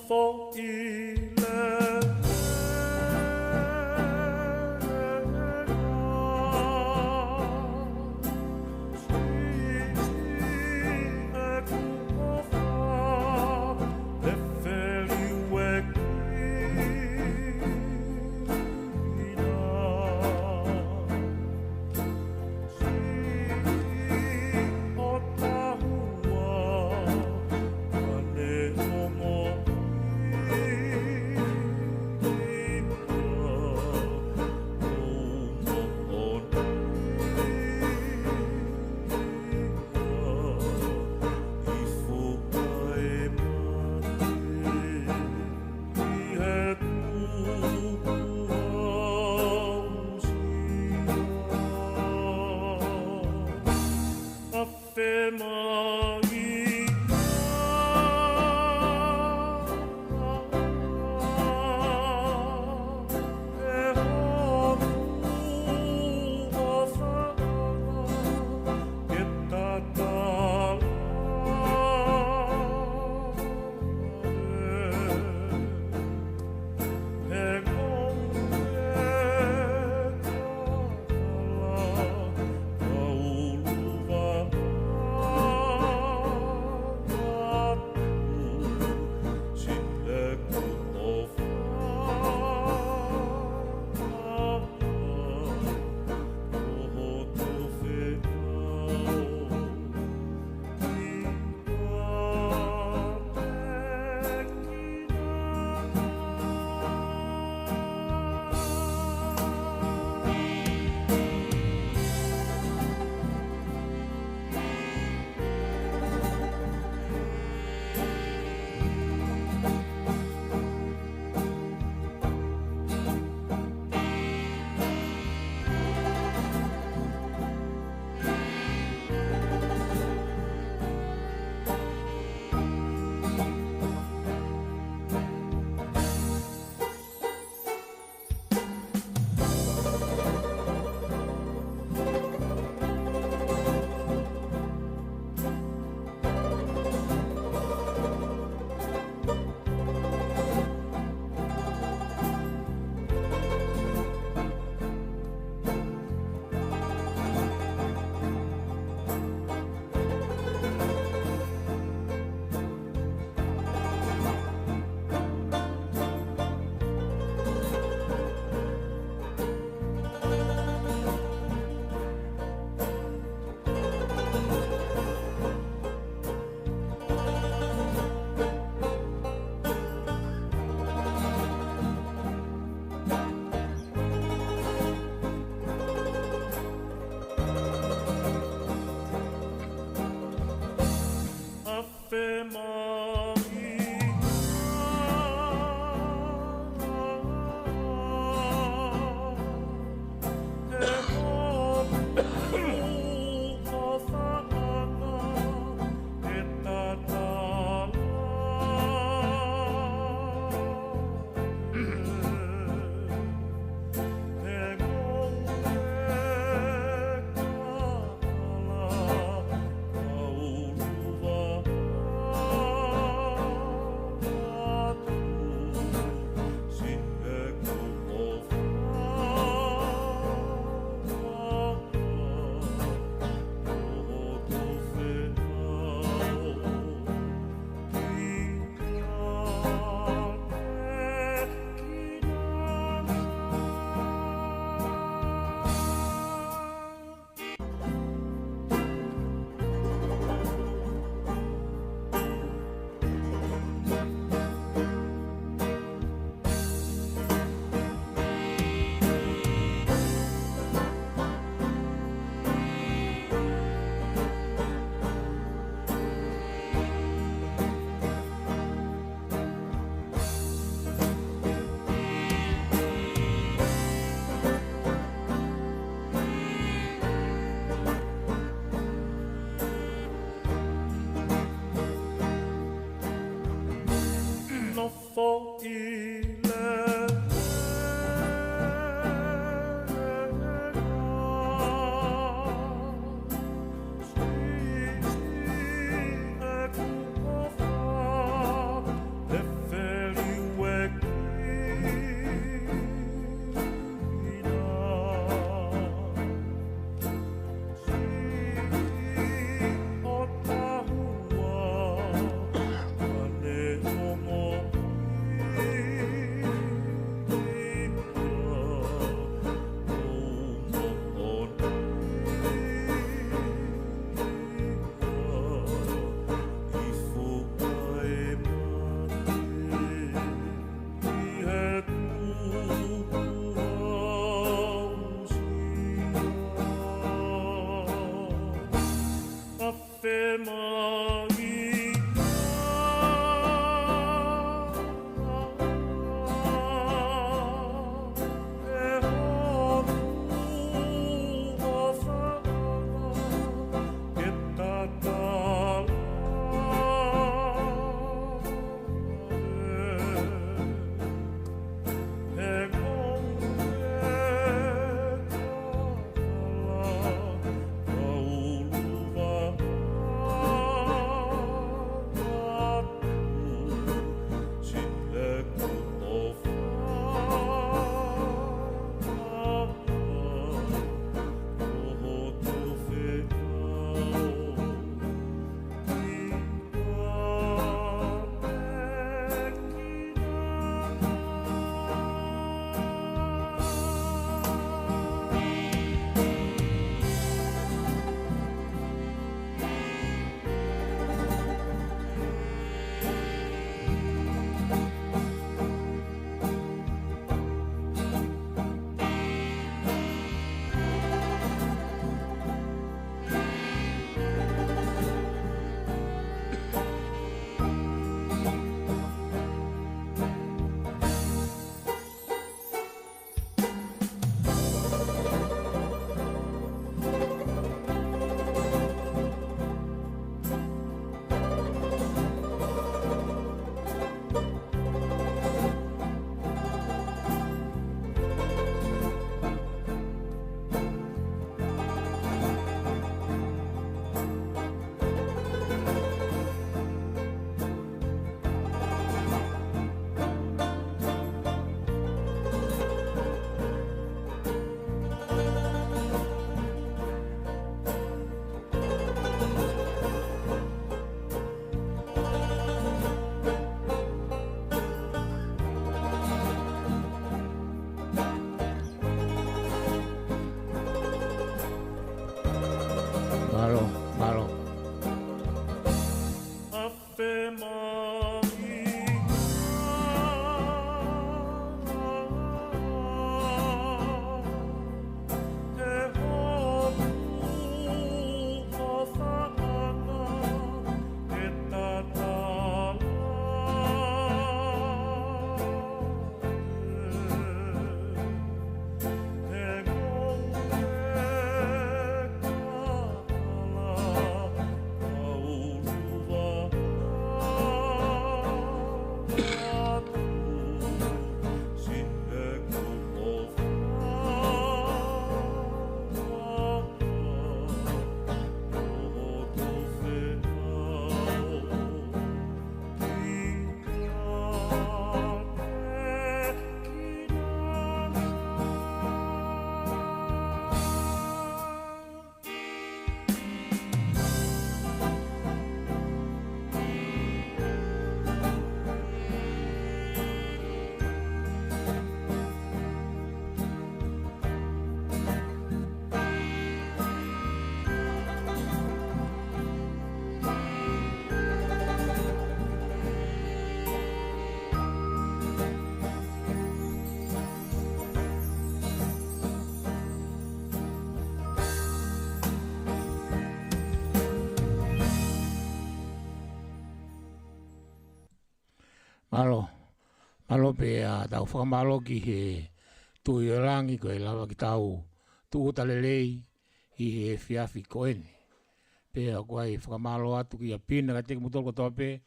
Letio malo pe tau whakamalo ki he tui o rangi ko e lawa ki tau tu talelei i he fiafi koeni. Pe a koe whakamalo atu ki a pina ka teke mutolo kotoa pe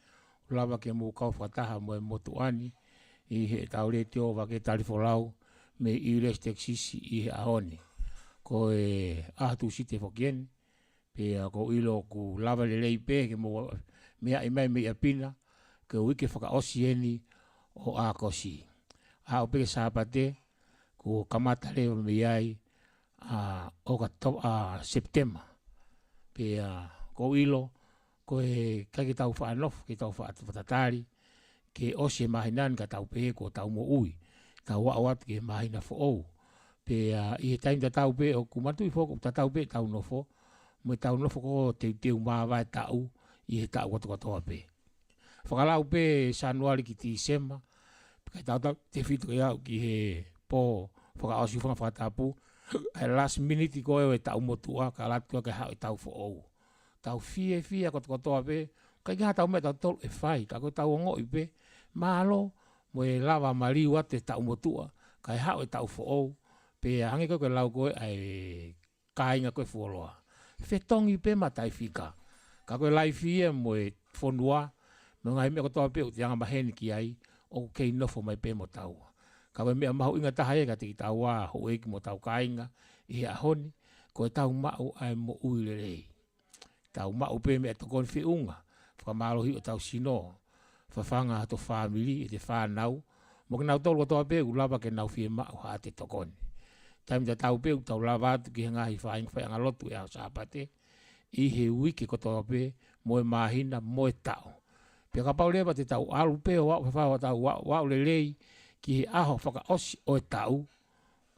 lawa ke mu kau whataha mo e motuani i he tau Letio Vake Tali Folau me i restek sisi i he ahoni. Ko e ahatu site whakieni pe a ko ilo ku lawa lelei pe ke mo mea i mai me a pina ke wike whakaosi eni o a kosi. A o peke sāpate ko kamata leo me iai o ka September. Pe ko ilo ko e kaki tau whaanof ki tau whaatatari ke osi e mahinan ka tau pe ko tau mo ui. Tau waawat ke mahina fo ou. Pe i he taim ta tau pe o kumatu i foko ta tau pe tau nofo. Mo tau nofo ko teu maawai tau i he tau katoa pe. Whakalau pe Januari ki Tisema, kai tau te whitu kai au ki he po whakaosi whakatapu, ai last minute i koe e tau motua, ka latua kai hao e tau whaou. Tau fie kotoa pe, kai ki ha tau mea tau tolu e whai, ka koe tau ongo i pe, malo, mo e lava mariu ate tau motua, kai hao e tau whaou, pe hange koe lau koe ai kainga koe fuoloa. Whetongi pe matai whika, ka koe lai fie mo e whonua, no ngai mea kotoa pe o te anga maheni ki ai, o kei nofo mai pe mo tau. Ka koe mea mahu inga taha e ka tiki tau wā, ho eki mo tau kainga, i he ahoni, ko e tau mau ai mo uile rei. Tau mau pe mea tokon whi unga, whakamalo hi o tau sino, whawhanga hato whamili, e te whanau, mo ke nau tolu kotoa pe u lava ke nau whie mau ha te tokoni. Taim ta tau pe u tau lava atu ki he ngahi whainga lotu e au sāpate, i he wiki kotoa pe, mo e mahina, mo e tau. Pia ka pau lewa te tau alu pe o wau whawha tau wau lelei ki he aho whaka osi o e tau.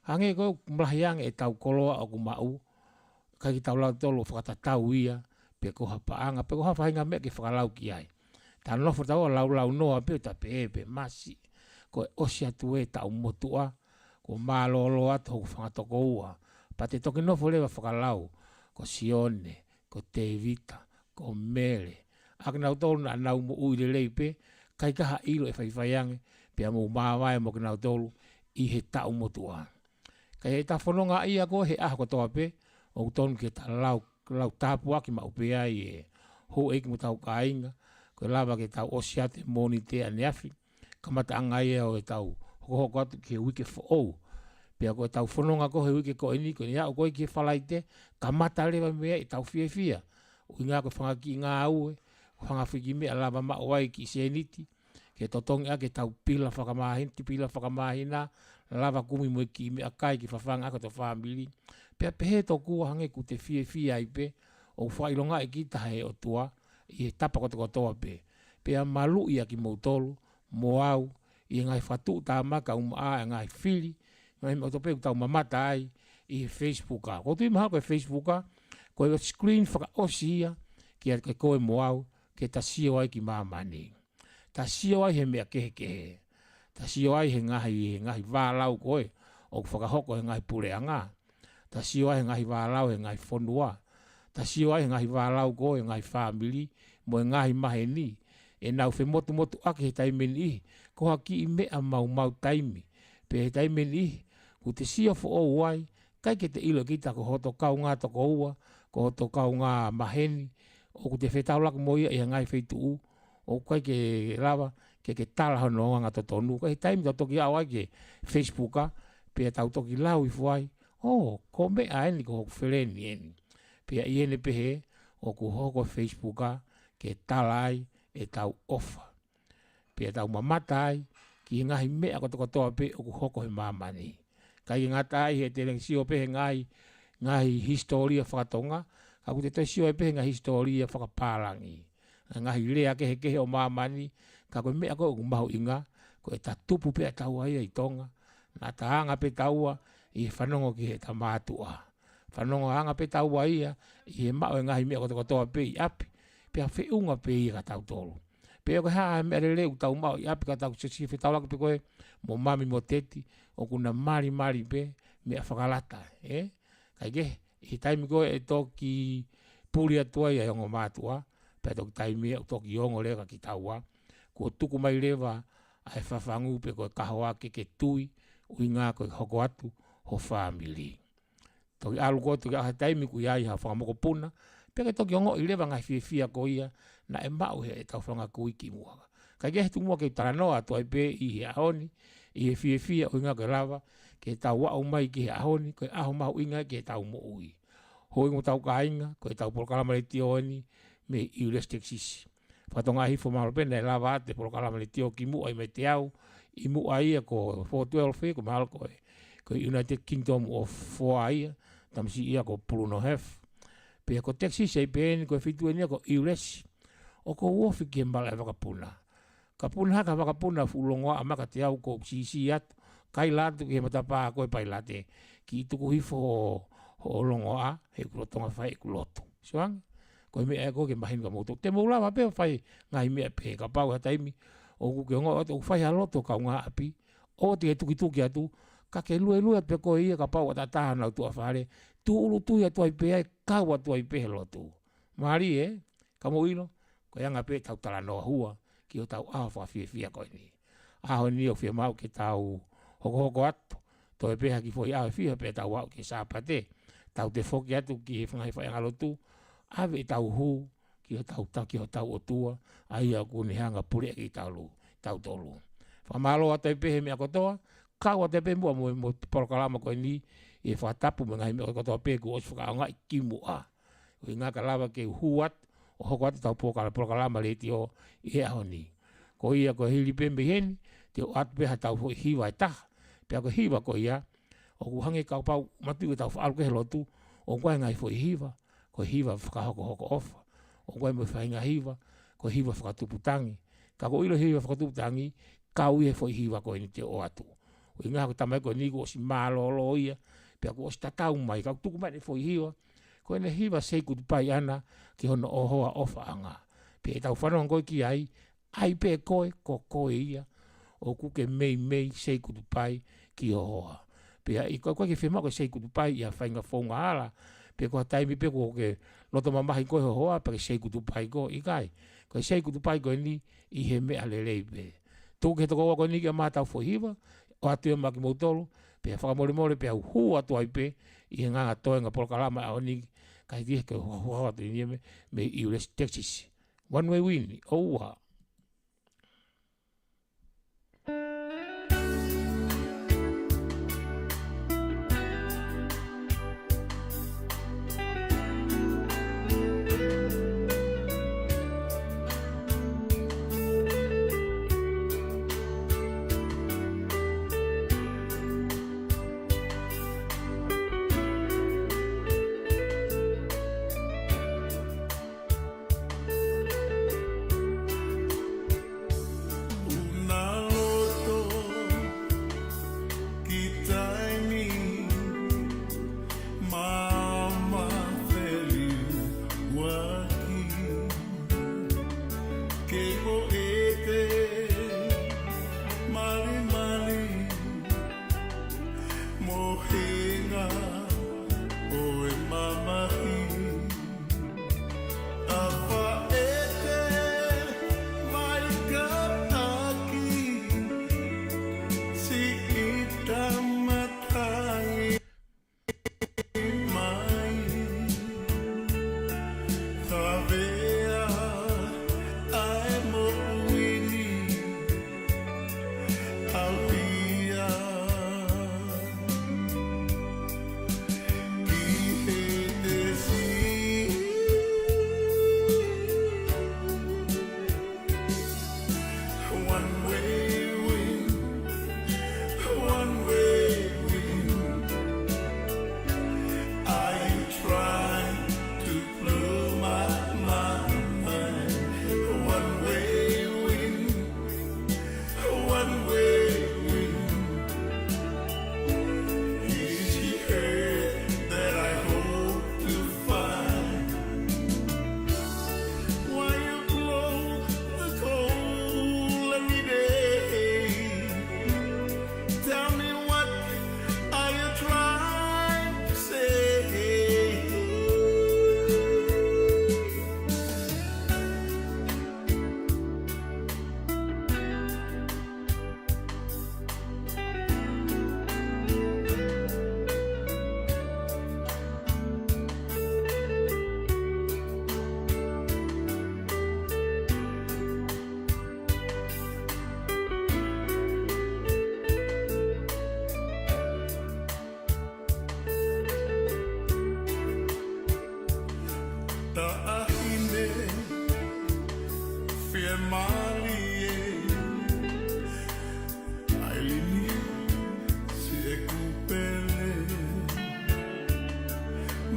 Hange koe mlahiange e tau koloa o kumau. Kai ki tau lau tolo whakata tau ia. Pia ko hapaanga. Pia ko hawhainga mea ki whakalau ki ai. Tā nofo tau lau noa pe ta pe masi. Ko e osi atu e tau motua. Ko mālolo atu hoku whangatoko ua. Pa te toki nofo lewa whakalau. Ko Sione, ko Tevita, ko Mele. Aka nau tolu na nau mo uire leipe, kai kaha ilo e whaiwhaiange, pia mo maawai mo ki nau tolu i he tau motua. Kai he ta whanonga ia ko he aho kotoa pe, o tonu ke ta lau tāpua ki mau pe ai e ho eki mo tau kainga, ko lava ke tau osiate moni te ane afi, kamata anga ia o e tau hoko atu ki he wike fo ou. Pia ko e tau whanonga ko he wike ko ini, ko ni au koe ki he whalaite, kamata lewa mea i tau fia. Ui ngā ko whangaki ngā aue, whangawhiki mea lava mawai ki seniti, ke totongi ake tau pila whakamahina, lava kumi mo ki mea kai ki whawhanga ako to whamili. Pea pehe to kua hange ku te fia i pe, o whailonga e ki tahe o tua, i he tapa kotoa pe. Pea malu ia ki mautolu, mo au, i ngai whatu tā maka umaa e ngai whili, ngai mea tope tau mamata ai, i he Facebooka. Ko tui maha koe Facebooka, koe screen whakaosi ia, ki a koe mo au, ke ta sio ai ki mamani. Ta sio ai he mea kehe. Ta sio ai he ngahi wālau koe, o whakahoko he ngahi pureanga. Ta sio ai he ngahi wālau he ngahi whonua. Ta sio ai he ngahi wālau koe, ngahi whamili, mo he ngahi maheni. E nau whe motu ake he taimeni ihi, ko haki i mea mau taimi. Pe he taimeni ihi, ku te sio fo o wai, kai ke te ilo kita ko hoto kau ngā toko ua, ko hoto kau ngā maheni, o ku te whetau laka mo ia i ngai wheitu u, o kai ke rawa, ke tala hono ngā totonu, kai taimi tau toki au ai ke Facebooka, pia tau toki lau i fuai, ko mea eni ko hoku whereni eni. Pia i ene pehe, o ku hoko Facebooka, ke tala ai e tau ofa. Pia tau mamata ai, ki ngahi mea kotoa pe, o ku hoko he mamani. Kai ngata ai he te sio pehe ngahi historia whakatonga, ka ku te toi sio e pehe ngahi historia whakapārangi. Ngahi lea kehe o mamani, ka koe mea koe o mahu inga, ko e ta tupu pea tau ai i Tonga, na ta hanga pe taua i he whanongo ki he ta mātua. Whanongo hanga pe taua ia, i he mao e ngahi mea kotoa pe i api, pea whiunga pe i ka tau tolu. Pea koe haa mea leu tau mao i api ka tau sesi whetau laka pe koe, mo mami mo teti, o kuna mari pe, mea whakalata, Kai ke, i taimi koe e toki puri atua i a hongo mātua, pea toki taimi e toki hongo leka ki taua, ko tuku mai lewa ai whawhangu pe koe kahoa ke tui, ui ngā koe hoko atu ho whamili. Toki alu koe toki ahe taimi kui ai ha whakamoko puna, peke toki ongo i lewa ngai whiawhia ko ia, na e mau he e tau whanga kui ki mua. Kai kehe tu mua ke taranoa tu ai pe i he ahoni, i he whiawhia ui ngā koe lava, ke tau wau mai ki he ahoni, koe aho mahu inga ke tau mo ui. Hoi ngō tau ka inga, koe tau polokalama Letio ni, me i ures teksisi. Whatonga hifo mahalo pena e lava ate polokalama Letio ki mua i mai te au, i mua ia ko 412 ko mahalo koe, koe United Kingdom of Foa ia, tamsi ia ko Puluno Hef. Pea ko teksisi ai pēni koe whitu enia ko i ures, o ko uofi ki mbala e wakapuna. Ka puna haka wakapuna fulongoa amaka te au ko sisi atu, kai latu ki he matapaa koe pai late, ki i tuku hifo ho longoa, he kulotonga whai e kulotu. Soang, koe mea e koe ke mahinu ka moutou. Te moulawa peo whai ngai mea pe, ka pau hataimi, o kuke ongo, o whai haloto ka unga api, o te he tuki atu, ka ke lue pe koe ia ka pau atataha nau tua whare, tu ulu tui atu ai pe ai, kau atu ai pe lotu. Maari ka mo ilo, koe anga pe tau tala noa hua, ki o tau aho whawhiawhia koe ni. Aho ni o whia mau ke tau hoko atu, to e peha ki fwoi aho whia pe tau wau ke sāpate, tau te whoki atu ki he whangai whai angalotu, ave i tau hu, ki o tau o tua, ai au kune hanga pure ki tau tolu. Whamalo atu e pehe mea kotoa, kau atu e pehe mua mo polokalama koe ni, e whatapu me ngai mea kotoa pehe ku osi whakaonga i ki mua. Ui ngā ka lawa ke hu atu, o hoko atu tau polokalama Letio i aho ni. Ko ia ko hili pembe heni, te o atu peha tau hoi hiwa e taha, pea ko hiwa ko ia, o ku hange kau pau matu e tau whaalu ke lotu, o koe ngai hoi hiwa, ko hiwa whakahoko ofa, o koe mo whainga hiwa, ko hiwa whakatuputangi, ka ko ilo hiwa whakatuputangi, kau ie hoi hiwa ko ni te o atu. Ui ngā ko tamai ko ni ko si mālolo ia, pea ko si tatau mai, kau tuku mai hoi hiwa, ko ene hiwa seiku tupai ana, ki hono ohoa ofa anga. Pe tau whanong koe ki ai pe koe, ko koe ia, o kuke mei seiku tupai ki ohoa. Pea i koe ke whema koe seiku tupai ia whainga whaunga ala, pe koe taimi pe koe ke loto mamahi koe hohoa, pe seiku tupai koe i kai. Koe seiku tupai koe ni, i he mea lelei pe. Tū ke toko koe ni ki a mātau whohiwa, o atu e maki mautolu, pe whakamore pe au hu atu ai pe, i he nganga toenga polokalama a oni, kai tie ke hoa atu i me i ures Texas. One way win, oua.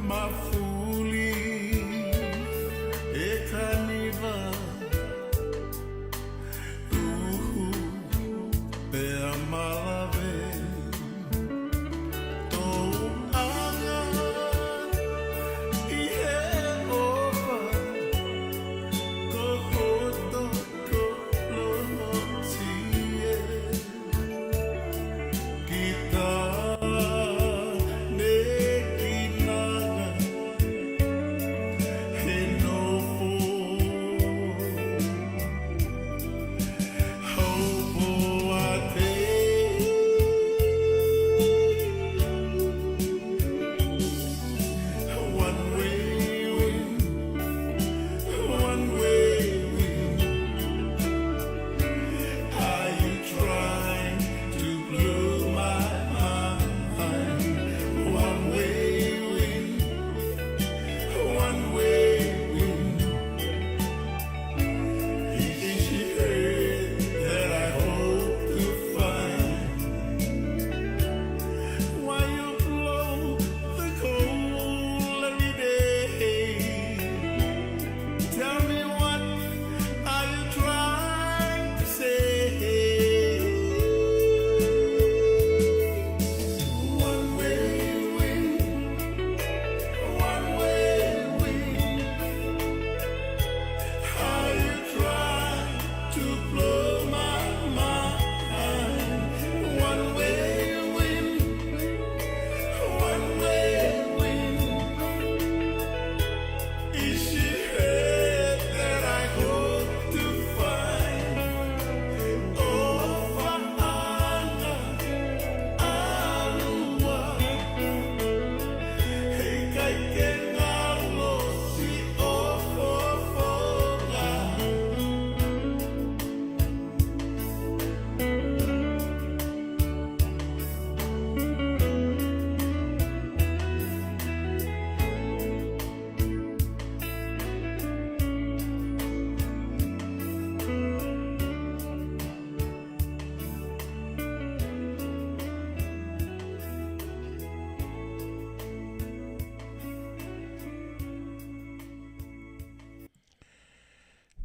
mafuli e kaniva pe amalave to anga I he opa ko hoto ko lono tie kita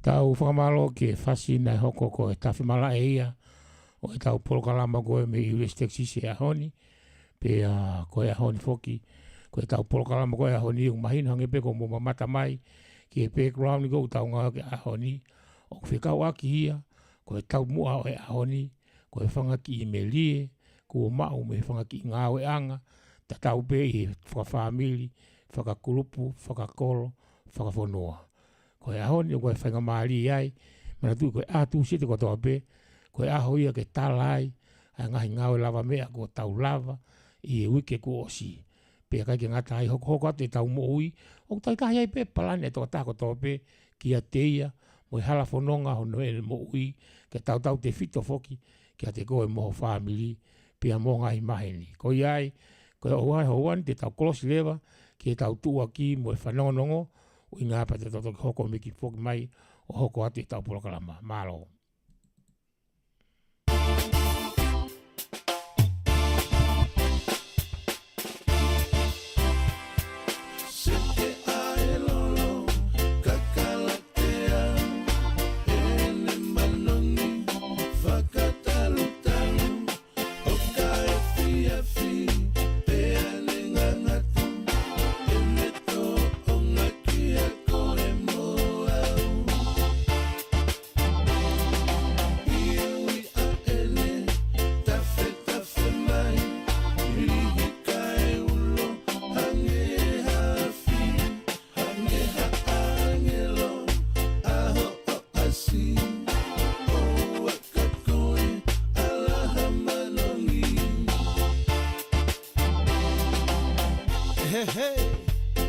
Tau whakamalo ke whasina hoko ko e tawhimala e ia o e tau polokalama koe me i resteksi se ahoni pe koe ahoni foki ko e tau polokalama koe ahoni yung mahina hange pe ko mo mamata mai ki e background ko tau ngā ke ahoni o whikau aki ia ko e tau mua o e ahoni ko e whangaki i me lie ko o mau me whangaki i ngā o e anga ta tau pe i whakawhamili whakakulupu, whakakolo, whakawhonoa ko e ahoni o koe whainga maari ai, mana tui koe ātū sete ko toa pe, koe aho ia ke talai, ai ngahi ngāwe lava mea ko tau lava, i e wike ko osi. Pe kai ke ngata ai hoko atu e tau mo ui, o tai kahi ai pe palane e toa tako toa pe, ki a teia, mo e hala whanonga hono e mo ui, ke tau te fito foki, ki a te koe moho whamili, pe a mo ngahi maheni. Ko iai, koe oai hoan te tau kolosi lewa, ki e tau tua ki mo e whanongonongo, o i ngā pate toto ki hoko me ki poki mai o hoko atu i tau polokalama. Mālo.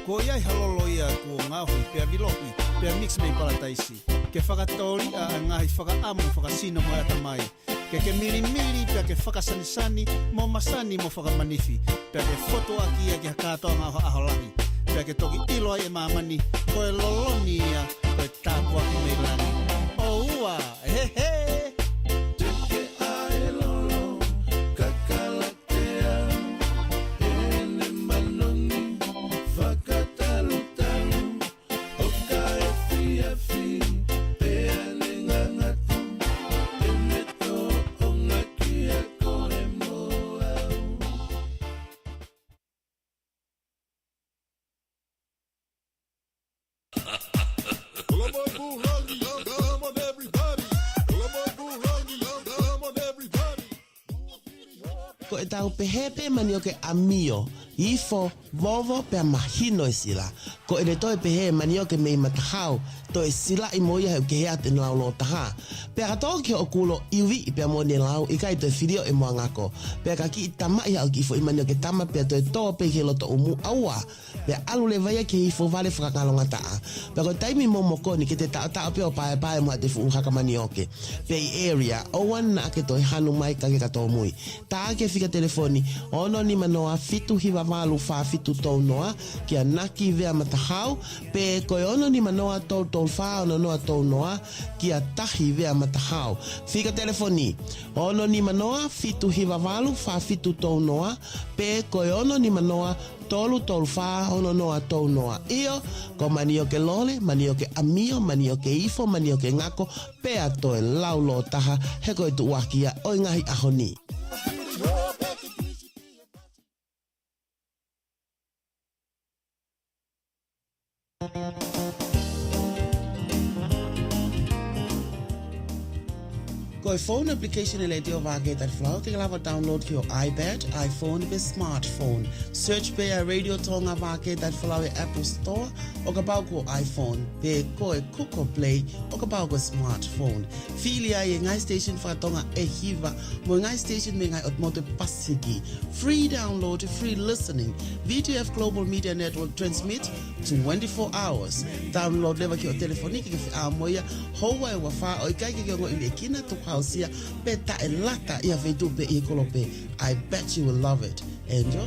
Ko iai halolo ia ko ngahui pia viloki, pia mix mei palataisi. Ke whakatauri a ngahi whakaamu whakasino mo ata mai. Ke miri pia ke whakasanisani mo masani mo whakamanifi. Pia ke foto aki ia ke hakatoa ngā aholahi. Pia ke toki iloa e mamani, ko e loloni ia, ko e tāpua ki mei lani. O ua, he he! Fuck tau pehepe mani o ke amio. Ifo, vovo pe mahino e sila. Ko ene toi pehe mani o ke mei matahau. To e sila I moia heu ke hea te lau lo taha. Pe a katau ke o kulo iwi I pe mo ne lau I kai to e whirio e mua ngako. Pe a kaki I tama I hau ki fo I mani o ke tama pe a to e toa pe ke loto umu aua. Pe a alu le vaia ke ifo vale whakakalonga taa. Pe a ko taimi mo moko ni ke te tau pe o pae pae mua te fu haka mani o ke. Pe I area o wan na ke to e hanu mai kake kato mui. Ta ke fika telefoni ono ni manoa fitu hiwa valu fa fitu tau noa ki a naki vea matahau pe koe ono ni manoa tau tau fa ono noa tau noa ki a tahi vea matahau. Fika telefoni ono ni manoa fitu hiwa valu fa fitu tau noa pe koe ono ni manoa tolu tolu fa ono noa tau noa. Iyo ko mani o ke lole, mani o ke amio, mani o ke ifo, mani o ke ngako pe a toe laulo taha he koe tu wakia o ngahi ahoni. Koe phone application e Letio Vake Tali Folau te lava download ki o iPad, iPhone pe smartphone. Search pe a Radio Tonga Vake Tali Folau e Apple Store o ka pau ko iPhone pe koe Kuko Play o ka pau ko smartphone. Fili ai e ngai station whakatonga e hiva mo ngai station me ngai otmote pasiki. Free download, free listening. VTF Global Media Network transmit 24 hours. Download lewa ki o telefoniki ki a moia hoa e wafa o ikai ki o ile kina tuka hausia pe ta e lata ia veitu pe I kolope. I bet you will love it. Enjoy.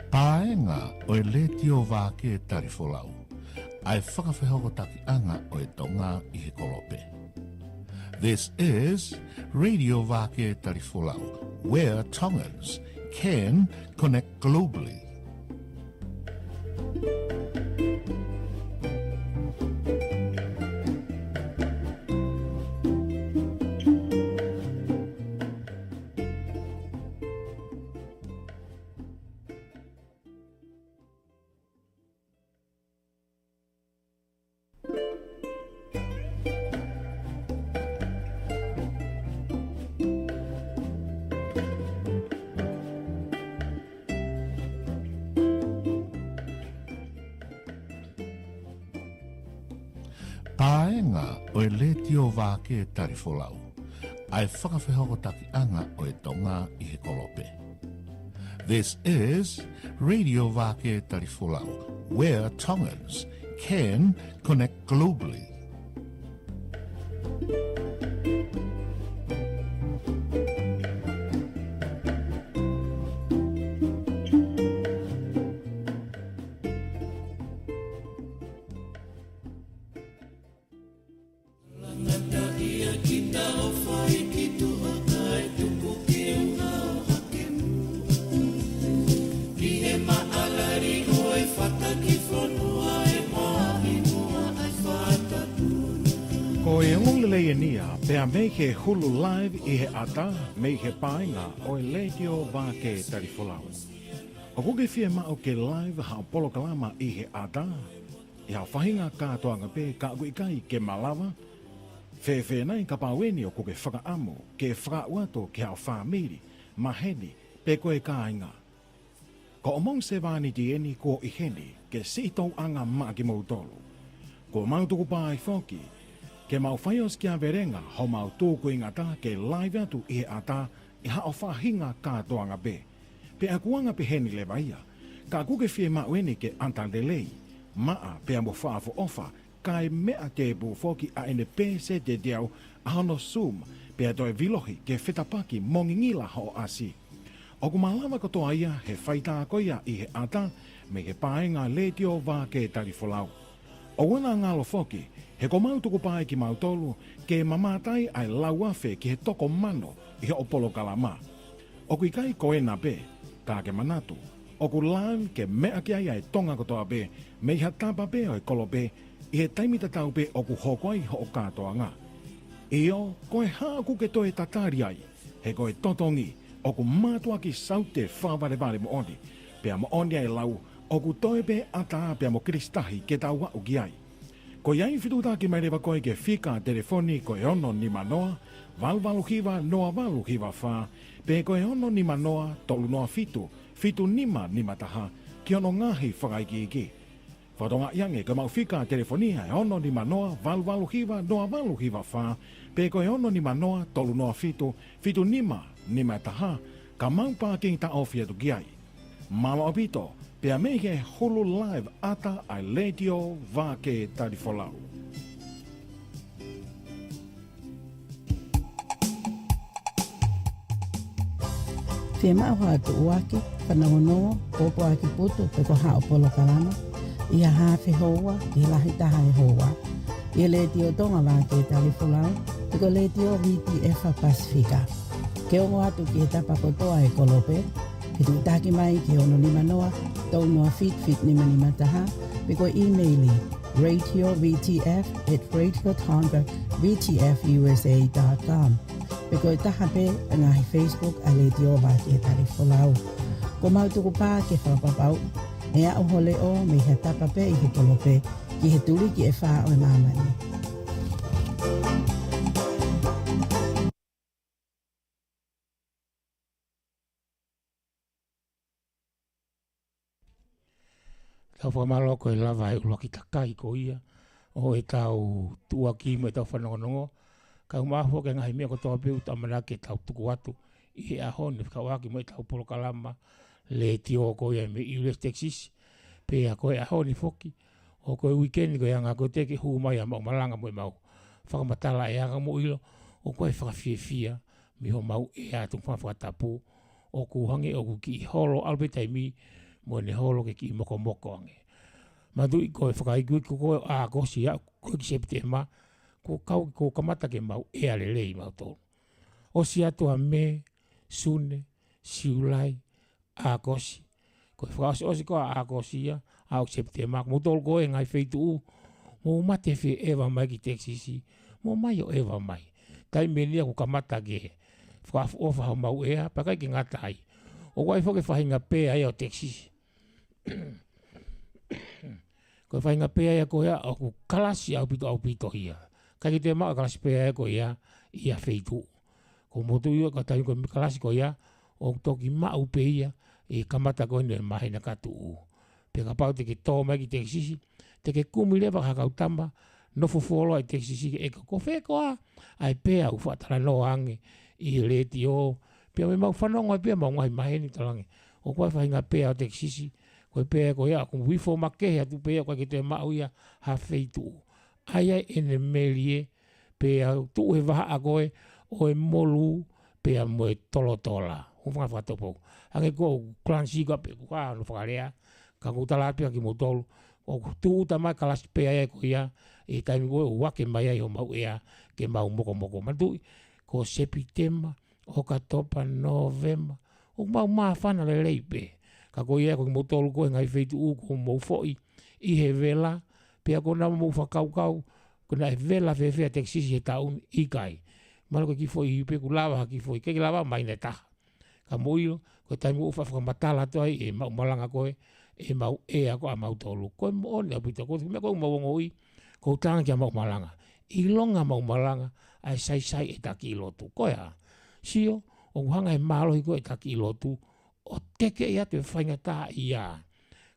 Paenga o Letio Vake Tali Folau. Ai whakawhehoko anga o Tonga I he kolope. This is Radio Vake Tali Folau, where Tongans can connect globally. Paenga o Letio Vake Tali Folau. Ai whakawhehoko anga o Tonga I he kolope. This is Radio Vake Tali Folau, where Tongans can connect globally. Pea mei he hulu live I he ata, mei he painga o Letio Vake Tali Folau. O kuke fie mao ke live hao POLOKALAMA I he ata, I hao whahinga kātoanga pe ka uikai ke malawa, whewhe nei ka paweni o kuke whakaamu, ke whakauato ke hao whamiri, maheni, pe koe kāinga. Ko o mong se vani di eni ko I heni, ke sitou anga maa ki mautolu. Ko mautuku pāi whoki, ke mau whaios kia verenga ho mau tōku I ngata ke live atu I he ata I hao whahinga kātoanga be. Pe akuanga pe heni le vaia, ka kuke fie maueni ke antandelei, maa pe amo whaafo ofa, kai mea te bu foki a ene pe se te diau a hono Zoom, pe a toi vilohi ke whetapaki mongingila ho asi. O kumalawa kotoa ia he whaita koia I he ata, me he paenga Letio Vake Tali Folau. O wana ngalo foki, he ko mautuku pae ki mautolu, ke mamatai ai lauafe ki he toko mano I he o POLOKALAMA. O kui kai koe na be, ka ke manatu. O ku live ke mea ki ai Tonga kotoa be, me I ha tapa be o e kolo be, I he taimita tau be o ku hokoai ho o kātoanga. Io, koe hāku ke toe tatari ai, he koe totongi, o ku mātua ki saute whāwareware mo oni, pea mo oni ai lau, o ku toe pe ata pea mo kristahi ke tau wau ki ai. Ko iai whituta ki mai rewa koe ke whika telefoni koe ono ni manoa, valvalu hiwa noa valu hiwa whā, pe koe ono ni manoa tolu noa fitu, fitu nima taha, ki ono ngahi whakai ki iki. Whatonga iange ka mau whika telefonia e ono ni manoa, valvalu hiwa noa valu hiwa whā, pe koe ono ni manoa tolu noa fitu, fitu nima taha, ka mau pāking ta ofia tu ki ai. Malo apito, pea mehe hulu live ata ai Letio Vake Tali Folau. Te maua atu uake, whanaunoa, popo aki putu, peko hao POLOKALAMA, ia hawhi hoa, i lahi taha e hoa. Ia Letio Tonga Vake Tali Folau, peko Letio VTF Pasifika. Ke ongo atu ki e tapa kotoa e kolope, pitu taki mai ki ono ni manoa, tau noa fit nima taha, peko e-maili radiovtf@radiotongavtfusa.com. Peko e taha pe ngahi Facebook a Letio Vake Tali Folau. Ko mautuku pā ke whapapau, e a ohole o me he tapa pe i he kolope, ki he tuli ki e wha o e mamani. Tau whamalo ko e lava e uloki takai ko ia, o e tau tua ki mo e tau whanongonongo, ka umahua ke ngahi mea ko toa peu tamana ke tau tuku atu, i he ahone, kawaki mo e tau POLOKALAMA, Letio ko ia me Iules Texas, pe a ko e ahone foki, o ko e weekend ko e anga ko teke hu mai a mau malanga mo e mau, whakamatala e anga mo ilo, o ko e whakawhiawhia, mi ho mau e atu whakatapu, o ku hange o ku ki holo albetai mo ne holo ke ki moko ange. Madu i koe whakaiku ko koe a kosi a koe ki septema ko kau ko kamata ke mau e ale lei mau tō. O si atua me, sune, siulai, a kosi. Koe whakasi osi ko a kosi a au septema. Mo tōl koe ngai feitu u, mo mate whi ewa mai ki Texasi, mo mai o ewa mai. Tai menia ko kamata ke whakafu ofa hau mau ea, pakai ki ngatai. O koe whake whahinga pēa e o Texas. Koe whainga pēa ea koe a ku kalasi au pito hia. Kai ki te maa kalasi pēa ea koe ia wheitu. Ko motu ia ka taimi koe kalasi koe ia o toki mau pēia e kamata koe ne mahina katu u. Pea ka pau te ke tō mai ki Texas, te ke kumi lewa kakau tamba, no fufolo ai Texas ke eka ko whekoa, ai pēa u whatara no ange i Letio. Pea me mau whanonga pēa mau ngai mahini talange. O koe whainga pēa o Texas, koe pēa koe ia, kung wifo makehe atu pēa koe ki te mau ia ha wheitu. Aia ene melie, pēa tu e waha a koe, o e molu, pēa mo e tolotola. Hufanga whatopou. Ange koe klansika pēa kua no whakarea, ka kutala pēa ki motolu, o tu uta mai kalasi pēa ia koe ia, e taimi koe o wake mai ai o mau ea, ke mau moko. Matui, ko sepitema, o katopa novema, o mau maa whana le leipe. Ka koe ea koe motolu koe ngai wheitu u ko mou foi, i he vela, pea ko nama mou whakaukau, ko na e vela whewhea Texas he taun i kai. Mana koe ki foi i peku lawa ha ki foi, keki lawa mai ne taha. Ka moio, koe taimu ufa whakamatala toi e mau malanga koe, e mau ea ko a mau tolu. Koe mo one apita, koe mea koe mau ngoi, koe tanga ki a mau malanga. I longa mau malanga, ai sai e taki i lotu. Koe ha, sio, o hanga e malo i koe taki i lotu, o teke ia te whainga taha ia.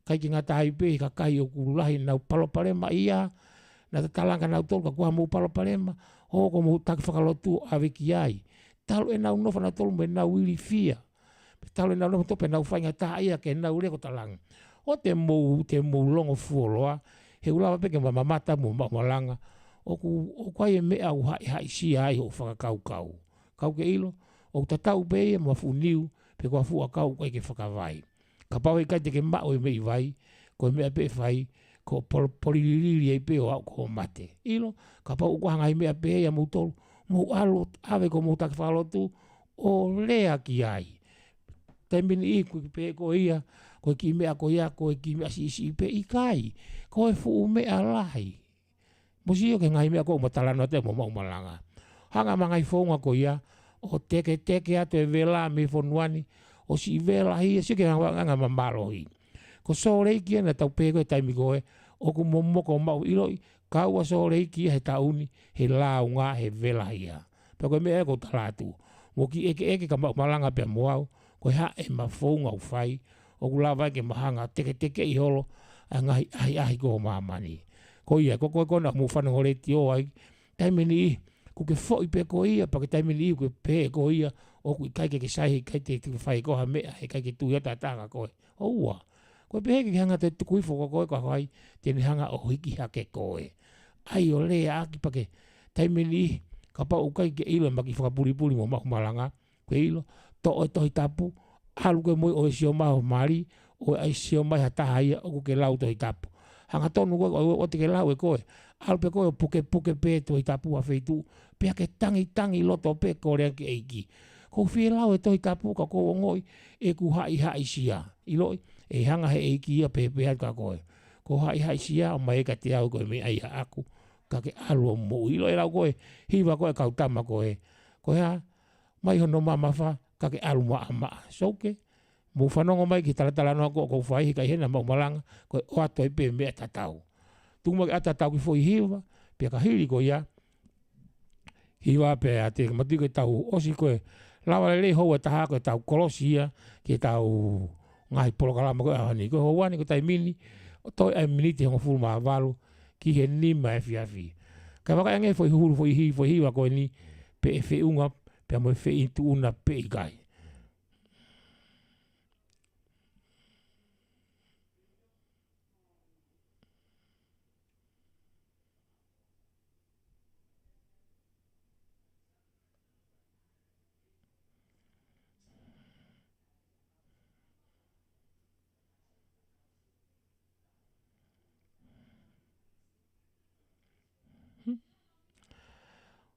Kai ki ngā taha ipe i ka kai o kulahi nau palopalema ia, na ta talanga nau tolu ka kua mou palopalema, o ko mou taki whakalotu awe ki ai. Talo e nau nofa nau tolu me nau ili fia. Talo e nau nofa tope nau whainga taha ia ke nau reko talanga. O te mou longo fuoloa, he ulawa peke mamamata mo malanga, o kai e mea u hai si ai o whakakaukau. Kau ke ilo, o tatau pēia mo funiu, pe kua fua kau koe ke whakawai. Ka pau e kai te ke mao e mei vai, koe mea pe whai, ko poliriri e pe o au ko mate. Ilo, ka pau kua hangai mea pe ea mou tolu, mou alo awe ko mou taki whalotu, o lea ki ai. Tai mini i koe pe ko ia, koe ki mea ko ia, koe ki mea si pe i kai, koe fuu mea lai. Mosio ke ngai mea ko matalano te mo mau malanga. hanga mangai fonga ko ia o teke atu e vela me fonuani o si vela hi si ke hanga mamalo hi ko sore ki na tau pego e taimi koe o ku momoko mau iloi kaua sore ki he tauni he launga he vela ia pe ko me e ko talatu mo ki eke ka malanga pe moau ko ha e mafonga u fai o ku lava ke mahanga teke i holo anga ai ko mamani ko ia ko na mo fana hore tio ai taimi ni ku ke foi pe ko ia pa ke taimi ni ku pe ko ia o ku kai ke sai kai te fai ko ha me kai ke tu ia tanga ko o wa ko pe ke hanga te kui fo ko ai te ni hanga o hiki ha ke ko ai o le a ki pa ke taimi ni ka pa u kai ke ilo ma ki fa puli mo malanga ko ilo to tapu halu ke mo o sio ma mari o ai sio mai hata hai o ke lau to tapu hanga tonu ko o te ke lau e ko al pe ko puke pe to tapu a feitu pe ke tangi loto pe ko re ke eiki ko fi lau e to tapu ka ko ngoi e ku hai sia ilo e hanga he eiki a pe ka ko hai sia o mai ka te au ko me ai aku ka ke alo mo ilo e lau ko hiwa ko ka utama ko ha mai hono mama fa ka ke alu ma soke mo fanongo mai ki tala no ko fai ka hena mo malanga ko o ato e pe me tatau tu mo atatau ki foi hiwa pe ka hiri ko ia hiwa pe ate mati ko tau osi ko lava le ho ta ko tau kolosia ki tau ngai polokalama ko ani ko wani ko tai mini to e miniti ho fulma valu ki he ni mai fiafi ka ba ngai foi hulu foi hiwa ko ni pe fe unga pe mo fe itu una pe gai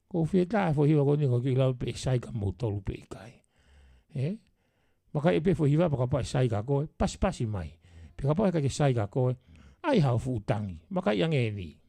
ko fieta fo hiwa ko ni ko ki lau pe sai ka mo tolu pe kai maka e pe fo hiwa pa pa sai ka ko pas mai pe ka pa ka ke sai ka ko ai ha fu tangi maka yang ni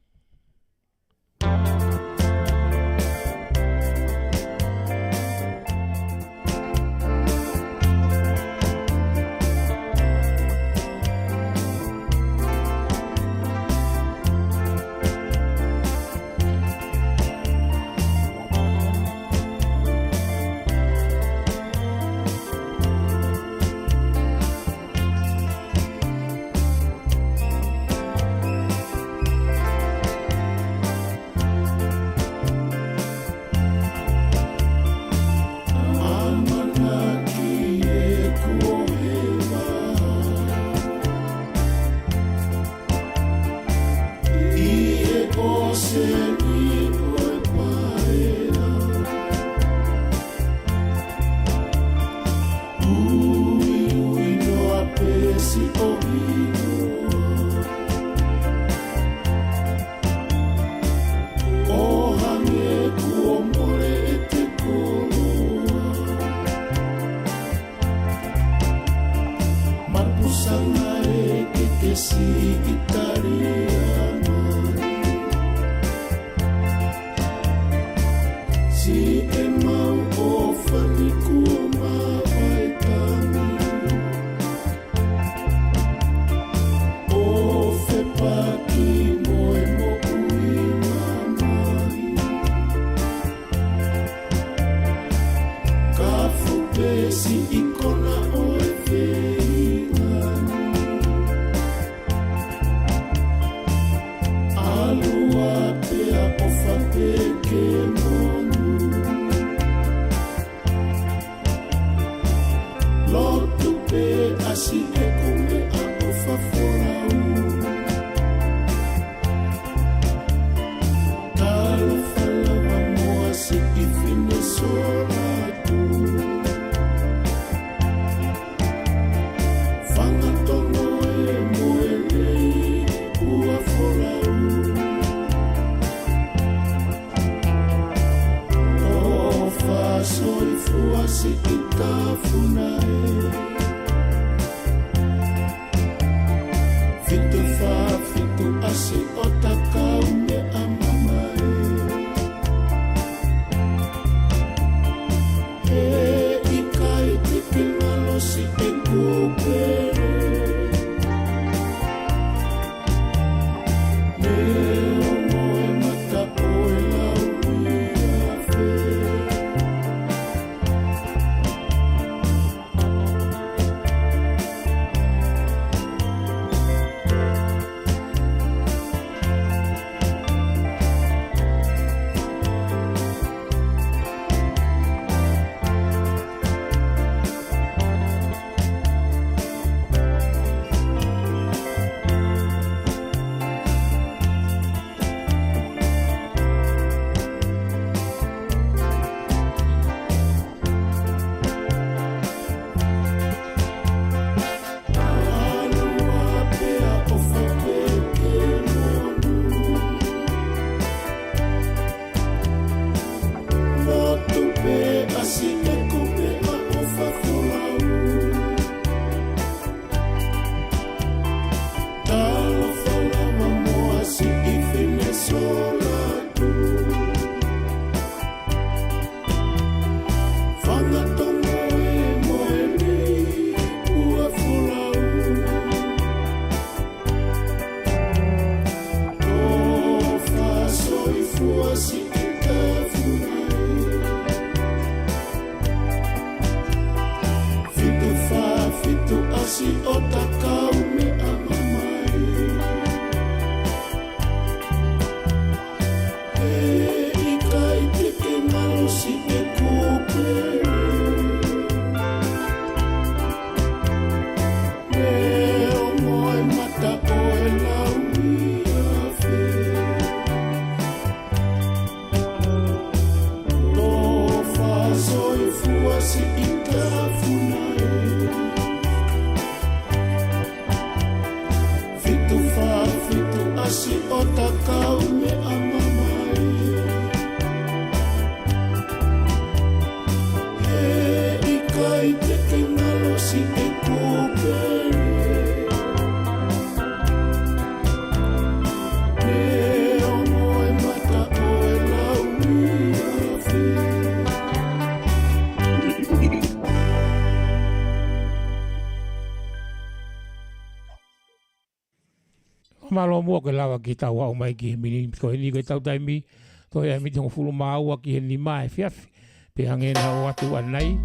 Whamalo mua ke lawa ki tau au mai ki he mini ko ni ko tau taimi to e mi tong fulu mau ki he ni mai fiafi pe hangena o atu anai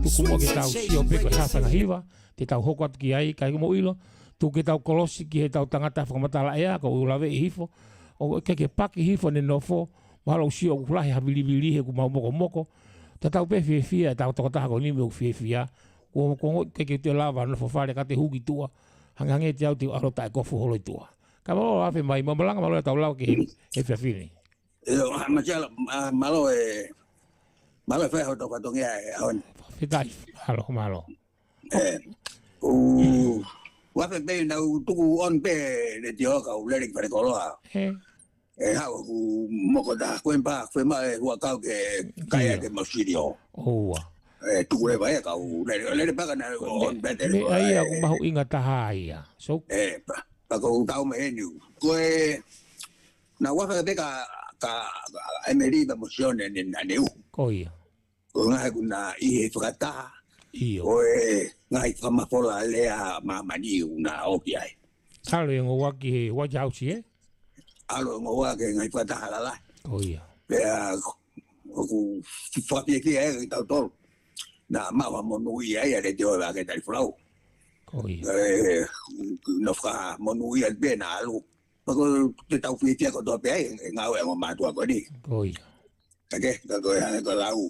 tu kuma ki tau sio pe ko hafa hiwa te tau hoko atu ki ai kai mo ilo tu ki tau kolosi ki he tau tangata whakamatala ea ko ulawe i hifo o ke paki hifo ne nofo malo sio ulahi habili he ku mau moko te tau pe fia tau tokotaha ko ni me fia ko ke te lava no fofale ka te huki tua hangange te au te aro tai kofu holo tua ka malo afe mai malanga malo tau lau ki e fia malo fa ho to ka to ngia on fitai malo wa fe be na tu on pe le tio ka u le ka ko lo ha ku moko da kwempa kwema wa ka ke kaya ke mosirio tu le vai ka u le pa na on be le ai aku mau inga tahaya so pa ko tau me ni ko na wa fe be ka emeri da mosione ni na neu ko ia ko nga ku na I frata o ngai kama fola lea mamani una opiai talo ngo waki wa jausi alo ngo wa ke ngai frata halala ko ia ku fati ki tau tol na ma wa monu ia le tio Vake Tali Folau ko ia no fra monu ia be na alu ko te tau fiti ko do pe ngau e ma tua ko di ko ia ko ko lau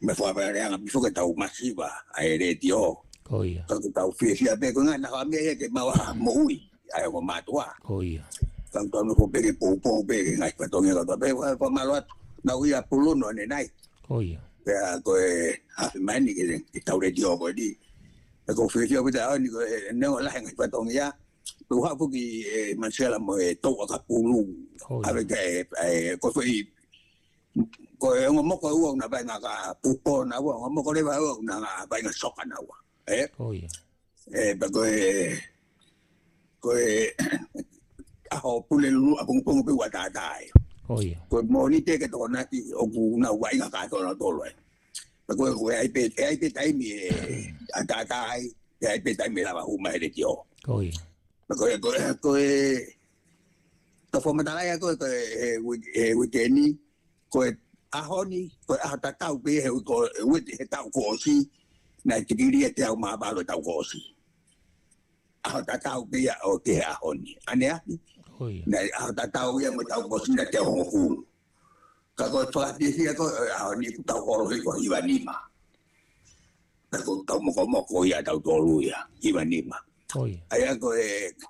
me fue a ver a mi que tau masiva a Letio ko ia ko tau fiti be ko na me ke ma wa mui ai ko ma tua ko ia tanto no ko be po be ngai pa tonga ko be ko malo na ia puluno ne nai ko ia ko mani ke tau Letio ko di ko fiti ko da ni ko no la ngai pa tonga tu ha fu ki Marcela mo to ka pulu ave ke ko foi ko mo ko u na ba na ka pupo na wa mo ko le ba na ba na soka na wa ko ia ba ko a ho pule lu a pung pe wa ta dai ko ia ko mo ni te ke to na ti o ku na wa na ka to na to lo ba ko ai pe tai mi a ta dai ai pe tai mi la ba u mai le tio ko ia ko to forma dala ya ko weekend ko ahoni ko ata tau be ko we tau ko si na tikiri te au ma ba lo tau ko si ata tau be o te ahoni ane na ata tau ya mo tau ko si na te ho ka ko fa di si ko ahoni tau ko ko iwanima ko tau mo ko ya tau to lu ya iwanima ai ko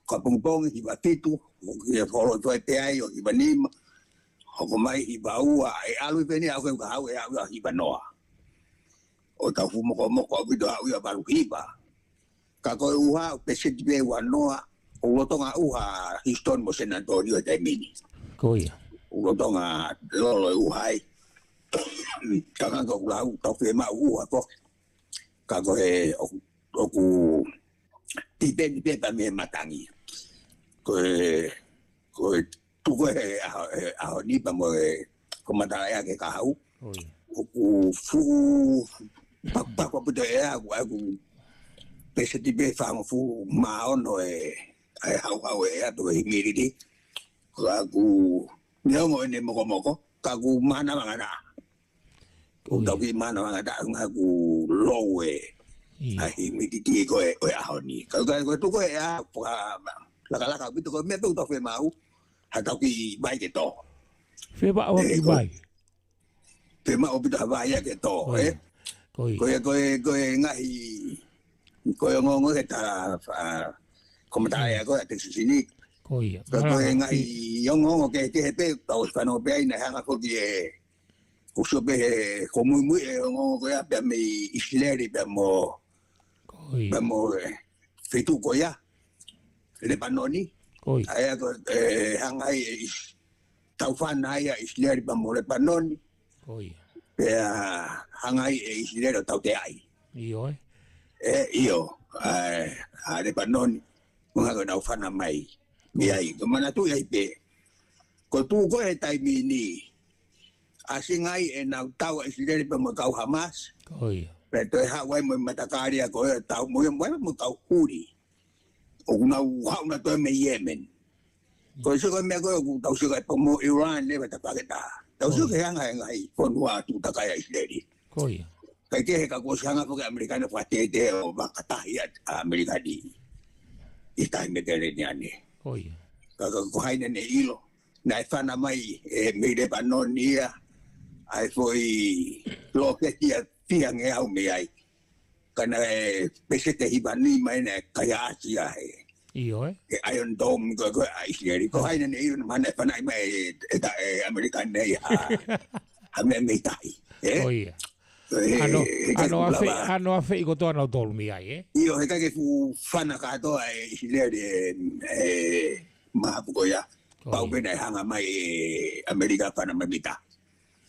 ko pung hiba titu ke folo to te ai o hiba nima ko mai hiba ua ai alu peni au ka au hiba noa o ta fu mo ko bido au ya baru hiba ka ko ua pe se be wa noa o lo tonga ua histon mo San Antonio te mini ko ia o lo tonga lo ua ai ka ko lau ta fe ma ua ko ka ko o ku tipe pa me matangi ko tu ko a ni pa mo ko matala ya ke ka hau ku fu pa ko puto ya ku pese tipe fa fu ma ono ai hau ya to humidity ko ku nyo ne mo ka ku mana ngada ko ta ki mana ngada ku lowe ai mi ti ko ahoni ko tu ko ya la bitu ko me tu to fe mau ha ta ki bai ke to fe ba o ki bai fe mau bitu bai ya ke to ko ngai ko ngo ke ta como ta ya ko te sini ko ia ko ngai ngo ke pe to fa no pe na ha ko ki ko so be ko mu ngo ko ya pe me isleri pe mo vamos fetu ko ya le panoni aya ko hangai tau fan aya isleri vamos le panoni ya hangai isleri tau te ai io le panoni mga ko tau fan mai mi ai ko mana tu ai pe ko tu ko e tai mini asingai na tau isleri vamos kau Hamas pero es agua muy matacaria, tau muy bueno, muy tau curi. O una to me Yemen. Ko so ko me ko tau so ko mo Iran le bata paketa. Tau so ke hanga ngai fonua tu ta kai Israeli. Koia. Kai ke ka ko sanga ko Amerikano fa te o bakatahi Amerikani. Ita Mediterranean. Koia. Ka ko haine ne ilo. Na fana mai me de panonia. Ai foi lo que tia nge au me ai. Kana pesete hibani mai ne kaya asia Io Iron Dome go Israeli ko haine ne ilo mana fana mai American ne ame me tai. Koia. Ano afe iko toa na tolmi ai Io he kage fu fana ka to Israeli mahapuko ya. Pau bena hanga mai Amerika fana mabita.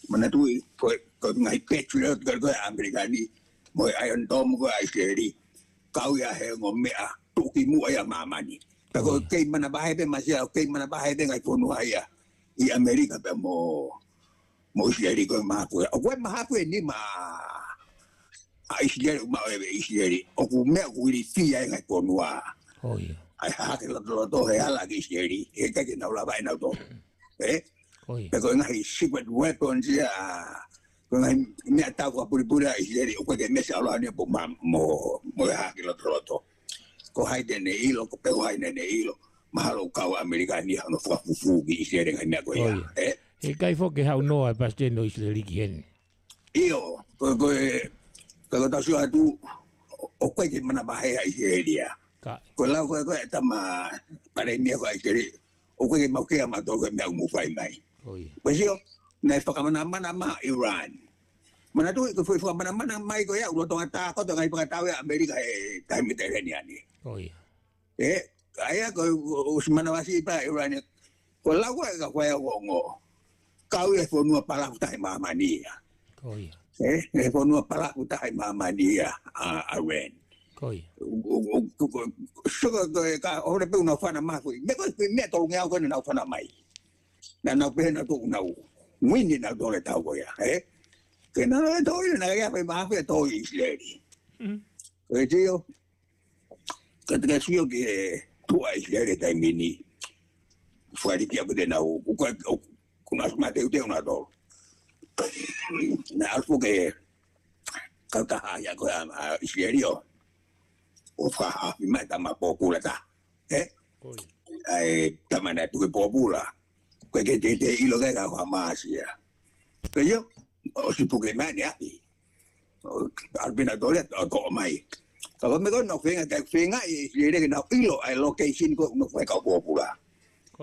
Mana tu ko ngai Patriot go Amerikani mo Iron Dome go Israeli. Kau ya he ngomea tuki mu ya mamani. Tako kay mana bahay pe masya kay mana bahay pe ngai pono haya. I Amerika pe mo Israeli ko mahapu. O ko mahapu ni ma Israeli ma Israeli. O ko me ko ri fia ngai pono a. Oh yeah. Ai ha ke lo to he ala ki Israeli. E ka ke na la ba na to. Oh yeah. Pero ngai secret weapons ya. Ko ngai me ta ko puri Israeli o ko ke me sa ala ni po mo ha ke lo to. Ko haide ne ilo ko pe haide ne ilo mahalo ka Amerikani hano fufu gi Israeli ngai me ko ya. E kai fo ke hau noa e paste no Israeli ki hen. Io ko ta sua tu o ko ke mana bahe Israeli ya. Ko la ko tama pare mi ko Israeli. O ko ke mau ke ama to ko me mu fai mai. Pues yo na fa mana ma Iran. Mana tu ko foi mana mai ko ya ulo to ata ko to ngai pa tawe Amerika e tai Mediterranean ni. Oh iya. Aya ko usmana wasi pa Iran. Ko la ko ya ngo. Kau e fo no pala utai mamania. Oh iya. E fo no pala utai mamania Iran. Oh iya. Suka ka ore pe una fana ma foi. Me ko me to ngau ko na fana mai. Na pe na to na wini na dole ta ko ya. Que no le doy na ya pe ma fe to Israeli. Tío, que te decía que tú a Israeli ta mini. Fue de que de na o con as mate de una do. Na algo que ka ya ko a Israeli o fa mi mata ma popula ta. Tamana tu popula. Que te ilo de la Hamasia. Pero o si puke mani api. Albina dole to mai. Kalau me no venga que venga y le que no ilo a location ko no fue ka popula.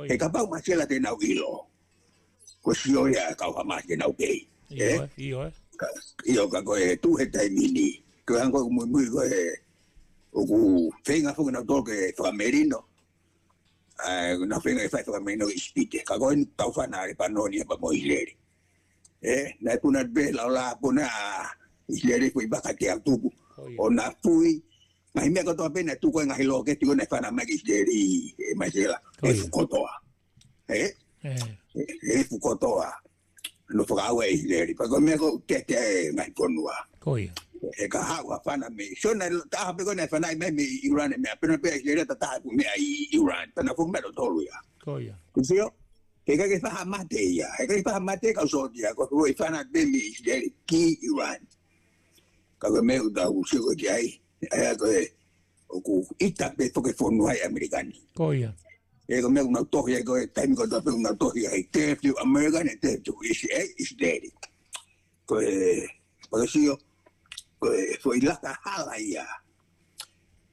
E ka pa masela te na ilo. Ko si o ya ka Hamas que no ke. Io ka ko tu he tai mini. Ko ango muy ko o venga fu na do que famerino. Na venga fa famerino ispite. Ka ko tau fa na pa no ni pa mo Israeli. Na puna be la puna Israeli foi bakati atubu. Ona fui ngai me ko to pena tu ko ngai lo ke tu na fana ma Israeli masela. Fukotoa. Fukotoa. No fagawa Israeli. Pa ko me ko te ngai ponua. Koia. E ka hawa fana me. So na ta pe ko na fana me Iran me pena pe Israeli ta me Iran. Pana fu me lo tolu ya. Koia. Kusio que fa mate ya, que fa mate ka so dia ko foi fana de mi Israeli ki Iran. Ka me da u se ko ai ko o ku ita pe to ke fo no ai americani. Koia. Ko me una to ya ko time ko da pe una to ya te to American e te to Israeli. Ko sio ko foi la ka hala ya.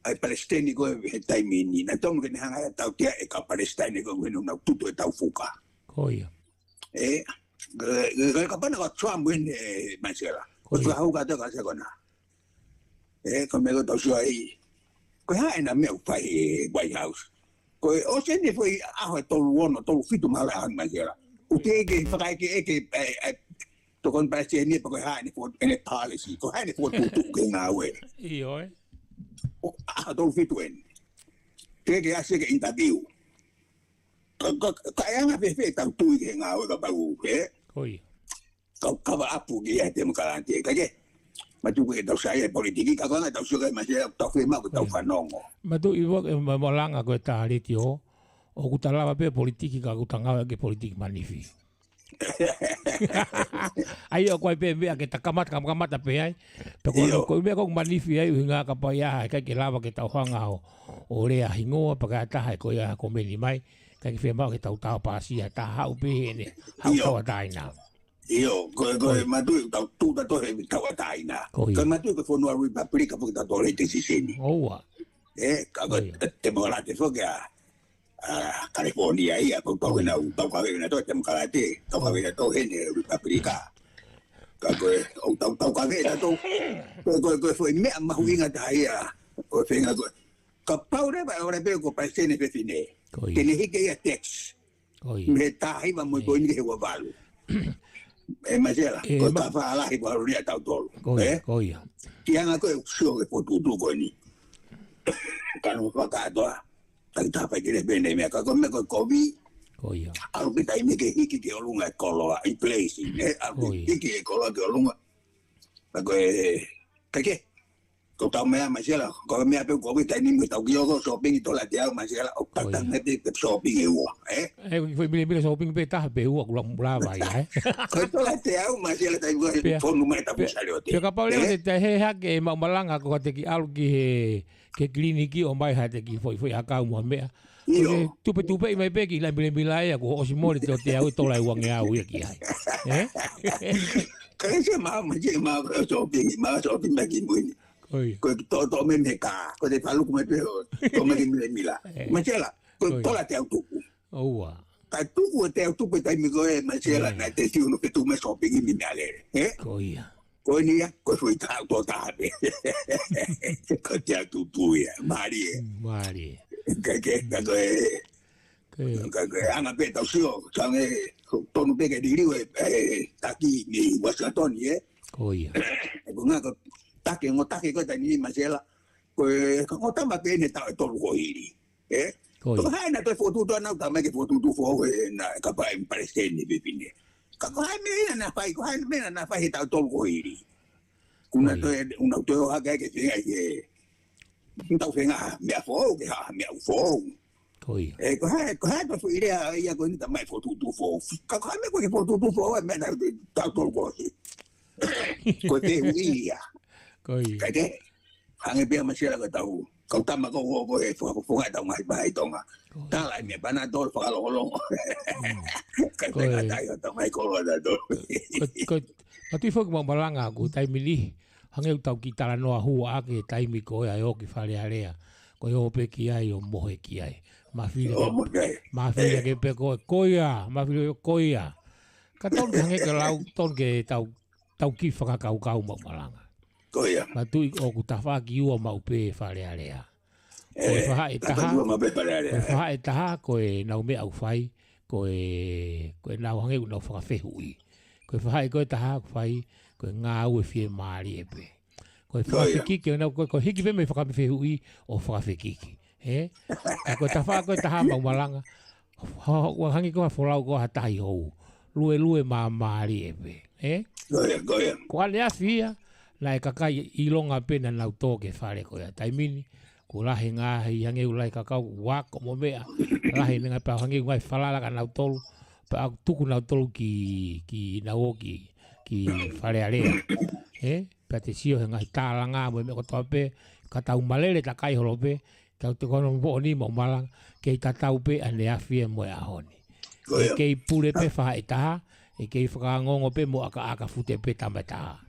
Ai palestini ko he time ni na tong ke hanga tau tia e ka palestini ko no na tutu e tau fuka. Koia. Ka pana ko Trump win masela. Ko fa hu ka to ka se kona. Ko me ko to so ai. Ko ha ina me fa White House. Ko o se ni foi a ho to wono to fitu mala han masela. O te ke fa ke to kon palestini ko ha ni for ene policy. Ko ha ni for tu ke na we. Io Adolf Hitler. Que hace que interview. Kaya nga pepe tang tu ke nga o ka bagu Koia. Ka ba apu ke ya tem kalante. Kage matu ke tau saya politiki ka nga tau suga ma ya tau fe ma ko tau fanongo. Matu iwo mo langa ko ta Letio. O kutalawa pe politiki ka kutangawa ke politiki manifi. Ai o koe pe mea ke takamata pe ai. Pe koe mea kong manifi ai uhinga ka pai aha kai ke lava ke tauhanga o rea hingoa pa ka taha koe aha komeni mai. Kai ke whemau ke tau pasia ta hau pe hene. Hau kawa taina. Iyo, koe matui tau tuta tohe kawa taina. Koe matui koe whanua Republika puki tau tole te siseni. Oua. Kako te mga te whoke California ia, kau kawena to te mga te, kau kawena to hene Republika. Kako tau kawena to, koe foi mea mahuinga taia, koe whenga koe. Ka pau rewa ora peo ko paisene pefine, tene hike ia text, me tahi wa moi koe nike hewa walu. Masela, koe ka whaalahi walu ria tau tolu. Koia. Tianga koe sio ke potutu koe ni. Kanu whakatoa. Tai tapai kere bene mea kako me koe kovi. Koia. Alu kita ime ke hiki ke olunga e koloa i place. Alu hiki e koloa ke olunga. Kako kake. Kau tau mea masela. Kau mea pe kovi tai ni tau kioko shopping ito la tiao masela. O tatang nete ke shopping e ua. Foi bila shopping pe taha pe ua kula mulava ia. Kau ito la tiao masela tai koe fonu mai tapu sali o te. Pia kapau leo te he hake e maumalanga ko te ki alu ki he ke kliniki o mai hate ki foi akau mua mea. Tupe i mai peki la bila ia ko osi mori te o te au tola i wange au ia ki ai. Kaya siya mga shopping maki muni. Koe to me ka, koe te palu kume peo, to me mila. Masela, koe tola te au tuku. Oua. Kai tuku te au tuku tai mi koe masela na te tiu no ke tu me shopping i mi alere. Koia. Koe nia, koe fui tau to tabe. Koe te au tuku ia, Marie. Marie. Kake, anga pe tau sio, sange tonu peke diriwe taki ni Washington Koia. Ko nga ko take koe tani masela koe ngota ma pe ne tau tolu ko hiri. Ko hai na to fotu to na ta me ke fotu tu fo na ka pa im palestine bibine. Ka ko hai me na fa ko hai me na fa tau tolu ko hiri. Kuna to una to ha ke finga ke tau finga me fo ke ha me fo. Koia. Ko hai to fo idea ia ko ni ta mai fotu tu fo. Ka hai me ko ke fotu tu fo me na tau tolu ko hiri. Ko te uia. Kake, hange pia masela ko tau. Kau tama ko ho e fo tau mai bai tonga. Tala me bana dol fa lo. Kake tai tau mai ko da do. Ko atu fo mo malanga ku tai mili. Hange tau ki tala no hu a ke tai mi ko ai o ki fale area. Ko yo pe ki ai o mohe ki ai. Ma fili ke pe ko koia, ma fili koia. Ka ton hange ke lau ton ke tau ki fa kau mo malanga. Koia. Ma tui o ku tafa ki ua mau pe whare area. Koe whaha e taha koe nau me au whai, koe nau hange nau whakawhehu i. Koe whaha e koe taha whai, koe ngā au e whie maari e pe. Koe whakawhekiki, koe hiki pe me whakawhehu i o whakawhekiki. Koe taha mau malanga, hange koe wholau koe hatahi hou. Lue mā maari e pe. Koia. Ko ale a whia, la e kakai I longa pena nau tōke whare koea taimini. Ko lahe ngā hei hange ulai kakau wako mo mea. Lahe nenga pao hange ngai whalalaka nau tolu. Pa au tuku nau tolu ki nau oki ki whare area. Pa te sio he ngai tāla ngā mo me kotoa pe. Ka tau malere ta kai holo pe. Kau te kono mpo ni mo malang. Kei ta tau pe ane a whia mo e ahoni. E kei pure pe whaha e taha. E kei whakaangongo pe mo aka fute pe tama taha.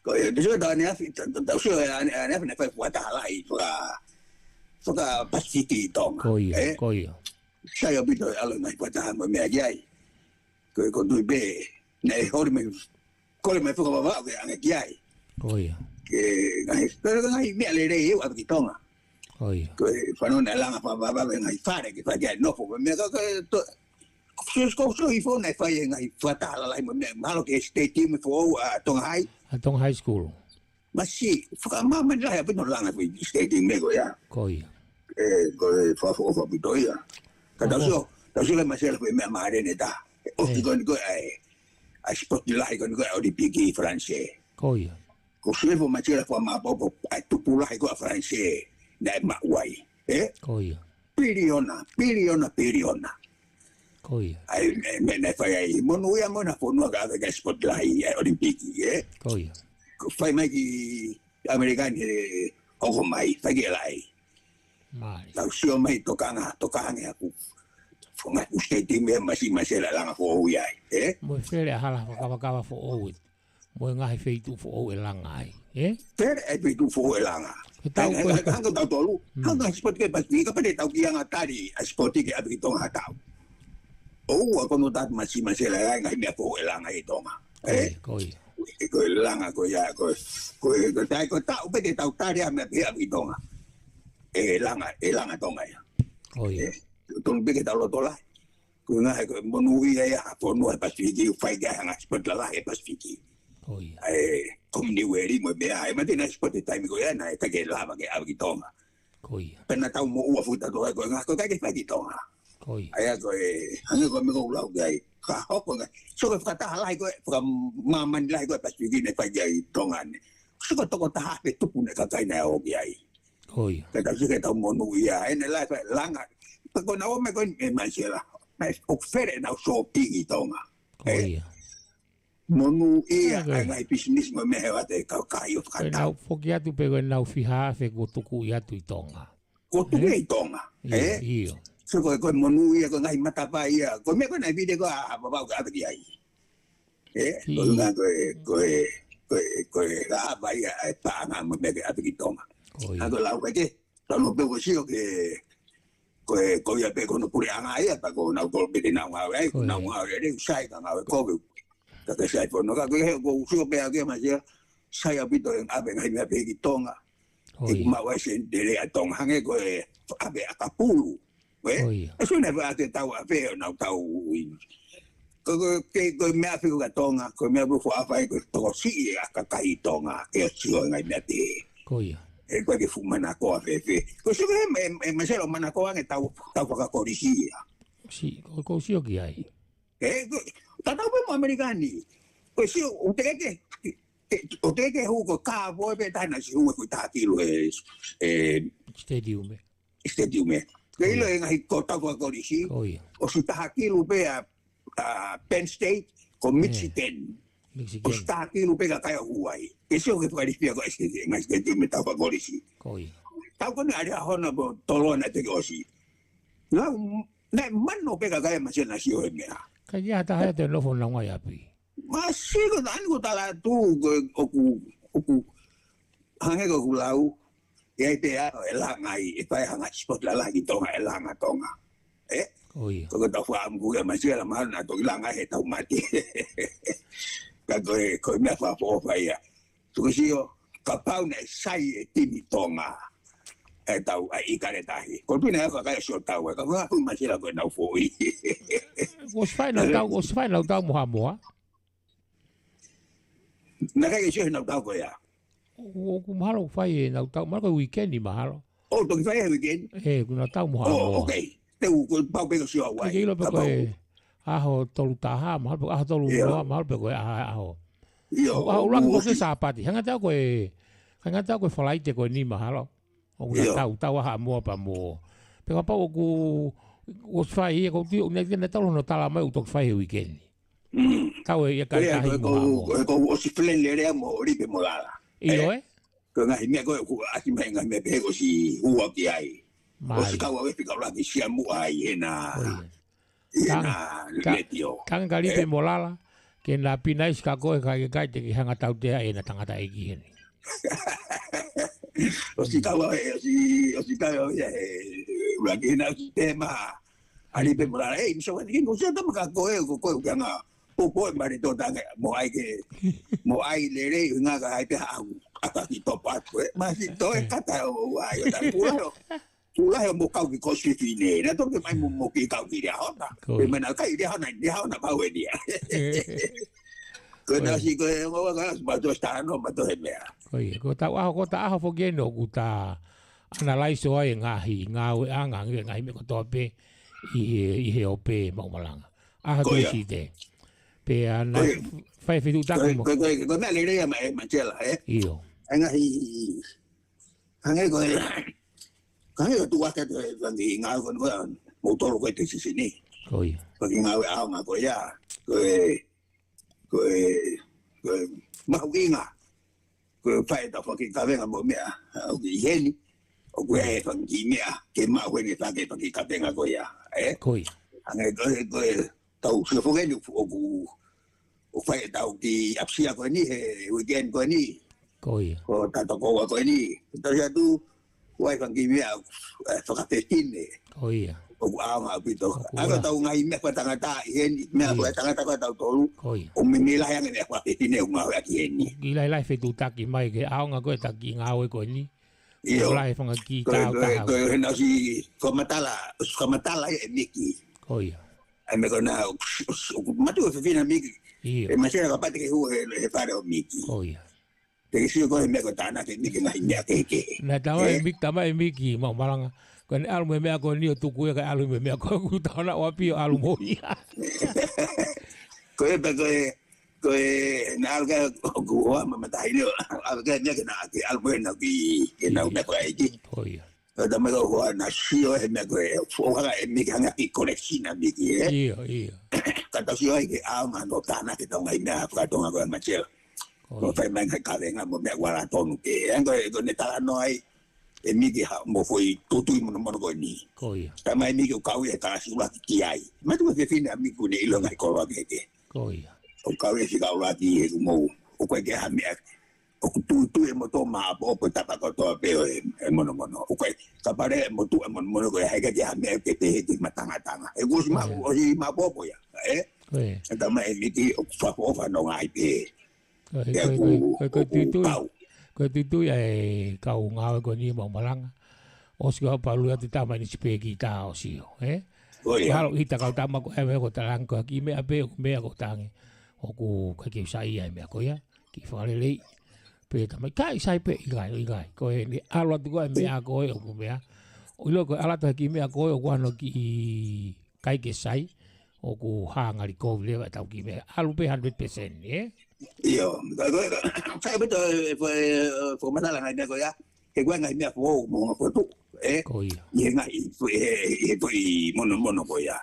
Koia, te sua tāne afi, tau sua ane afi ne whai puatālai whaka pasiti I tonga. Koia. Sai o pito alo mai puatāha mo mea kiai. Koe ko tui be, nei hori mai, kore mai whakawawau ke ane kiai. Koia. Ke ngai mea le rei eu api ki tonga. Koia. Koe whanona langa whawawau e ngai whare ke whakiai nofo, mea kaka so I fo nei whai e ngai whatala lai mo mea, mahalo ke state team fo Tonga High. Tonga High School. Masi, whakamama nila hea pino langa fi state team nego ya. Koia. Koe whawha pito ia. Ka tau sio le masela koe mea maarene ta. Oki koe ni koe ai spoti lahi koe ni koe au di piki Franse. Koia. Ko suefo masela koe maa popo ai tupu lahi koe Franse na e maa wai. Koia. Piliona. Koia. Ai me fai ai monu ia mona fonua ka ke spotlight olimpiki Koia. fai mai ki amerikani o mai fai ke lai Mari. tau sio mai tokanga aku fonga uskeiti me masi la langa fo uia Mo fere hala wakawa fo owit. Mo ngahi feitu fo o langa ai. ter e tu fo langa hanga tau tolu hanga spot ke pasti ka pede tau ki anga tari spot ke abi tonga tau o ako no tat masi la langa me fo langa i tonga Koia. ko langa ko ya ko tai ko tau pede tau tari me abi tonga langa tonga ya Koia. tong pede tau lo tola ko nga ko monu ia fo no pasti ki fai ga hanga spot la pasti Koia. Komini weri mo be ai mate na spot time ko ya na ka ke lava ke abi tonga Koia. pena tau mo ua futa to ko nga ko ka ke fai tonga Koia. ai ko anga ko me ko lau gai ka hoko nga so ko kata halai ko from maman lai ko pasti ki ne fai ai tonga ne so ko to ta pe tu ne ka kai na o ai Koia. ka ta se ta mo no ia ne lai langa ko na o me ko e masela mas o fere na so pi tonga Koia. monu ia ai business mo me wa te ka kai o Koia kata nau foki atu pego nau fiha fe ko tuku atu i tonga. ko tu e tonga Iyo. so ko monu ia ko ngai mata pa ia ko me ko na video ko a ba ka abi ai ko nga ko la ba ia pa na mo me abi tonga ado la ko ke to no pe ko si o ke ko ia pe ko no pure anga ia pa ko na ko be na nga ai na nga re sai ka nga ko ka sai fo no ka ko uso pe ake ma ya sai abito en abe ngai me pe ki tonga e ma wa sen de le tonga hange ko abe akapulu eso ne va te tau abe na tau ko ke me afi ko tonga ko me abu fo afa ko to si ka kai tonga e si o ngai me te Koia. e ko ke fumana ko afe ko so me se lo mana ko ngai tau ka ko risia Si ko si o ki ai. Tata mo amerikani. Ko si o te ke hu ko ka vo be ta na si hu ko ta kilo Stadium. Ke ilo ngai ko ta ko risi. O si ta kilo be a Penn State ko Michigan. Ko ta kilo be ka kai Hawaii. Ke si o ke pari pia ko ngai stadium ta ko risi. Ta ko na ara hona bo tolona te ko si. Na mano pe ka kai ma se na si o me. Kaya ta te no fon nga ya pi. Masih ko dan ko tala tu oku hange ko lau ya te la ngai pa hanga spot la lagi tonga tonga ko ta fa am ku ma sia la mal na to la ngai ta mati ka ko me fa fo fa ya tu si yo ka pa na sai ti tonga tau ai ka le tahi ko pina ka so tau ka fa ma sia la ko na fo i os fai na tau moa. Na kai se na tau ko ya. O ku mahalo fai na tau ma ko weekend ni mahalo. O to fai weekend. Ku na tau moa. Okay. Te u ko pau pe ko si wa. Ke lo pe ko aho tolu taha mahalo aho tolu moa mahalo pe ko aho. Yo. O lang ko ke sapati. Hanga tau ko falaite ko ni mahalo. O na tau ha moa pa mo. Pe pa o ku os fai ko ti na tau no tala mai o to fai weekend. Tau e ka ta ko o si flen le mo ri pe molala. Io Ko nga me ko asi me nga me pe ko si ua ki ai. O si ka wa pe ka la ki si amu ai na Letio. Kan kali pe molala ke na pinais ka ko ka te ki hanga tau te ai na tangata e ki ni. O si ka wa ya ura ki na tema ali pe molala e so ni ko se ta ka ko nga po mari to ta mo ai le re nga ka ai pe ha aka ki to pa ma si to e kata o ai ta pula mo ka ki ko si fine na to ke mai mo ki ka ki dia hona pe mena ka dia hona pa we dia ko na si ko ngo ga ba to sta no ba to he me ko ta aho fo ge no ku ta analyze o ai nga we anga nga me ko to pe i he o pe mo malanga to si te pe ana fai fitu ta ko na le re ma chela io anga hi anga ko Kaya tu waka tu lagi ngau kan motor ko itu sini. Koi. Bagi ngau au ngau ya. Ko mau inga. Ko fai ta faki ka venga mo mea. O ki heni. O ko e faki mea ke ma ko ni ta ke faki ka venga ko ya. Koi. Ange ko tau se fo ngeni o fai ta o ki apsia ko ni he weekend ko ni. Koi. Ko ta to ko ni. Ta ya tu Wai kan kimi a whakatestine. Oh iya. O aonga pito. Aga tau ngai mea kwa tangata heni. Mea kwa tangata kwa tau tolu. Oh iya. O mimila yang mea kwa testine o ngau aki heni. Gilai fetu taki mai ke aonga koe taki ngau e koe ni. Iyo. Lai whanga ki tau tahau. Koe hena si kamatala e miki. Oh iya. Ai me kona matu e whiwhina miki. Iyo. E masera ka pati ke hua he whare o miki. Oh iya. Te kisi ko he mea ko tāna ke miki ngai mea keke. Na tama e miki mau malanga. Koe ne alu me mea koe ni o tuku e kai alu me mea koe kutana o api o alu moi. Koe na alga ko hoa mamatai ni alga mea ke na ke alu na ki na mea koe iki. Oh iya. Da me ko hoa na sio he mea koe fōhara e miki hanga ki koleksina miki e. Iyo. Kata sio ai ke aonga no tāna ke tonga i mea whakatonga koe machela. Ko fai mai ka venga mo me wala tonu ke ngo ne tala noi e miki ha mo foi tutu mo ko ni Ko iya. ta mai miki ka wi ta si wa ki ai ma tu ke fina mi ku ne ilo ngai ko wa ke Ko iya. o ka wi si ka wa ki e mo o ko ke ha me o tu e mo to ma bo po ta pa ko to pe e mo o ko ka pare mo tu mo ko ha ke ha me ke te matanga e go si ma bo po ya ta mai miki o fa no ngai pe Koe tutu ya e kau ngāwe koe ni mau malanga. O si kau palu ati tama ni speki tā o si o. Halo ita kau tama ko ewe ko talang ko ki mea pe o mea ko tangi. O ku kai ki usai ai mea ko ya. Ki whakarelei. Pe tamai kai sai pe igai. Koe ni alo atu koe mea koe o ku mea. O ilo koe alata ki mea koe o kuano ki kai ke sai. O ku hangari koe lewa tau ki mea. Alu pe 100%, Iyo, saya betul masalah ngai ko ya. Ke gua ngai mea ko mo foto. Ko iya. Ye ngai foi mono ko ya.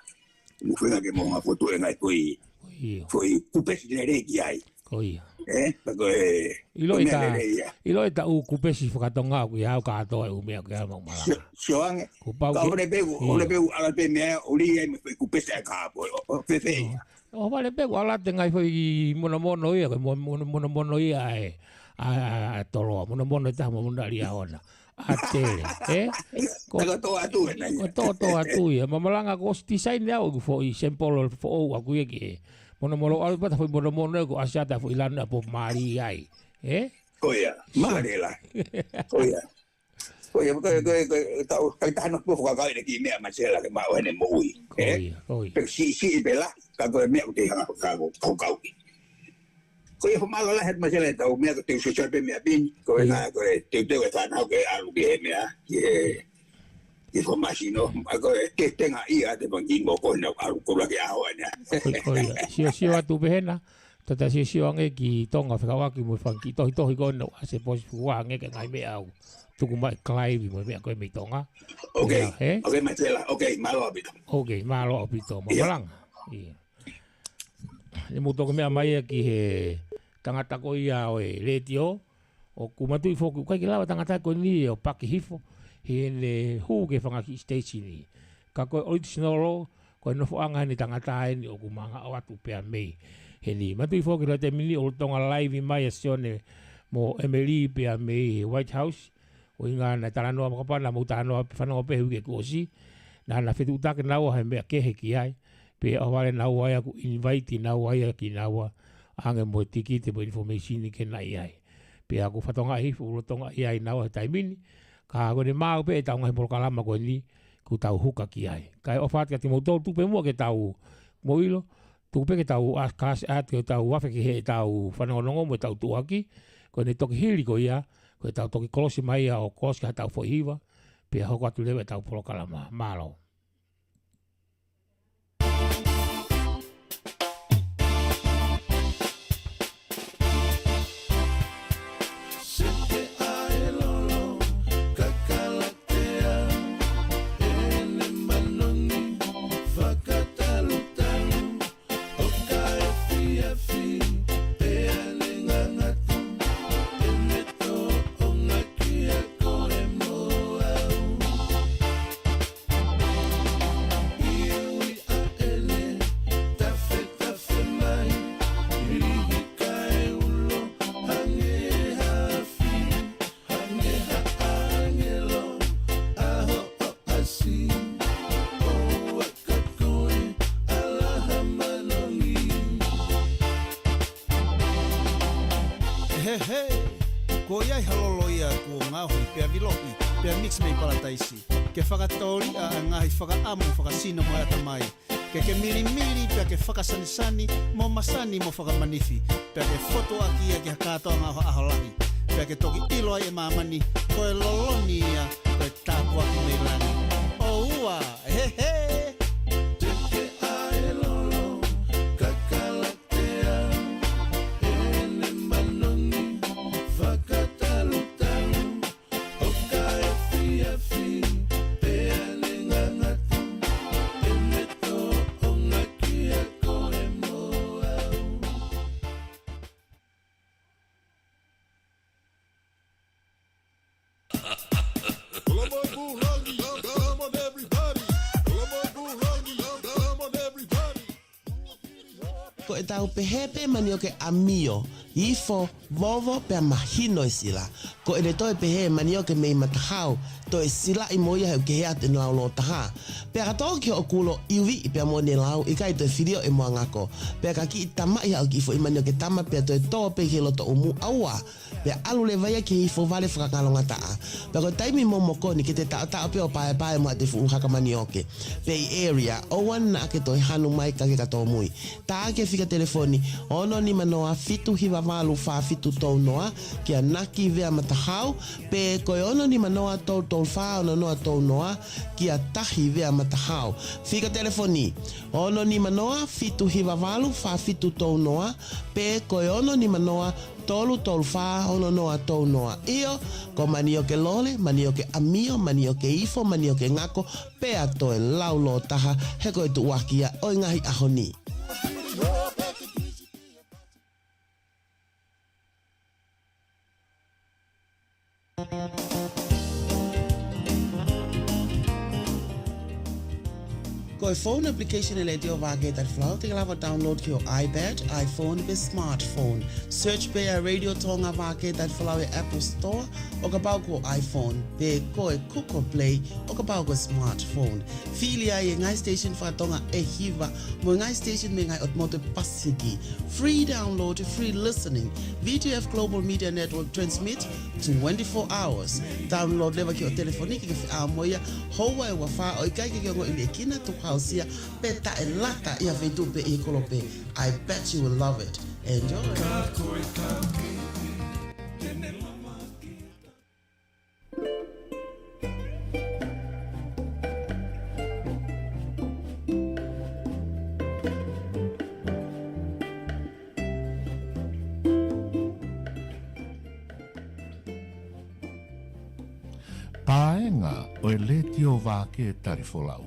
Mo foi ngai mo foto ngai foi. Foi kupes le ki ai. Ko iya. Porque ilo ita u kupesi whakatonga ku ia ka to e umea ka mau mala. Soang. Ka ole pegu ala pe mea oli e me kupes ka po. Pepe. O vale pego ala tenga foi mono ia mono ia a tolo mono ta mo ndali a ona atele ko to atu ia mamalanga ko design ya o foi simple fo aku ia ki mono al pata foi mono ko asiata foi lana po mari ai Oya marela Oya tau kai no po ka ile ki mea masela ke ma ene moi pero si bela ka ko mea te ha ka ko ko e malo la het masela tau mea te se chape mea bin ko na ko te ka na ke alu ke mea información ako que tenga ia de bangingo ko na alu ko la ke awana si atu behena tata si ange ki tonga whakawaki mo whanki tohi ko no ase posi fuwa ange ke ngai mea au tuku mai klaivi mo mea koe mei tonga malo apito mamalanga e mutoko mea mai ki he tangata ko ia o e Letio o kumatu i foku kai ki lawa tangata ko ni o paki hifo he ne hu ke whangaki station ni ka koe original koe nofo anga ni tangata ni o kumanga o atu pea mei he ni matu i foku te mini o tonga live mai asione mo Emily pea mei White House o inga na taranoa makapana mo taranoa whanau pehu ke kosi na whetu utake naua he mea kehe ki ai pe awale naua ai aku invite naua ai ki naua ange mo tikite mo information ke nai ai pe aku whatonga hifu ulotonga ai naua he taimini ka ako ne mau pe taunga he POLOKALAMA ko ni ku tau huka ki ai kai ofat ka timo tau tupe mua ke tau moilo tupe ke tau askas at ke tau wafe ki he tau whanongongo mo tau tuaki ko ne toki hiri ko ia ko tau toki kolosi mai o koska tau fo hiva pe hoko atu lewe tau POLOKALAMA malo he, ko iai halolo ia ko ngahui pea vilopi, pea mix mei palataisi, ke whakatauri a ngahi whakaamu whakasino mo ata mai, ke miri pea ke whakasanisani mo masani mo whakamanifi, pea ke foto aki ia ke hakatoa ngā aholahi, pea ke toki ilo ai e mamani, ko e loloni ia, ko e tāpu aki mei lani. O ua, he he! Ko e tau pehepe mani o ke amio, ifo, vovo pe mahino e sila. Ko e le toi pehe mani o ke mei matahau, to e sila i moia heu ke hea te nau lo taha. Pea katoa ki o kulo iwi i pea mo ne lau, i kai to e whirio e mua ngako. Pea ka ki i tama i hau ki ifo i mani o ke tama pea to e toa pe ke loto umu aua. Pea alu le vaia ki ifo vale whakakalonga taa. Pea ko taimi mo moko ni ke te tao peo pae mua te fu haka mani oke. Pea i area, o wan na ke to e hanu mai ka ke katoa mui. Ta ke fika telefoni, ono ni manoa fitu hiwa walu wha fitu tau noa, kia naki vea matahau, pe koe ono ni manoa tau wha ono noa tau noa, kia tahi vea matahau. Fika telefoni, ono ni manoa fitu hiwa walu wha fitu tau noa, pe koe ono ni manoa tolu wha ono noa tau noa. Iyo, ko mani o ke lole, mani o ke amio, mani o ke ifo, mani o ke ngako, pe ato e laulo taha, he koe tu wakia o ngahi ahoni. Ko e phone application e Letio Vake Tali Folau, te lava download ki o iPad, iPhone pe smartphone. Search pe a Radio Tonga Vake Tali Folau e Apple Store, o ka pau ko iPhone, pe ko e Kuko Play, o ka pau ko smartphone. Fili ai e ngai station wha tonga e hiva, mo ngai station me ngai otmote pasiki. Free download, free listening. VTF Global Media Network transmit 24 hours. Download lewa ki o telefoniki ki a moia, hoa e wafa o ikai ki o ili kina tuka hausia, pe ta e lata ia veitu pe e kolope. I bet you will love it. Enjoy. Paenga o e Letio Vake Tali Folau.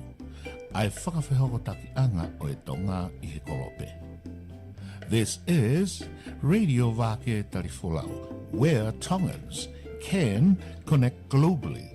Ai whakawhehoko taki anga o e Tonga i he kolope. This is Radio Vake Tali Folau, where Tongans can connect globally.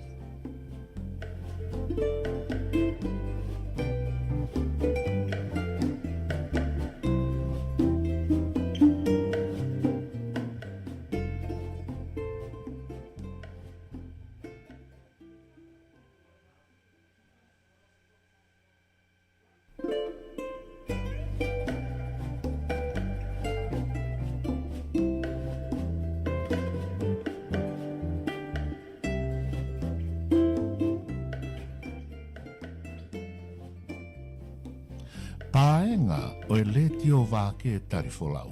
Paenga o e Letio Vake Tali Folau.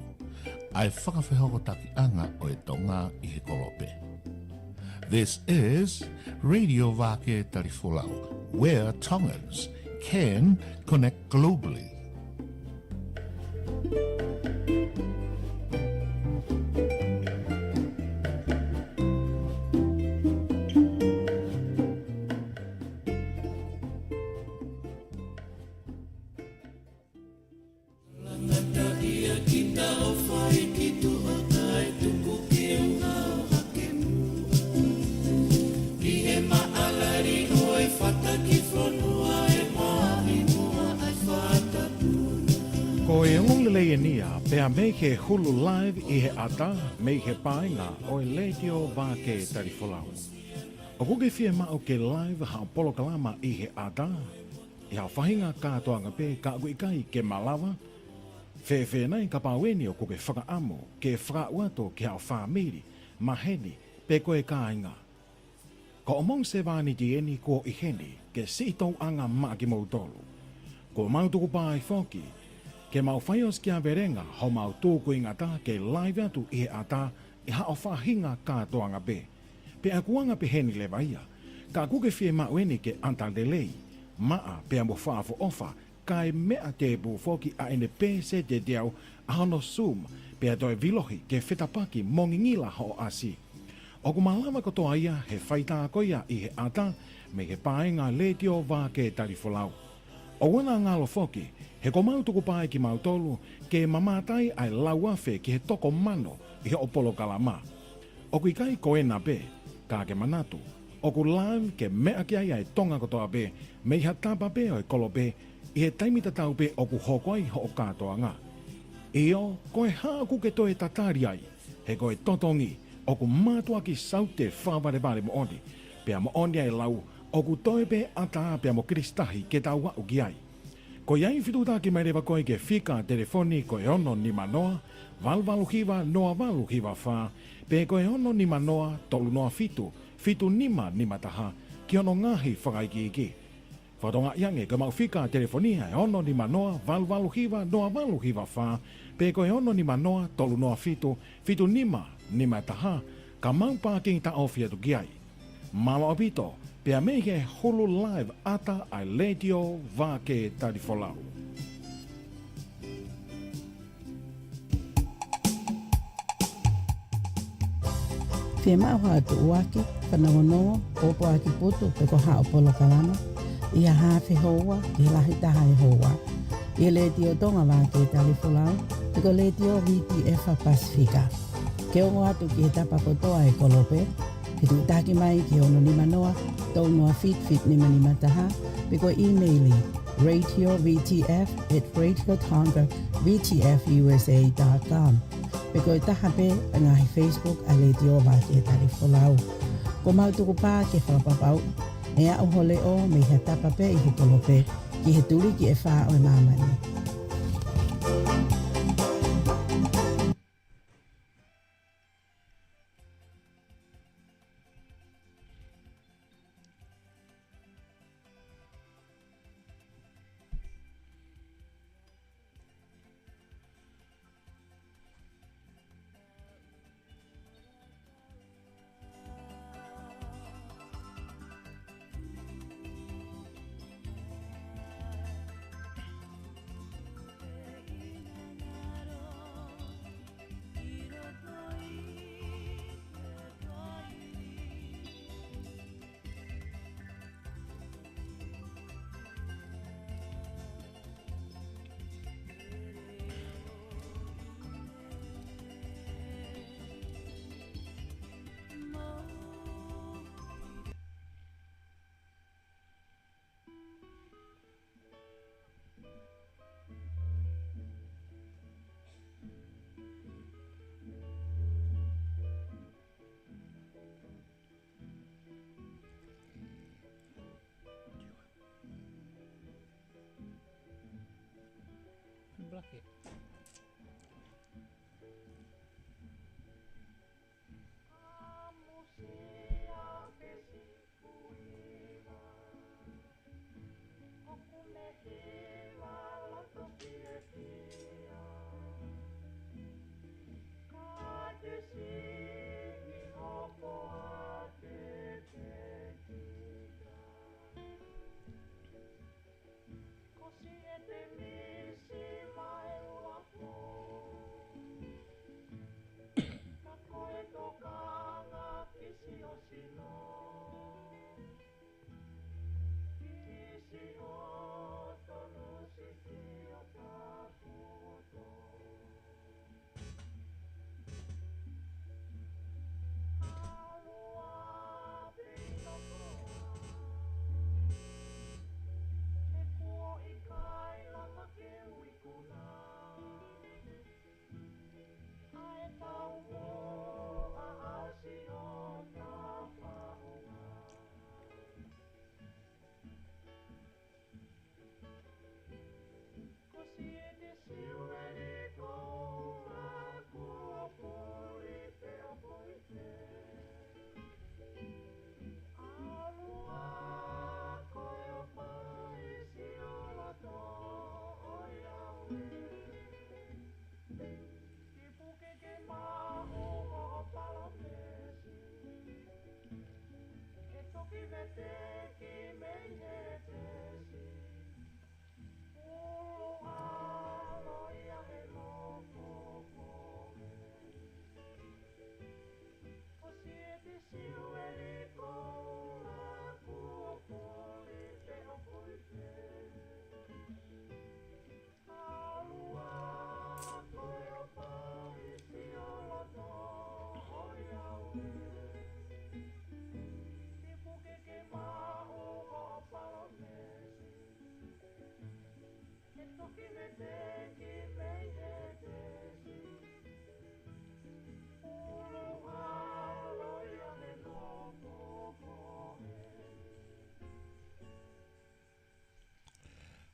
Ai whakawhehoko taki anga o e Tonga i he kolope. This is Radio Vake Tali Folau, where Tongans can connect globally. Ko e ngolele nia, pea me ke hulu live i he ata, me he painga o e Letio Vake Tali Folau. O kuke fie ma o ke live ha POLOKALAMA i he ata, i ha whahinga katoanga pe ka ui kai ke malawa, Fe nai ka paweni o koke whakaamo, ke whakauato ke hao whamiri, maheni, pe koe ka inga. Ko omong se vani dieni ko iheni, ke si tau anga maa ki mautolu. Ko mautuku pāi whoki, ke mau whaios ki a verenga, ho mau tūku ingata ke live atu i ata, i hao whahinga kātoanga be. Pe akuanga pe heni le vaia, ka kuke fie maweni ke antaldelei, maa pe amo whaafo ofa, kai mea te bu foki a ene pese te deau a hono sum pe a toi vilohi ke whetapaki mongingila ho asi. O ku malama ko toa ia he whaita koia i he ata me he paenga Letio Vake Tali Folau. O wana ngalo foki, he ko mautuku pae ki mautolu ke mamatai ai lauafe ki he toko mano i he o POLOKALAMA. O ku ikai ko e na be, ka ke manatu, o ku live ke mea ki ai ai tonga ko toa be, me i hatapa be o e kolo be, i he taimita tau pe o ku hokoi ho o katoa ngā. Io, koe hāku ke toe tatari ai, he koe totongi, o ku mātua ki saute whāwareware mo oni, pea mo oni ai lau, o ku toe pe ata pea mo kristahi ke tau wau ki ai. Ko iai whituta ki mai rewa koe ke whika telefoni koe ono ni manoa, valvalu hiwa noa valu hiwa whā, pe koe ono ni manoa tolu noa fitu nima taha, ki ono ngahi whakaiki iki. Whatonga iange ka mau whika telefonia e ono ni manoa valvalu hiwa noa valu hiwa whā, pe koe ono ni manoa tolu noa fitu nima taha, ka mau pāking ta ofia tu ki ai. Mama opito, pea mege hulu live ata ai Letio Vake Tali Folau. Fie mau hatu uake, whanangonoa, opo aki putu, pe ko hao POLOKALAMA, ia hawhi hoa, i lahi taha e hoa. Ia Letio Tonga Vake Tali Folau, pe ko Letio VTF Pasifika. Ke ongo atu ki he tapa kotoa e kolope, pitu taki mai ki ono ni manoa, tau noa fit nima taha, pe ko emaili radiovtf@radiotongavtfusa.com. Pe ko taha pe ngahi Facebook a Letio Vake Tali Folau. Ko mautuku pā ke whakapapau, e au hole o me he tapa pe i he kolope, ki he turi ki e wha o e mamani. Black. Siete misi mai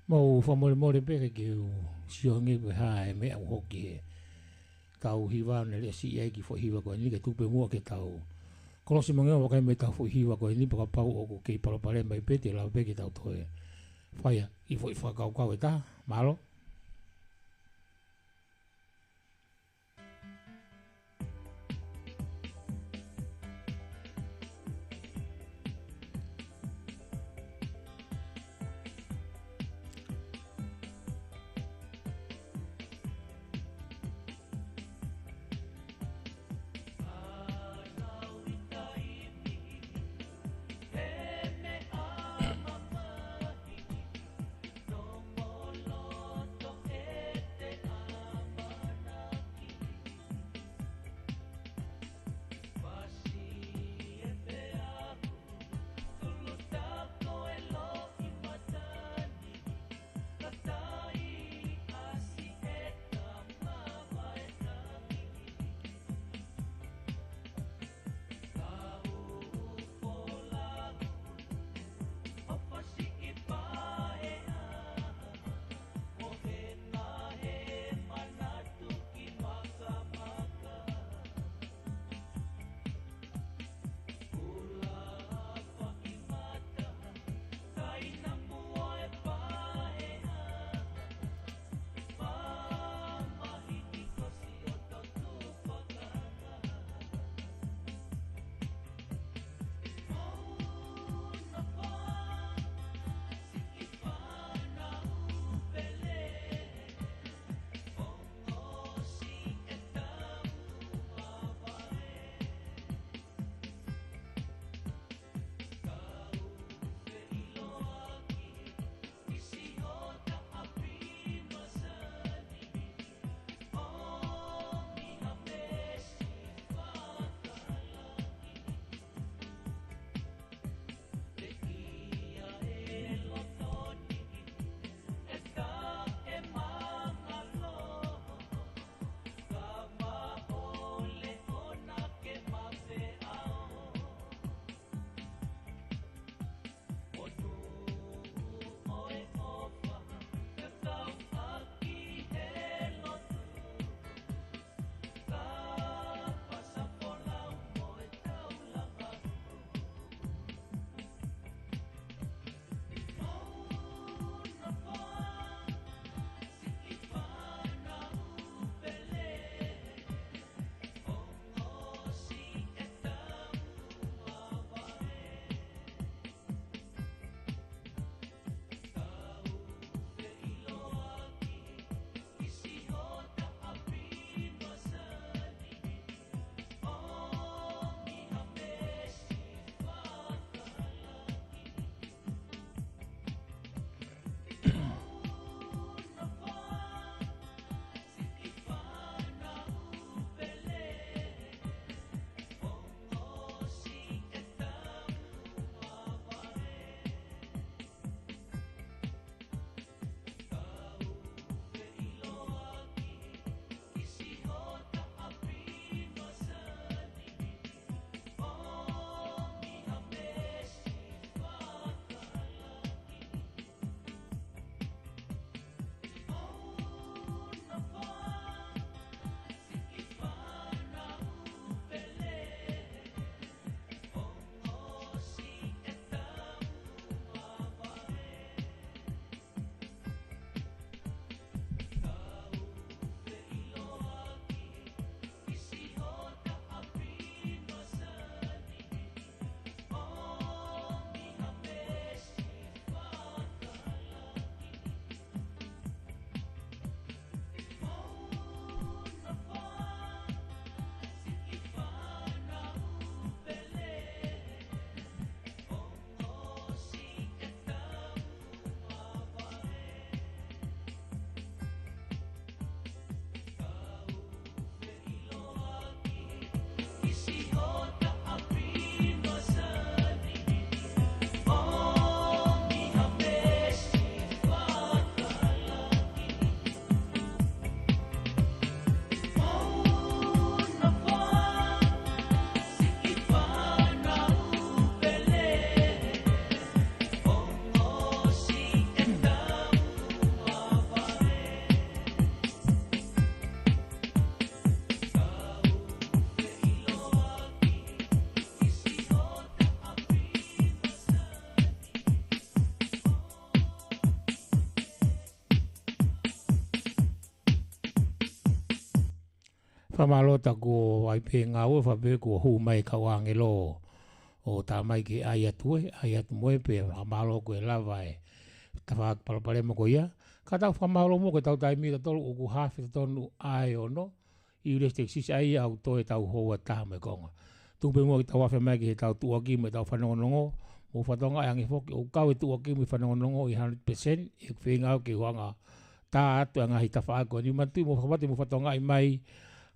Mau whamore pere ki u siongi pe hae mea u hoki he. Tau hiwa ne le si eki fo hiwa koe ni ke tupe mua ke tau. Kolosi mangea wakai me tau fo hiwa koe ni paka pau o ko kei palapare mai pete lau peke tau toe. Whaia, i fo i whakau kau e ta, malo. Whamalo tako ai pe ngā ua whape kua hu mai kawange lo. O tā mai ke ai atu moe pe whamalo koe lawa e. Ta whaak palapale mo ko ia. Ka tau whamalo mo ke tau taimi ta tolu o ku hawhi ta tonu ai ono. I ure stek sis ai au toe tau hoa taha me konga. Tupe mo ki tau whawhi mai ke he tau tuaki me tau whanongonongo. Mo whatonga e angi whoki o kau e tuaki me whanongonongo i 100%. E whengau ke huanga tā atu anga hi ta whaako. Ni mantui mo whawati mo whatonga i mai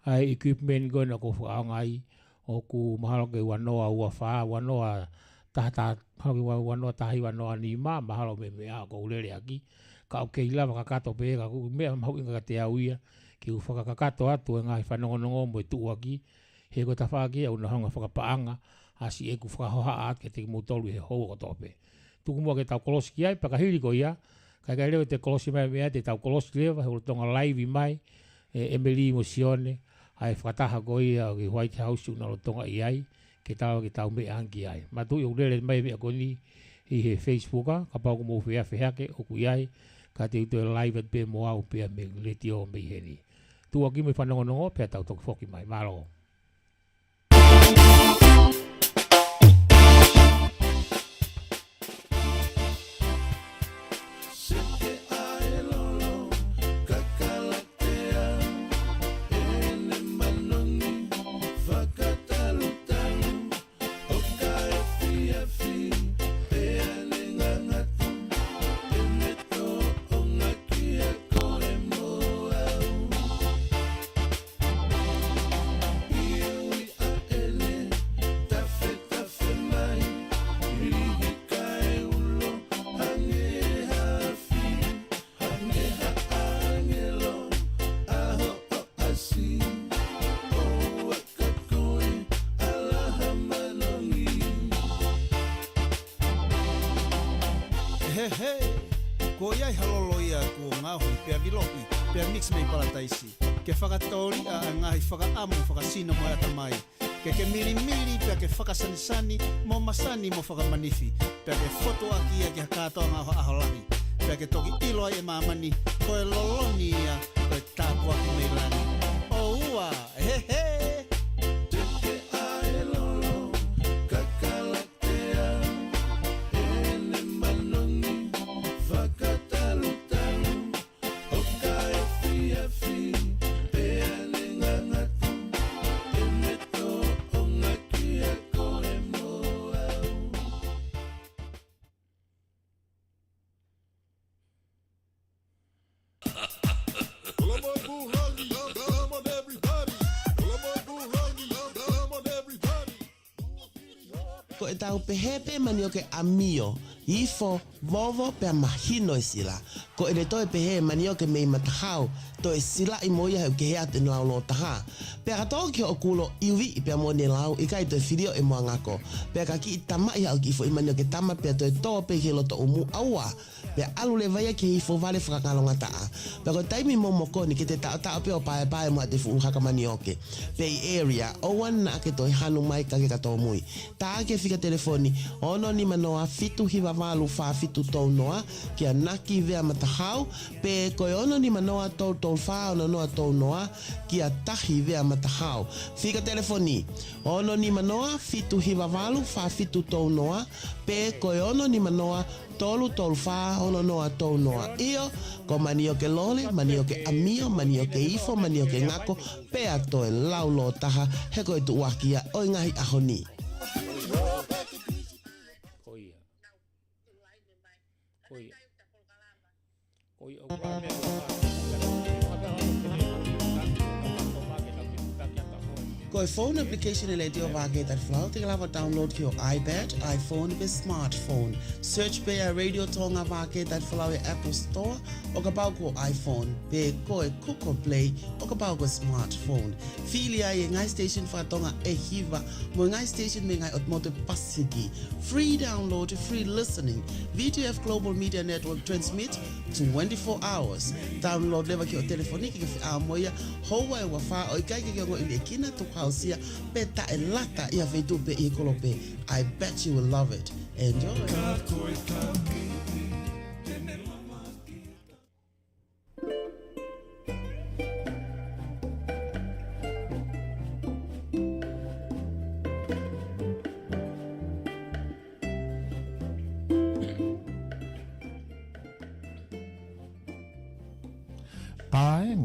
ai equipment go na ko whaangai o ku mahalo ke wanoa ua whaa, wanoa tahata, wanoa tahi wanoa ni mahalo me mea ko ulere aki. Ka o kei lava kakato pe ka mea mahu inga ka te auia ki u whakakakato atu e ngai whanongonongo mo i tuu aki. He ko ta whaaki au na honga whakapaanga asi e ku whakahoha at ke te mutolu he hou o tope. Tuku mua ke tau kolosi ki ai, pakahiri ko ia. Kai leo te kolosi mai mea te tau kolosi lewa, he urutonga live i mai, Emily Mosione, ai whakataha ko ia o ki White House una rotonga i ai, ke tau me anki ai. Ma tui o lele mai mea koni i he Facebooka, ka pau ko mo whea wheake o ku iai, ka te uto live at pe mo au pea me Letio me heni. Tu aki me whanongonongo, pea tau toki whoki mai, malo. Ko iai halolo ia ko ngahui pia vilopi, pia mix mei palataisi. Ke whakatauri a ngahi whakaamu whakasino mo ata mai. Ke miri pia ke whakasanisani mo masani mo whakamanifi. Pia ke foto aki ia ke hakatoa ngā aholahi. Pia ke toki ilo ai e mamani, koe loloni ia, koe tāpua ki mei lani. O ua, he he! Ko e tau pehepe mani o ke amio, ifo, vovo pe mahino e sila. Ko e toi pehe mani o ke mei matahau, to e sila i moia heu ke hea te lau lo taha. Pea katoa ki o kulo iwi i pea mo ne lau, i kai toi whirio e mua ngako. Pea ka ki i tama i au ki ifo i mani o ke tama pea toi toa pe ke loto umu aua. Pea alu le vaia ke ifo vale whakakalonga taa. Pea ko taimi mo moko ni ke te tao peo pae mua te fuu hakamani oke. Pea i area, o wan na ke toi hanu mai ka ke katoa mui. Ta ke fika telefoni, ono ni manoa fitu hiwa walu wha fitu tau noa, kia naki vea matahau, pe koe ono ni manoa tau wha ono noa tau noa, kia tahi vea matahau. Fika telefoni, ono ni manoa fitu hiwa walu wha fitu tau noa, pe koe ono ni manoa tolu wha ono noa tau noa. Iyo, ko mani o ke lole, mani o ke amio, mani o ke ifo, mani o ke ngako, pe atoe laulo taha, he koe tu wakia o ngahi ahoni. Ko e phone application e Letio Vake Tali Folau, te lava download ki o iPad, iPhone pe smartphone. Search pe a Radio Tonga Vake Tali Folau e Apple Store, o ka pau ko iPhone, pe ko e Google Play, o ka pau ko smartphone. Filia e ngai station whatonga e hiva, mo ngai station me ngai otmote pasiki. Free download, free listening. VTF Global Media Network transmit 24 hours. Download lewa ki o telefoniki ki fi amoia, hoa e wafa o ikai ki ongo ili e kina tuka hausia, pe ta e lata ia veitu pe i kolope. I bet you will love it. Enjoy.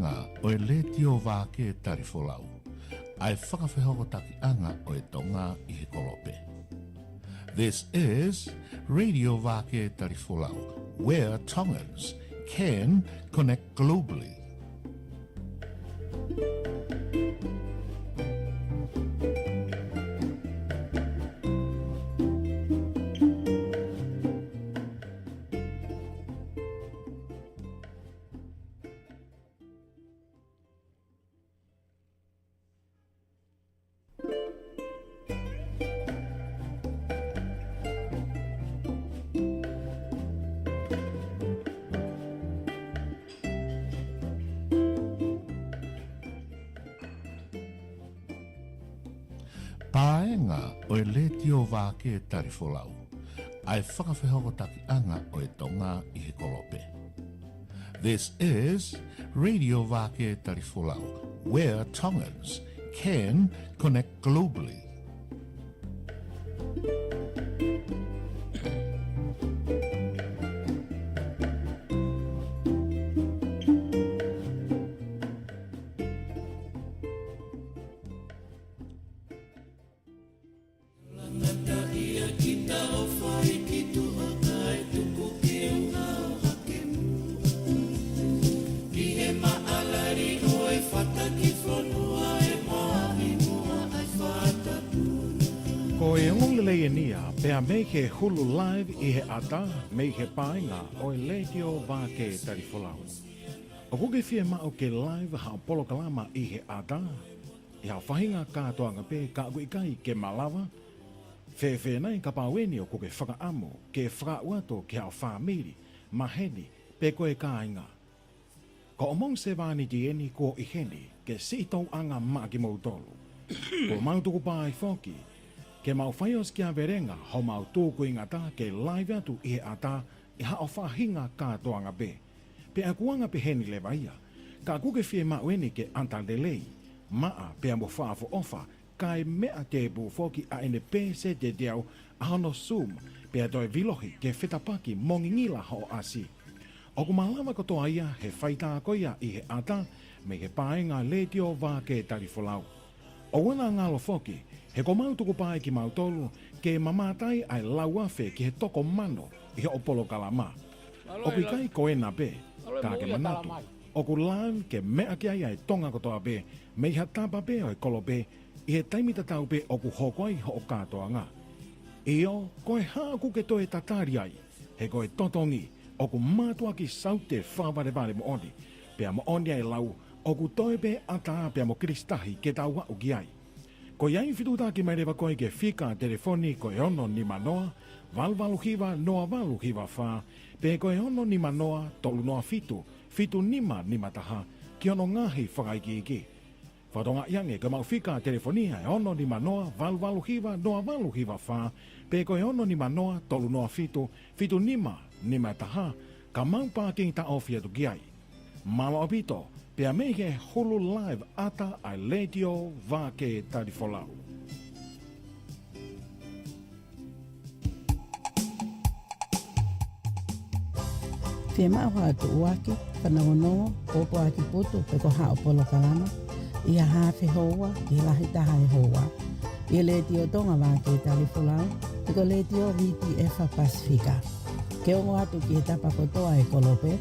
paenga o Letio Vake Tali Folau. Ai whakawhehoko takianga o Tonga i he kolope. This is Radio Vake Tali Folau, where Tongans can connect globally. Paenga o Letio Vake Tali Folau. Ai whakawhehoko takianga o Tonga i he kolope. This is Radio Vake Tali Folau, where Tongans can connect globally. Ko e ngolele nia, pea me ke hulu live i he ata, me he paenga o e Letio Vake Tali Folau. O kuke fie mao ke live ha POLOKALAMA i he ata, i ha whahinga kātoanga pe ka uikai ke malawa, whewhe nei ka pāweni o kuke whakaamu, ke whakauato ke hao whamiri, maheni, pe koe kāinga. Ko omong se vāni di eni ko i heni, ke si tau anga maa ki mautolu. Ko mautuku pā i whoki, ke mau whaios kia verenga ho mau tōku inga tā ke live atu i he ata i hao whahinga kātoanga pe. Pe akuanga pe heni le vaia, ka kuke fie maueni ke antalelei, maa pe amo whaafo ofa, kai mea te bu foki a ene pe se te deau ahano Zoom, pe a toi vilohi ke whetapaki mongingila ho asi. Oku malawa kotoa ia he whaita koia i he ata me he paenga Letio Vake Tali Folau. O wana ngalo foki, he ko mautuku pae ki mautolu ke mamatai ai lauafe ki he toko mano i he o POLOKALAMA. O kui kai koena pe, ka ke manatu. O ku live ke mea ki ai ai tonga kotoa pe, me i hatapa pe o e kolo pe, i he taimita tau pe o ku hokoi ho o katoa ngā. Io, koe hāku ke toe tatari ai, he koe totongi, o ku mātua ki saute whāware mo oni, pea mo oni ai lau, o ku toe pe ata pea mo kristahi ke tau wau ki ai. Ko iai whituta ki mai rewa koe ke whika telefoni koe ono ni manoa, valvalu hiwa noa valu hiwa wha, pe koe ono ni manoa tolu noa fitu, fitu nima taha, ki ono ngahi whakaiki iki. Whatonga iange ka mau whika telefonia e ono ni manoa, valvalu hiwa noa valu hiwa wha, pe koe ono ni manoa tolu noa fitu, fitu nima taha, ka mau pāking ta ofia tu ki ai. Malo apito, pea mege hulu live ata ai Letio Vake Tali Folau. Te maua atu uake, whanauanoa, opo aki putu, peko hao POLOKALAMA, ia hawhi hoa, i lahi taha e hoa. Ia Letio Tonga Vake Tali Folau, peko Letio VTF Pasifika. Ke ongo atu ki he tapa kotoa e kolope,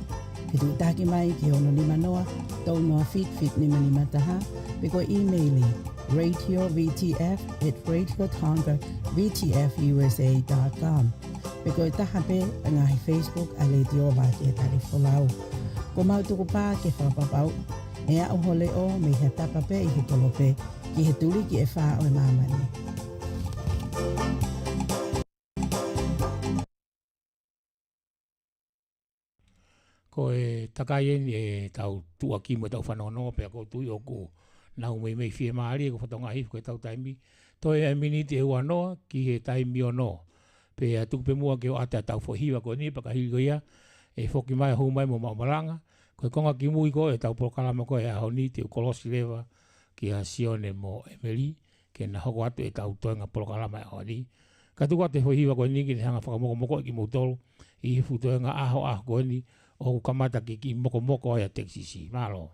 ke tu taki mai ki ono ni manoa, tau noa fit nima taha, peko e-maili, radiovtf@radiotongavtfusa.com. Peko taha pe ngahi Facebook a Letio Vake Tali Folau. Ko mautuku pā ke whapapau, e a ohole o me he tapa pe i he kolope, ki he tuli ki e wha o e mamani. Ko e takaieni e tau tua kimo tau whanono pe ko tui o ko nau mei fie maari ko whatonga hifu ko tau taimi. To e miniti e uanoa ki he taimi o no. Pe a tuku pe mua ke o ate tau whohiwa ko ni pakahiri ko ia e whoki mai hou mai mo maumaranga. Ko e konga ki mui ko e tau POLOKALAMA ko e a honi te u kolosi lewa ki a sione mo emeli ke na hoko atu e tau toenga POLOKALAMA e honi. Ka tuku ate whohiwa ko ni ki ne hanga whakamoko ki mautolo i hifu toenga aho ko ni o kamata ki moko ai a teksisi malo.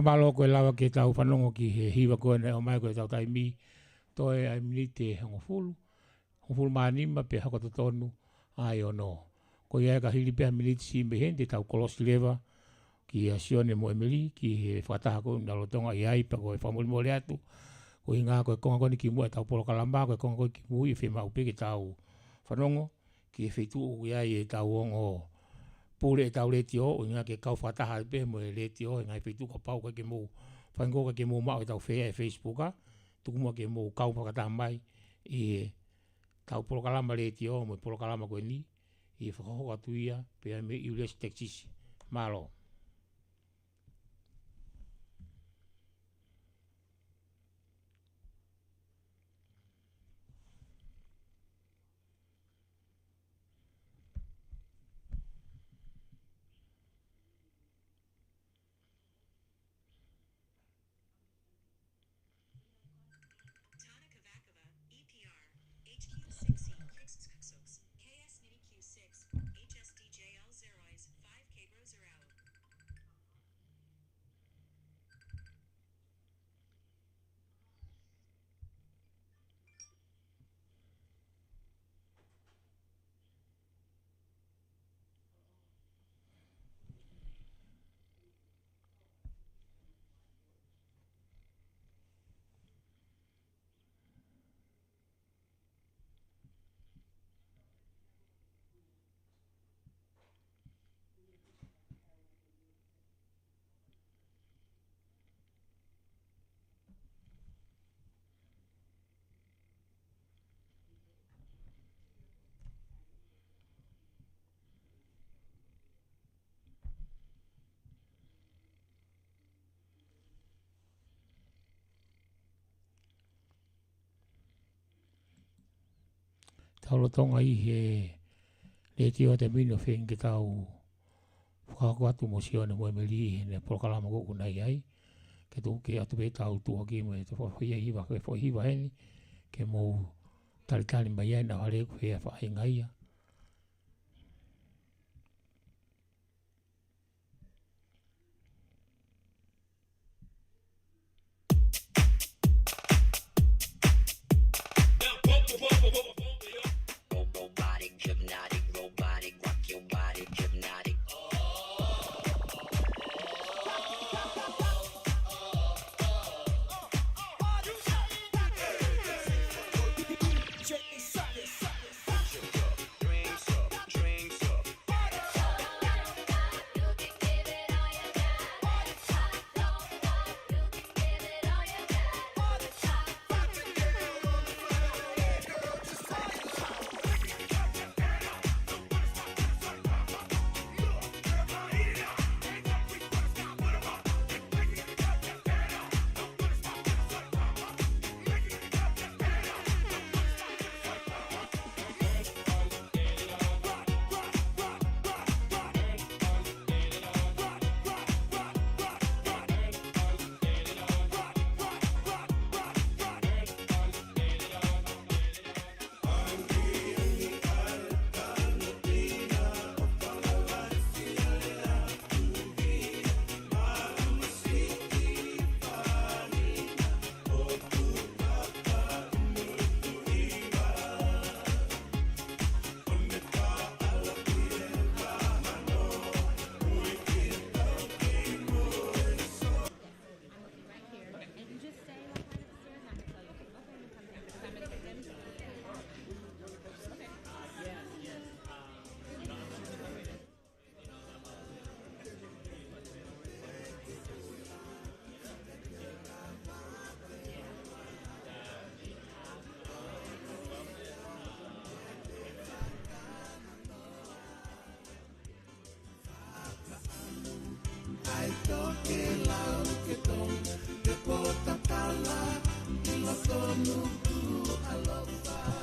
Whamalo koe lawa ke tau whanongo ki he hiwa koe ne o mai koe tau taimi. Toi ai minite hongofulu. Hongofulu maanima pe hako tonu ai ono. Ko ia ka hili pēha minite si mehen te tau kolosi lewa ki a sione mo emeli ki he whataha koe na lotonga i ai pa koe whamuli mo le atu. Ko i ngā koe konga koni ki mua tau POLOKALAMA koe konga koni ki mua i whema upe ke tau whanongo ki he whaitu o iai e tau ongo pule e tau Letio, o ngā ke kau whataha pe mo e Letio, e ngai whaitu ka pau ka ke mou, whaingo ka ke mou mao e tau whea e Facebooka, tukumua ke mou kau whakataha mai i tau POLOKALAMA Letio, mo e POLOKALAMA koe ni, i whakahoka tuia, pe me Iules Texas, malo. Tau tonga i he Letio te mino when ke tau whakako atu mo sione mo emeli i ne POLOKALAMA koku nei ai. Ke tu ke atu pe tau tua ki mo e te whawhia hiwa ke whahiwa heni ke mou talitali mai ai na hale ku hea whahinga ia.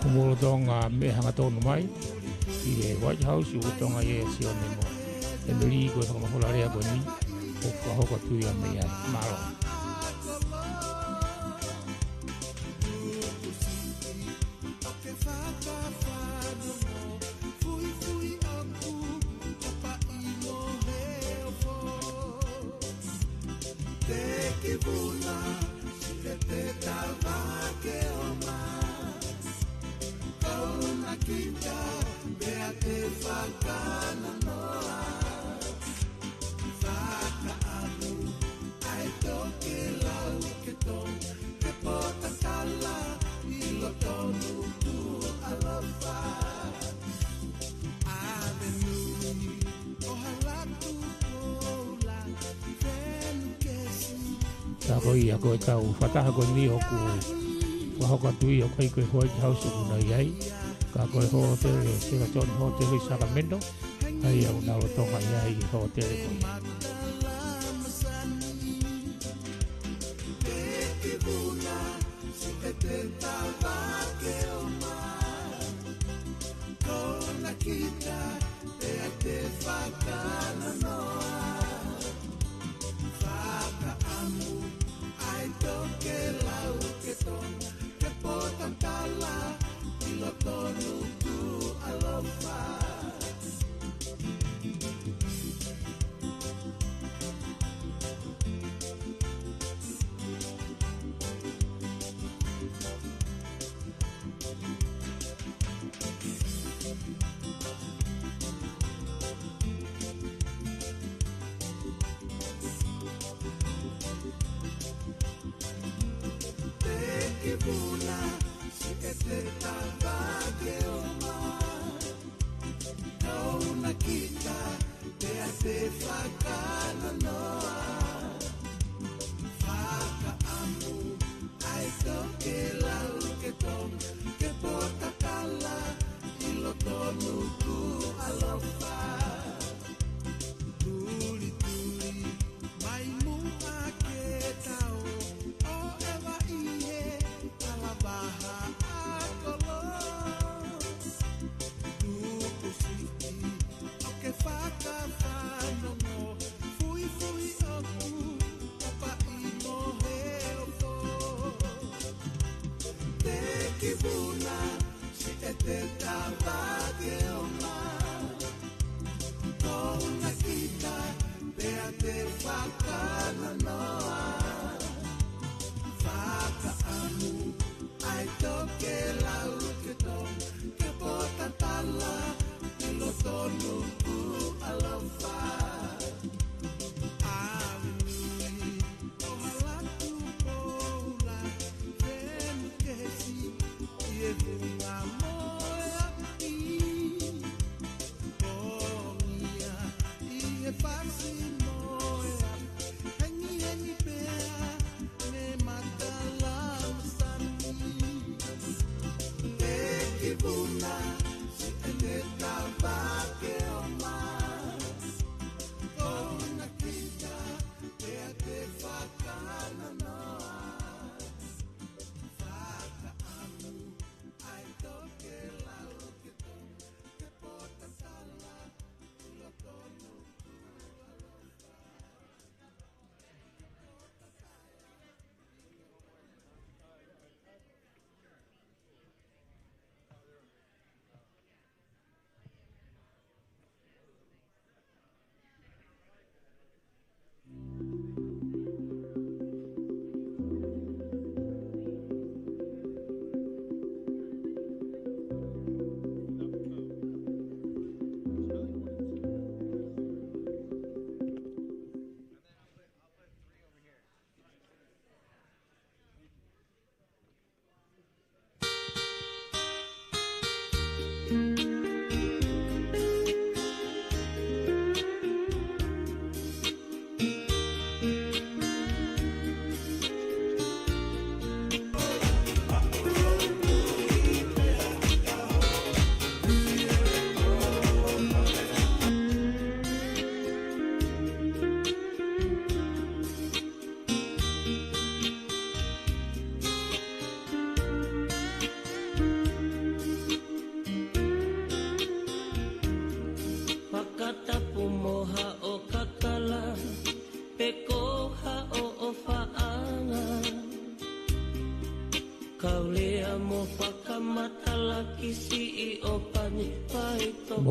Kumuro tonga me hanga tonu mai i e White House u tonga e sio nemo e meri ko sa mahula rea ko ni o fa hoka tu ia me ai malo Tako ia ko tau whataha ko ni hoku wahoka tui o kai koe White House o kuna iai ka koe hotele sila tonu hotele i Sacramento ai au nao tonga iai hotele ko ia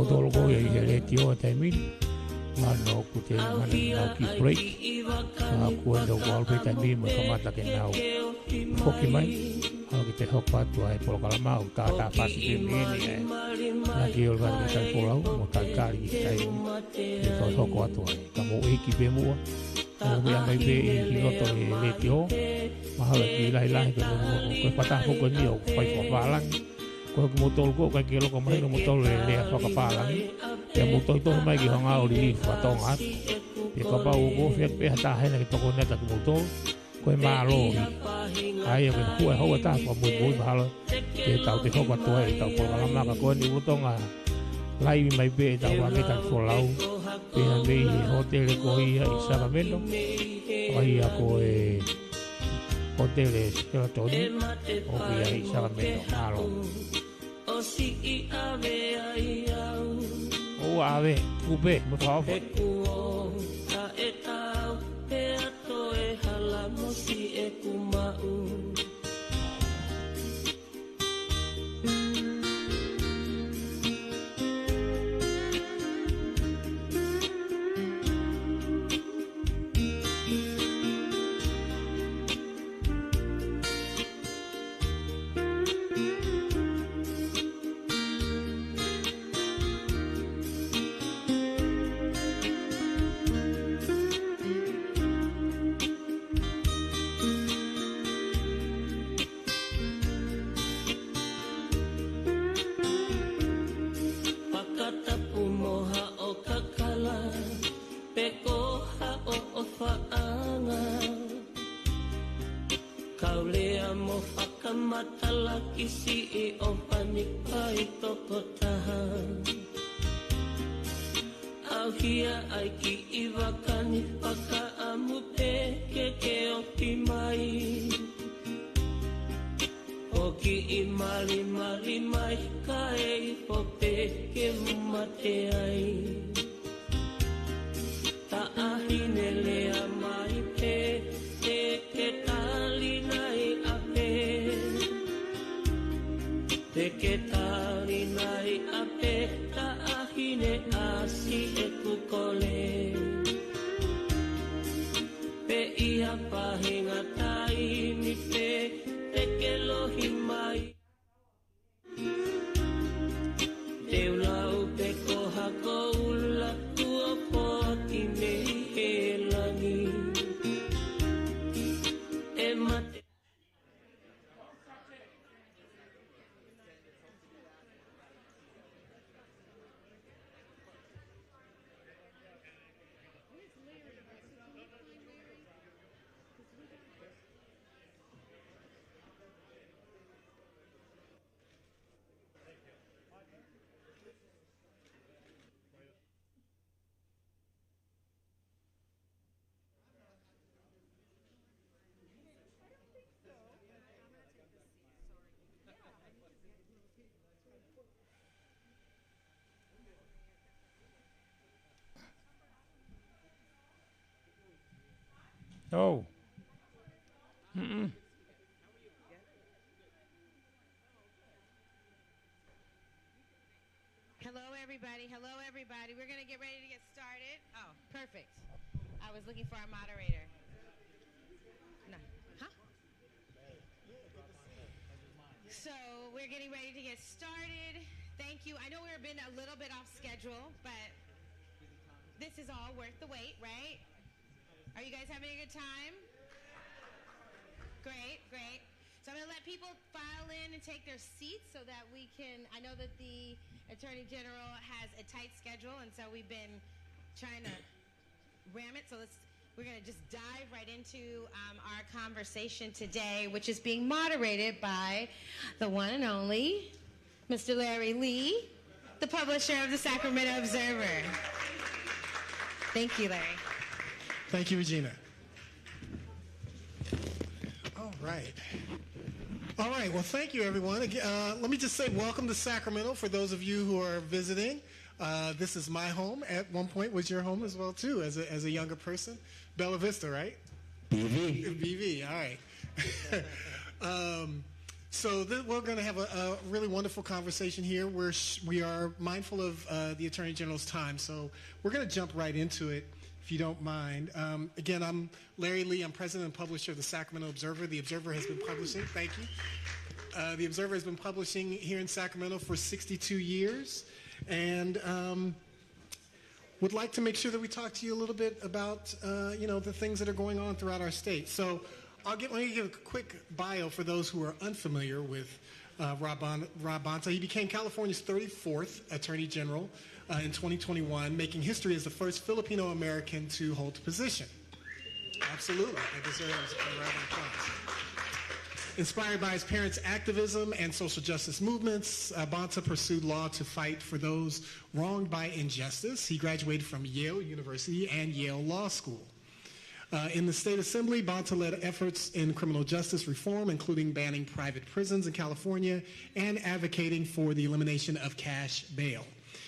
tolo ko ia i Letio e taimini. Mano ku te mana nau ki break. Ku enda ku alpe taimini mo kamata ke nau. Hoki mai. Halo ki te hopa atu ai polokalama u tā whasi te mene e. Nā ki ol Vake Tali Folau mo kākari ki taimini. E kau hoko atu ai. Ka mo eiki pe mua. Ka mea mai pe i ki roto e Letio. Mahala ki ilahi lahi koe patah hoko ni o pai whapalangi. Koe ki motolo ko kai ki loko mai no motolo le lea whakapalangi. Pea motolo tono mai ki honga o li whatonga atu. Pea ka pau o kofia pe hata hena ki toko neta ki motolo. Koe maa lori. Ai e koe hua e hoa tāpua mui mahala. Pea tau te hoka toa e tau polokalama ka koe ni urotonga. Laiwi mai pe e tau Vake Tali Folau. Pea mei he hotele ko ia i Sacramento. Ai a koe hotele Skeletoni. O kia i Sacramento malo. O ave, kupe, mo tawha. Oh. Hello, everybody. Hello, everybody. We're going to get ready to get started. Oh, perfect. I was looking for our moderator. No. Huh? So we're getting ready to get started. Thank you. I know we've been a little bit off schedule, but this is all worth the wait, right? Are you guys having a good time? Great, great. So I'm going to let people file in and take their seats so that we can, I know that the Attorney General has a tight schedule, and so we've been trying to ram it. So we're going to just dive right into our conversation today, which is being moderated by the one and only Mr. Larry Lee, the publisher of the Sacramento Observer. Thank you, Larry. Thank you, Regina. All right. All right. Well, thank you, everyone. Let me just say welcome to Sacramento for those of you who are visiting. This is my home. At one point was your home as well, too, as a younger person. Bella Vista, right? BV. BV. All right. So we're going to have a really wonderful conversation here. We are mindful of the Attorney General's time, so we're going to jump right into it, if you don't mind. Again, I'm Larry Lee. I'm president and publisher of the Sacramento Observer. The Observer has been publishing, thank you. The Observer has been publishing here in Sacramento for 62 years, and would like to make sure that we talk to you a little bit about the things that are going on throughout our state. So let me give a quick bio for those who are unfamiliar with Rob Bonta. He became California's 34th Attorney General in 2021, making history as the first Filipino American to hold the position. Absolutely. That deserves a round of applause. Inspired by his parents' activism and social justice movements, Bonta pursued law to fight for those wronged by injustice. He graduated from Yale University and Yale Law School. In the State Assembly, Bonta led efforts in criminal justice reform, including banning private prisons in California and advocating for the elimination of cash bail.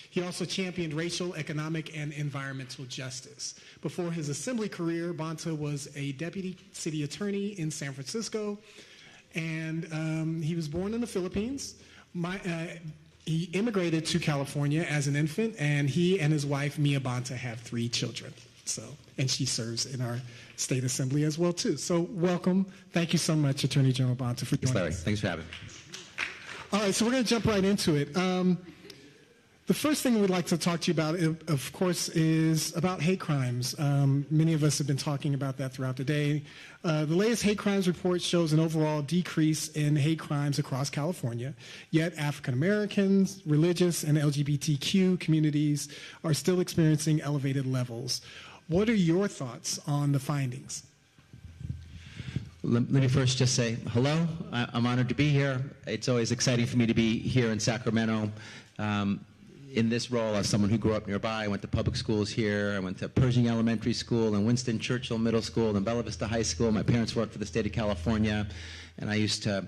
He also championed racial, economic, and environmental justice. Before his Assembly career, Bonta was a deputy city attorney in San Francisco, and he was born in the Philippines. He immigrated to California as an infant, and he and his wife, Mia Bonta, have 3 children. And she serves in our state assembly as well, too. So welcome. Thank you so much, Attorney General Bonta, for joining us. Thanks for having me. All right, so we're going to jump right into it. The first thing we'd like to talk to you about, of course, is about hate crimes. Many of us have been talking about that throughout the day. The latest hate crimes report shows an overall decrease in hate crimes across California, yet African Americans, religious, and LGBTQ communities are still experiencing elevated levels. What are your thoughts on the findings? Let me first just say hello. I'm honored to be here. It's always exciting for me to be here in Sacramento. In this role as someone who grew up nearby, I went to public schools here. I went to Pershing Elementary School and Winston Churchill Middle School and Bella Vista High School. My parents worked for the state of California, and I used to,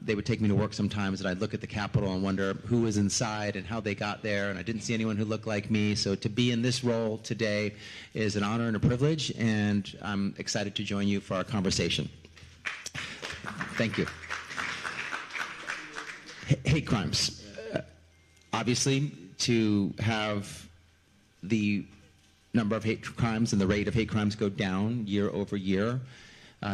they would take me to work sometimes, and I'd look at the Capitol and wonder who was inside and how they got there, and I didn't see anyone who looked like me. So to be in this role today is an honor and a privilege, and I'm excited to join you for our conversation. Thank you. Hate crimes. Obviously, to have the number of hate crimes and the rate of hate crimes go down year over year,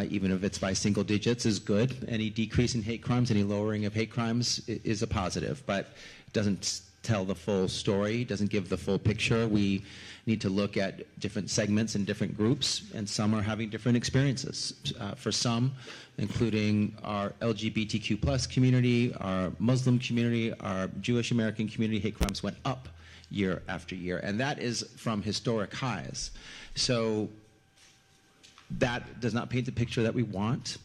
even if it's by single digits, is good. Any decrease in hate crimes, any lowering of hate crimes is a positive, but it doesn't tell the full story, doesn't give the full picture. We need to look at different segments and different groups, and some are having different experiences. For some, including our LGBTQ plus community, our Muslim community, our Jewish American community, hate crimes went up year after year, and that is from historic highs. So that does not paint the picture that we want.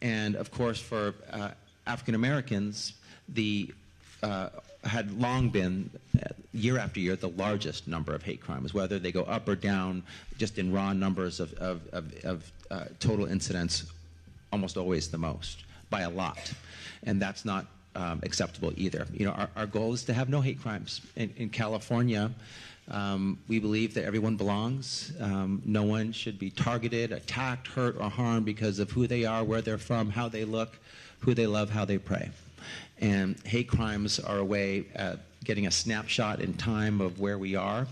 And of course, for African Americans, the had long been, year after year, the largest number of hate crimes, whether they go up or down, just in raw numbers of total incidents, almost always the most, by a lot. And that's not acceptable either. You know, our goal is to have no hate crimes. In California, we believe that everyone belongs. No one should be targeted, attacked, hurt, or harmed because of who they are, where they're from, how they look, who they love, how they pray. And hate crimes are a way of getting a snapshot in time of where we are,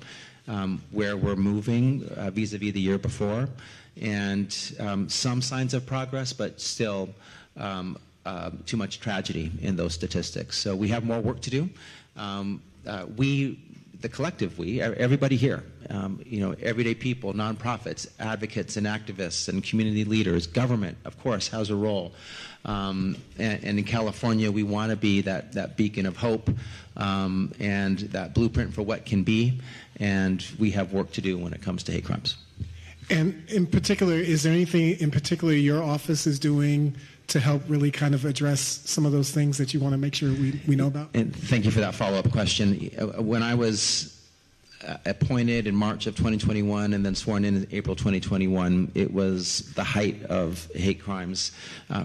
where we're moving vis-a-vis the year before, and some signs of progress, but still too much tragedy in those statistics. So we have more work to do. The collective we, everybody here, you know, everyday people, nonprofits, advocates and activists and community leaders, government, of course, has a role. And in California, we want to be that beacon of hope and that blueprint for what can be, and we have work to do when it comes to hate crimes. And in particular, is there anything in particular your office is doing to help really kind of address some of those things that you want to make sure we know about? And thank you for that follow-up question. When I was appointed in March of 2021 and then sworn in April 2021, it was the height of hate crimes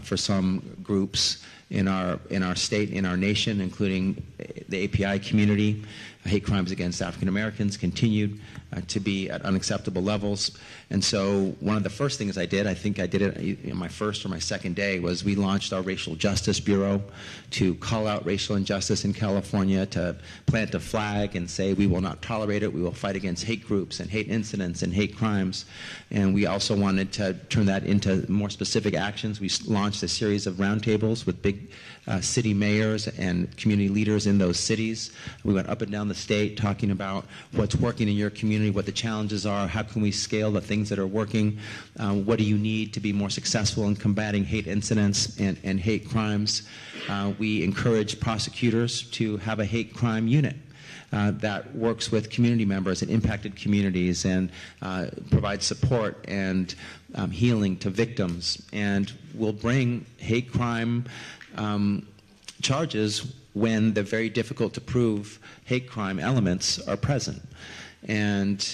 for some groups in our state, in our nation, including the API community. Hate crimes against African Americans continued to be at unacceptable levels. And so one of the first things I did, I think I did it in my first or my second day, was we launched our Racial Justice Bureau to call out racial injustice in California, to plant a flag and say we will not tolerate it, we will fight against hate groups and hate incidents and hate crimes. And we also wanted to turn that into more specific actions. We launched a series of roundtables with big city mayors and community leaders in those cities. We went up and down the state talking about what's working in your community, what the challenges are, how can we scale the things that are working, what do you need to be more successful in combating hate incidents and hate crimes. We encourage prosecutors to have a hate crime unit that works with community members in impacted communities and provides support and healing to victims, and will bring hate crime charges when the very difficult to prove hate crime elements are present. And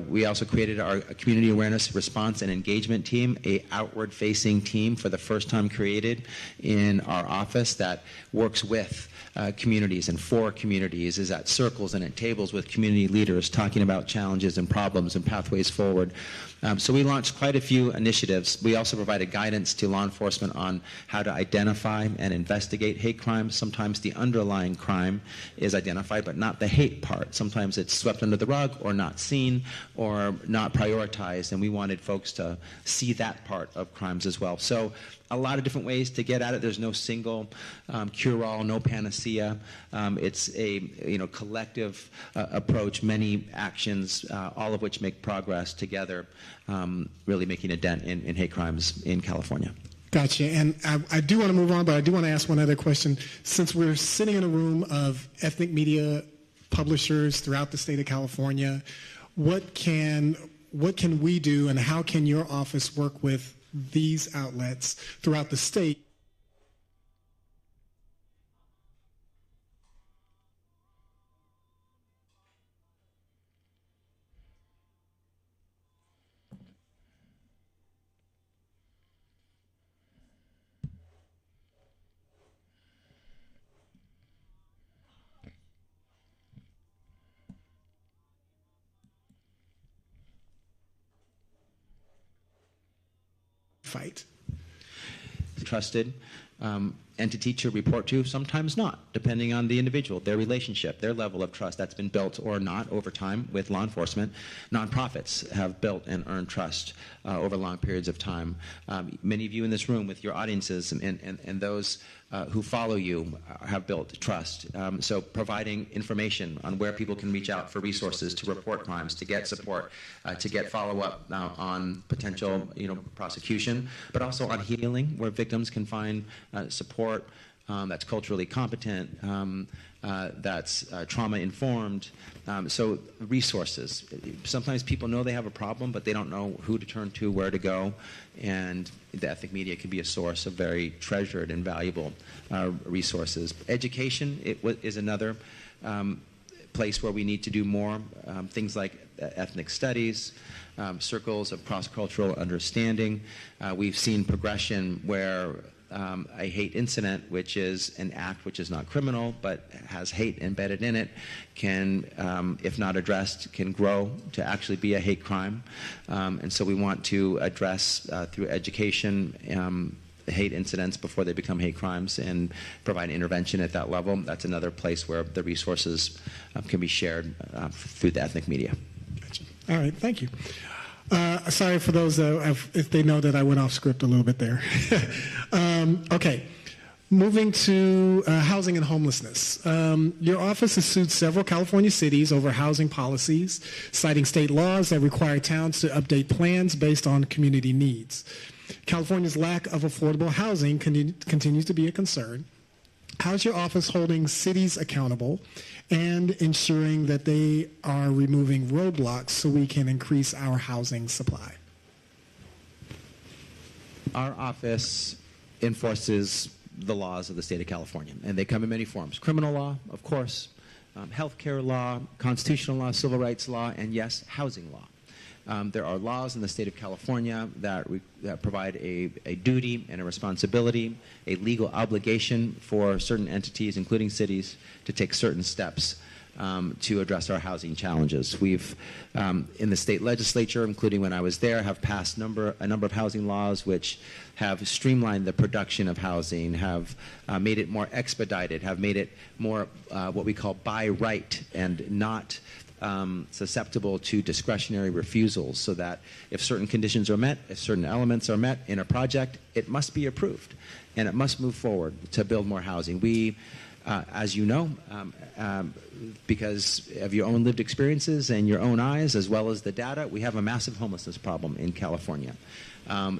we also created our community awareness response and engagement team, a outward-facing team for the first time created in our office that works with communities and for communities, is at circles and at tables with community leaders talking about challenges and problems and pathways forward. So we launched quite a few initiatives. We also provided guidance to law enforcement on how to identify and investigate hate crimes. Sometimes the underlying crime is identified, but not the hate part. Sometimes it's swept under the rug or not seen or not prioritized, and we wanted folks to see that part of crimes as well. So a lot of different ways to get at it. There's no single cure-all, no panacea. It's a collective approach, many actions, all of which make progress together, really making a dent in hate crimes in California. Gotcha. And I do want to move on, but I do want to ask one other question. Since we're sitting in a room of ethnic media publishers throughout the state of California, what can we do, and how can your office work with these outlets throughout the state? Fight. Trusted entity to report to, sometimes not, depending on the individual, their relationship, their level of trust that's been built or not over time with law enforcement. Nonprofits have built and earned trust over long periods of time. Many of you in this room with your audiences and those who follow you have built trust. So providing information on where people can reach out for resources to report crimes, to get support, to get follow-up on potential prosecution, but also on healing, where victims can find support that's culturally competent, that's trauma-informed. So resources. Sometimes people know they have a problem, but they don't know who to turn to, where to go, and the ethnic media can be a source of very treasured and valuable resources. Education is another place where we need to do more. Things like ethnic studies, circles of cross-cultural understanding. We've seen progression where a hate incident, which is an act which is not criminal but has hate embedded in it, can, if not addressed, can grow to actually be a hate crime. And so we want to address through education hate incidents before they become hate crimes and provide intervention at that level. That's another place where the resources can be shared through the ethnic media. Gotcha. All right, thank you. Sorry for those if they know that I went off script a little bit there. Okay, moving to housing and homelessness. Your office has sued several California cities over housing policies, citing state laws that require towns to update plans based on community needs. California's lack of affordable housing continues to be a concern. How's your office holding cities accountable and ensuring that they are removing roadblocks so we can increase our housing supply? Our office enforces the laws of the state of California, and they come in many forms. Criminal law, of course, healthcare law, constitutional law, civil rights law, and yes, housing law. There are laws in the state of California that provide a duty and a responsibility, a legal obligation for certain entities, including cities, to take certain steps to address our housing challenges. We've, in the state legislature, including when I was there, have passed a number of housing laws which have streamlined the production of housing, have made it more expedited, have made it more what we call by right and not susceptible to discretionary refusals, so that if certain conditions are met, if certain elements are met in a project, it must be approved and it must move forward to build more housing. We, as you know, because of your own lived experiences and your own eyes, as well as the data, we have a massive homelessness problem in California.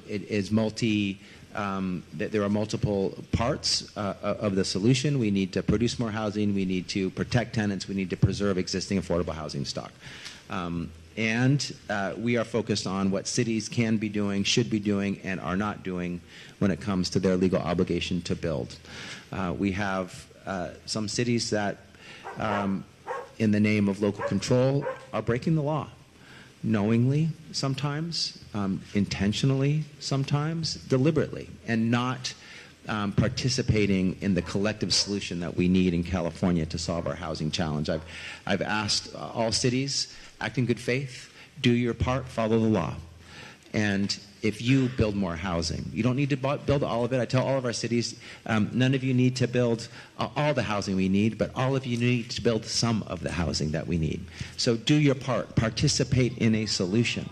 It is there are multiple parts of the solution. We need to produce more housing. We need to protect tenants. We need to preserve existing affordable housing stock. And we are focused on what cities can be doing, should be doing, and are not doing when it comes to their legal obligation to build. We have some cities that, in the name of local control, are breaking the law. Knowingly sometimes, intentionally sometimes, deliberately, and not participating in the collective solution that we need in California to solve our housing challenge. I've asked all cities, act in good faith, do your part, follow the law. And if you build more housing, you don't need to build all of it. I tell all of our cities, none of you need to build all the housing we need, but all of you need to build some of the housing that we need. So do your part. Participate in a solution.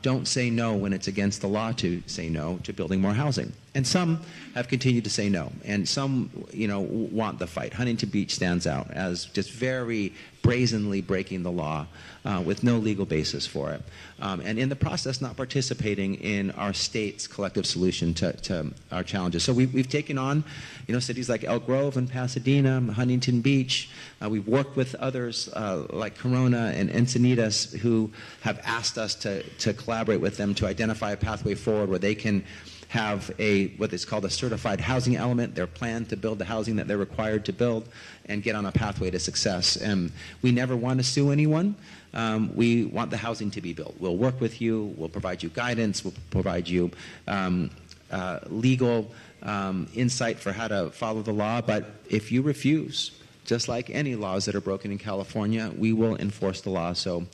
Don't say no when it's against the law to say no to building more housing. And some have continued to say no, and some, want the fight. Huntington Beach stands out as just very brazenly breaking the law with no legal basis for it, and in the process not participating in our state's collective solution to our challenges. So we've taken on, cities like Elk Grove and Pasadena, Huntington Beach. We've worked with others like Corona and Encinitas, who have asked us to collaborate with them to identify a pathway forward where they can have what is called a certified housing element, their plan to build the housing that they're required to build, and get on a pathway to success. And we never want to sue anyone. We want the housing to be built. We'll work with you. We'll provide you guidance. We'll provide you legal insight for how to follow the law. But if you refuse, just like any laws that are broken in California, we will enforce the law. So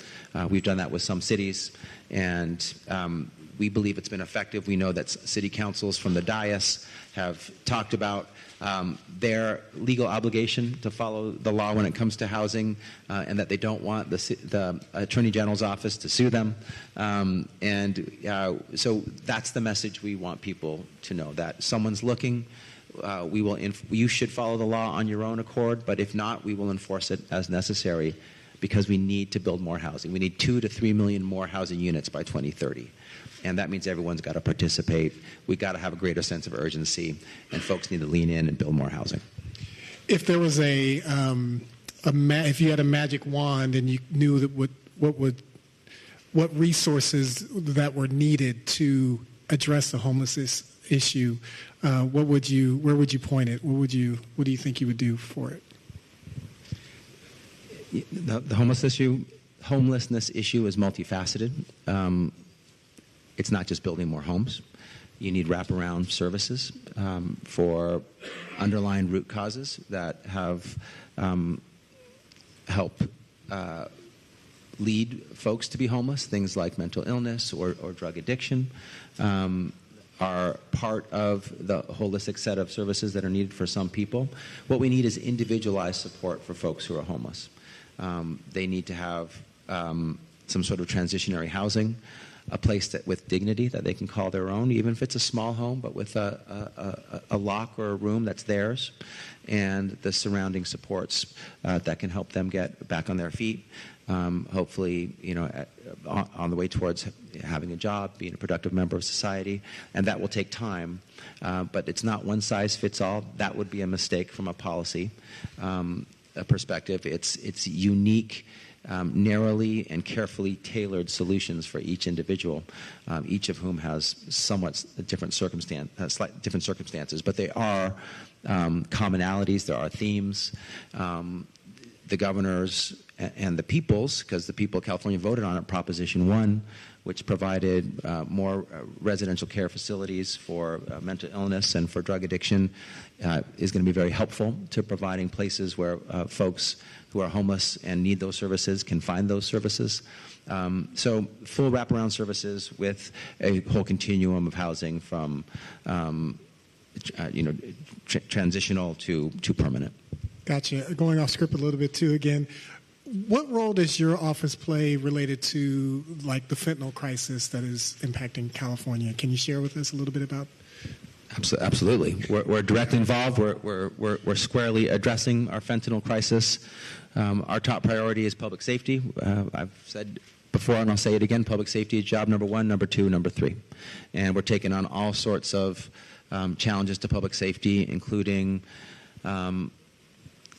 we've done that with some cities, and we believe it's been effective. We know that city councils from the dais have talked about their legal obligation to follow the law when it comes to housing, and that they don't want the Attorney General's office to sue them. So that's the message we want people to know, that someone's looking. You should follow the law on your own accord, but if not, we will enforce it as necessary, because we need to build more housing. We need 2 to 3 million more housing units by 2030. And that means everyone's got to participate. We've got to have a greater sense of urgency, and folks need to lean in and build more housing. If there was if you had a magic wand and you knew that what resources that were needed to address the homelessness issue, where would you point it? What do you think you would do for it? The homelessness issue is multifaceted. It's not just building more homes. You need wraparound services for underlying root causes that have helped lead folks to be homeless. Things like mental illness or drug addiction are part of the holistic set of services that are needed for some people. What we need is individualized support for folks who are homeless. They need to have some sort of transitionary housing, a place with dignity that they can call their own, even if it's a small home, but with a lock or a room that's theirs, and the surrounding supports that can help them get back on their feet. Hopefully, on the way towards having a job, being a productive member of society, and that will take time. But it's not one size fits all. That would be a mistake from a policy perspective. It's unique, narrowly and carefully tailored solutions for each individual, each of whom has somewhat different circumstances, but they are commonalities. There are themes. The governor's and the peoples, because the people of California voted on it, Proposition 1, which provided more residential care facilities for mental illness and for drug addiction, is going to be very helpful to providing places where folks who are homeless and need those services can find those services. So full wraparound services with a whole continuum of housing from transitional to permanent. Gotcha. Going off script a little bit too again. What role does your office play related to like the fentanyl crisis that is impacting California? Can you share with us a little bit about? Absolutely. We're directly involved. We're squarely addressing our fentanyl crisis. Our top priority is public safety. I've said before, and I'll say it again, public safety is job number 1, number 2, number 3. And we're taking on all sorts of challenges to public safety, including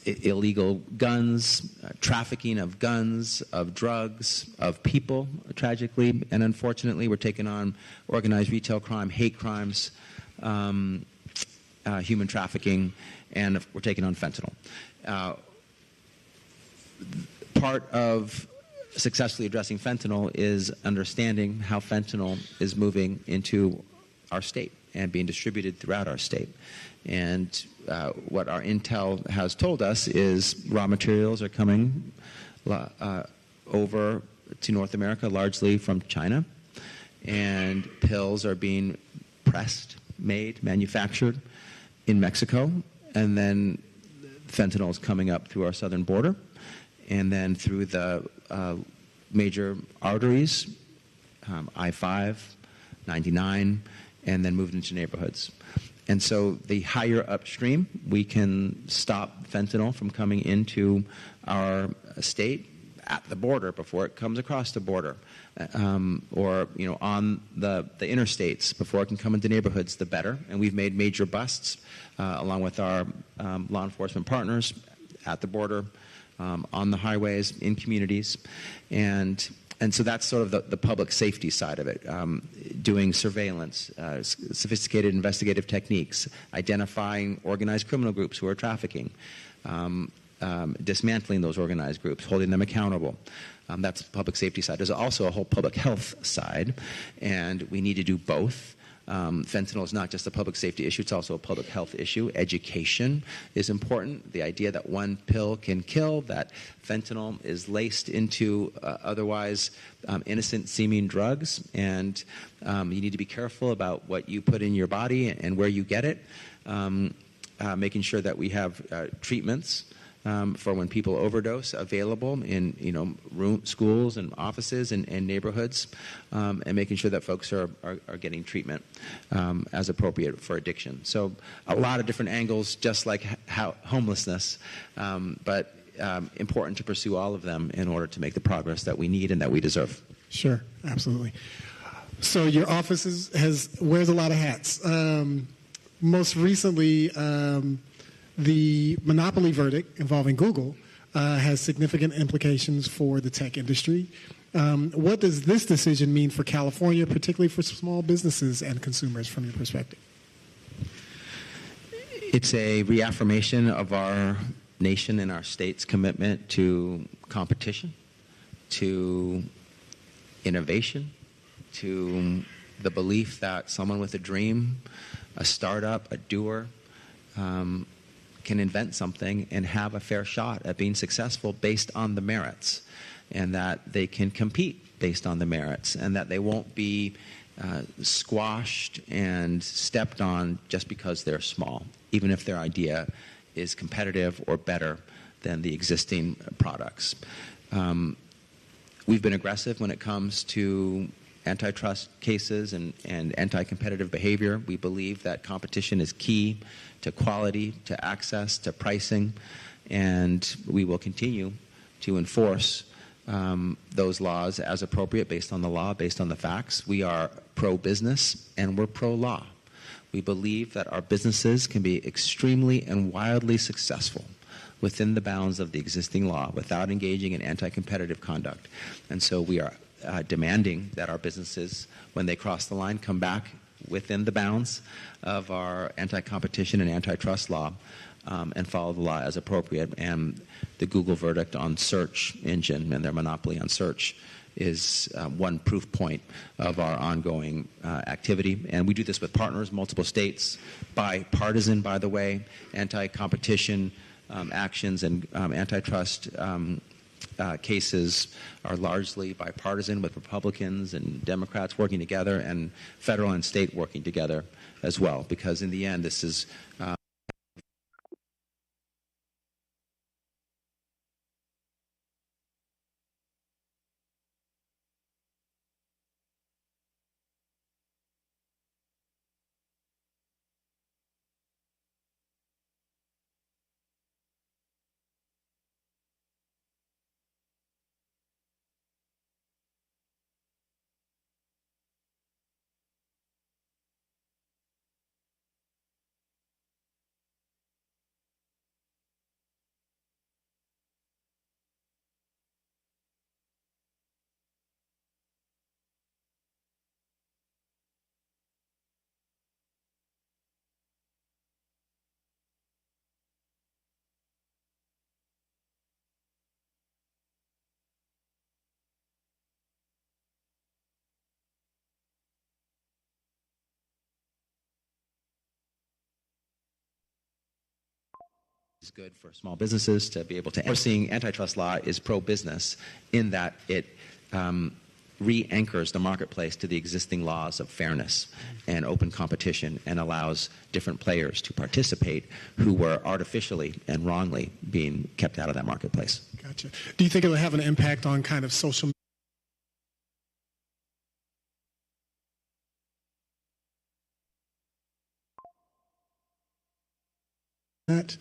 illegal guns, trafficking of guns, of drugs, of people, tragically. And unfortunately, we're taking on organized retail crime, hate crimes, human trafficking, and we're taking on fentanyl. Part of successfully addressing fentanyl is understanding how fentanyl is moving into our state and being distributed throughout our state. And what our intel has told us is raw materials are coming over to North America, largely from China, and pills are being pressed, made, manufactured in Mexico, and then fentanyl is coming up through our southern border, and then through the major arteries, I-5, 99, and then moved into neighborhoods. And so the higher upstream we can stop fentanyl from coming into our state at the border before it comes across the border, or on the interstates before it can come into neighborhoods, the better. And we've made major busts along with our law enforcement partners at the border, on the highways, in communities, and so that's sort of the public safety side of it, doing surveillance, sophisticated investigative techniques, identifying organized criminal groups who are trafficking, dismantling those organized groups, holding them accountable. That's the public safety side. There's also a whole public health side, and we need to do both. Fentanyl is not just a public safety issue, it's also a public health issue. Education is important. The idea that one pill can kill, that fentanyl is laced into otherwise innocent-seeming drugs, and you need to be careful about what you put in your body and where you get it, making sure that we have treatments for when people overdose available in schools and offices and neighborhoods, and making sure that folks are getting treatment as appropriate for addiction. So a lot of different angles, just like homelessness, but important to pursue all of them in order to make the progress that we need and that we deserve. Sure, absolutely. So your office wears a lot of hats. Most recently, the monopoly verdict involving Google has significant implications for the tech industry. What does this decision mean for California, particularly for small businesses and consumers from your perspective? It's a reaffirmation of our nation and our state's commitment to competition, to innovation, to the belief that someone with a dream, a startup, a doer, can invent something and have a fair shot at being successful based on the merits, and that they can compete based on the merits, and that they won't be squashed and stepped on just because they're small, even if their idea is competitive or better than the existing products. We've been aggressive when it comes to antitrust cases and anti-competitive behavior. We believe that competition is key to quality, to access, to pricing, and we will continue to enforce those laws as appropriate based on the law, based on the facts. We are pro-business and we're pro-law. We believe that our businesses can be extremely and wildly successful within the bounds of the existing law without engaging in anti-competitive conduct. And so we are demanding that our businesses, when they cross the line, come back within the bounds of our anti-competition and antitrust law, and follow the law as appropriate. And the Google verdict on search engine and their monopoly on search is one proof point of our ongoing activity. And we do this with partners, multiple states, bipartisan, by the way, anti-competition actions and antitrust cases are largely bipartisan, with Republicans and Democrats working together and federal and state working together as well, because in the end this is is good for small businesses to be able to. We're seeing antitrust law is pro-business in that it re-anchors the marketplace to the existing laws of fairness and open competition and allows different players to participate who were artificially and wrongly being kept out of that marketplace. Gotcha. Do you think it will have an impact on kind of social that?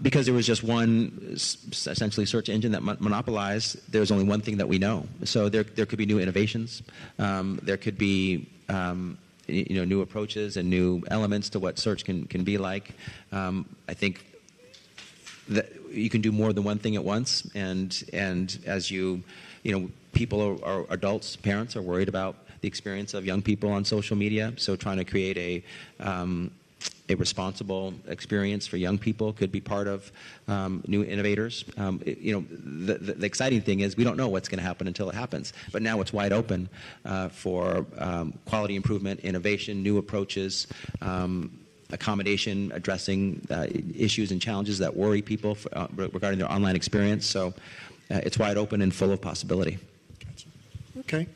Because there was just one essentially search engine that monopolized, there's only one thing that we know. So there could be new innovations. There could be new approaches and new elements to what search can be like. I think that you can do more than one thing at once. And as people are adults, parents are worried about the experience of young people on social media. So trying to create a responsible experience for young people could be part of new innovators. The exciting thing is we don't know what's going to happen until it happens. But now it's wide open for quality improvement, innovation, new approaches, accommodation, addressing issues and challenges that worry people regarding their online experience. So it's wide open and full of possibility. Gotcha. Okay.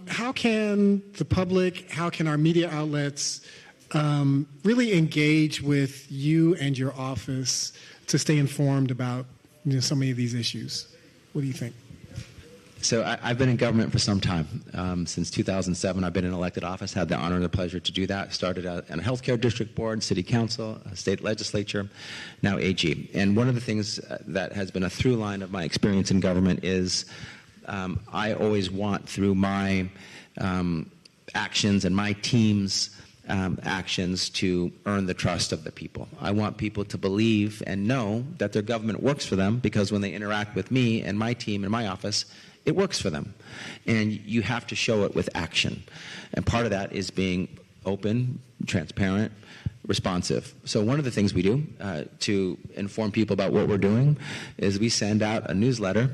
How can the public, how can our media outlets really engage with you and your office to stay informed about so many of these issues? What do you think? So I've been in government for some time. Since 2007, I've been in elected office, had the honor and the pleasure to do that. Started at a healthcare district board, city council, state legislature, now AG. And one of the things that has been a through line of my experience in government is I always want, through my actions and my team's actions, to earn the trust of the people. I want people to believe and know that their government works for them, because when they interact with me and my team in my office, it works for them. And you have to show it with action. And part of that is being open, transparent, responsive. So one of the things we do to inform people about what we're doing is we send out a newsletter,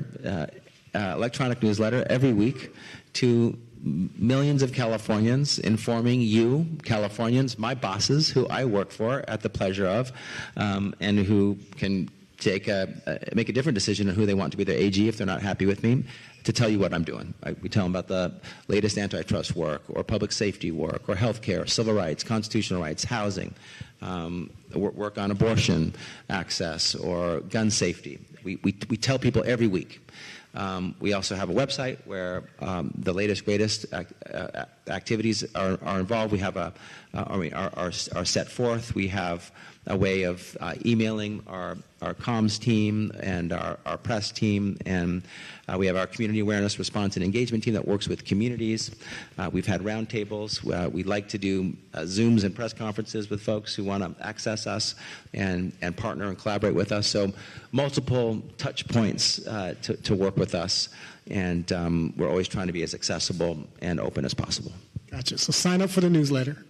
electronic newsletter every week to millions of Californians, informing you, Californians, my bosses, who I work for at the pleasure of, and who can make a different decision on who they want to be their AG if they're not happy with me, to tell you what I'm doing. We tell them about the latest antitrust work, or public safety work, or healthcare, civil rights, constitutional rights, housing, work on abortion access, or gun safety. We tell people every week. We also have a website where the latest, greatest activities are involved. We have are set forth. We have a way of emailing our comms team and our press team, and we have our community awareness, response, and engagement team that works with communities. We've had roundtables. We like to do Zooms and press conferences with folks who want to access us and partner and collaborate with us. So multiple touch points to work with us, and we're always trying to be as accessible and open as possible. Gotcha. So sign up for the newsletter.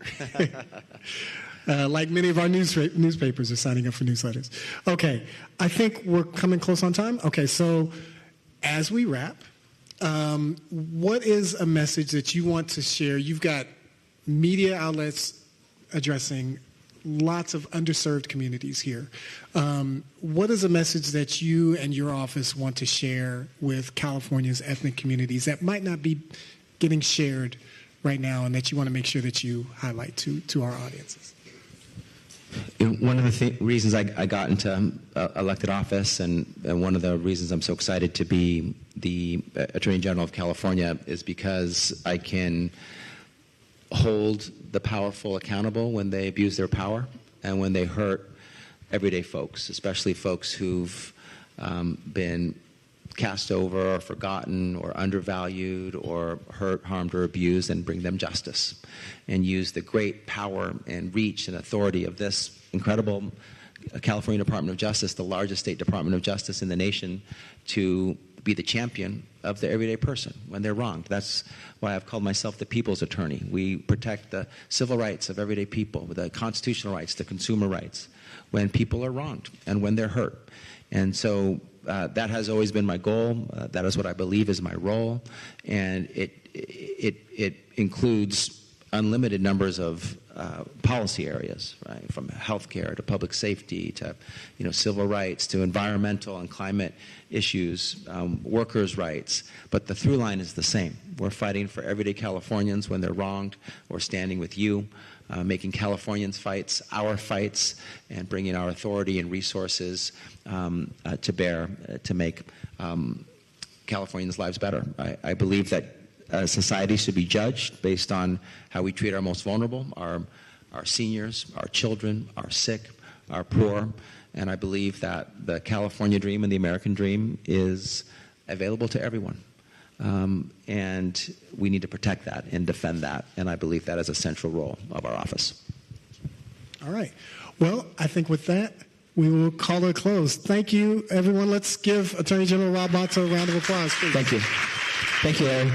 like many of our newspapers are signing up for newsletters. Okay, I think we're coming close on time. Okay, so as we wrap, what is a message that you want to share? You've got media outlets addressing lots of underserved communities here. What is a message that you and your office want to share with California's ethnic communities that might not be getting shared right now and that you want to make sure that you highlight to our audiences? One of the reasons I got into elected office and one of the reasons I'm so excited to be the Attorney General of California is because I can hold the powerful accountable when they abuse their power and when they hurt everyday folks, especially folks who've been cast over or forgotten or undervalued or hurt, harmed, or abused, and bring them justice and use the great power and reach and authority of this incredible California Department of Justice, the largest state Department of Justice in the nation, to be the champion of the everyday person when they're wronged. That's why I've called myself the people's attorney. We protect the civil rights of everyday people, the constitutional rights, the consumer rights, when people are wronged and when they're hurt. And so that has always been my goal. That is what I believe is my role. And it includes unlimited numbers of policy areas, right? From healthcare to public safety to civil rights to environmental and climate issues, workers' rights. But the through line is the same. We're fighting for everyday Californians when they're wronged. We're standing with you, making Californians' fights our fights, and bringing our authority and resources to bear to make Californians' lives better. I believe that society should be judged based on how we treat our most vulnerable, our seniors, our children, our sick, our poor. And I believe that the California dream and the American dream is available to everyone. And we need to protect that and defend that. And I believe that is a central role of our office. All right. Well, I think with that, we will call it a close. Thank you, everyone. Let's give Attorney General Rob Bonta a round of applause, please. Thank you. Thank you, Larry.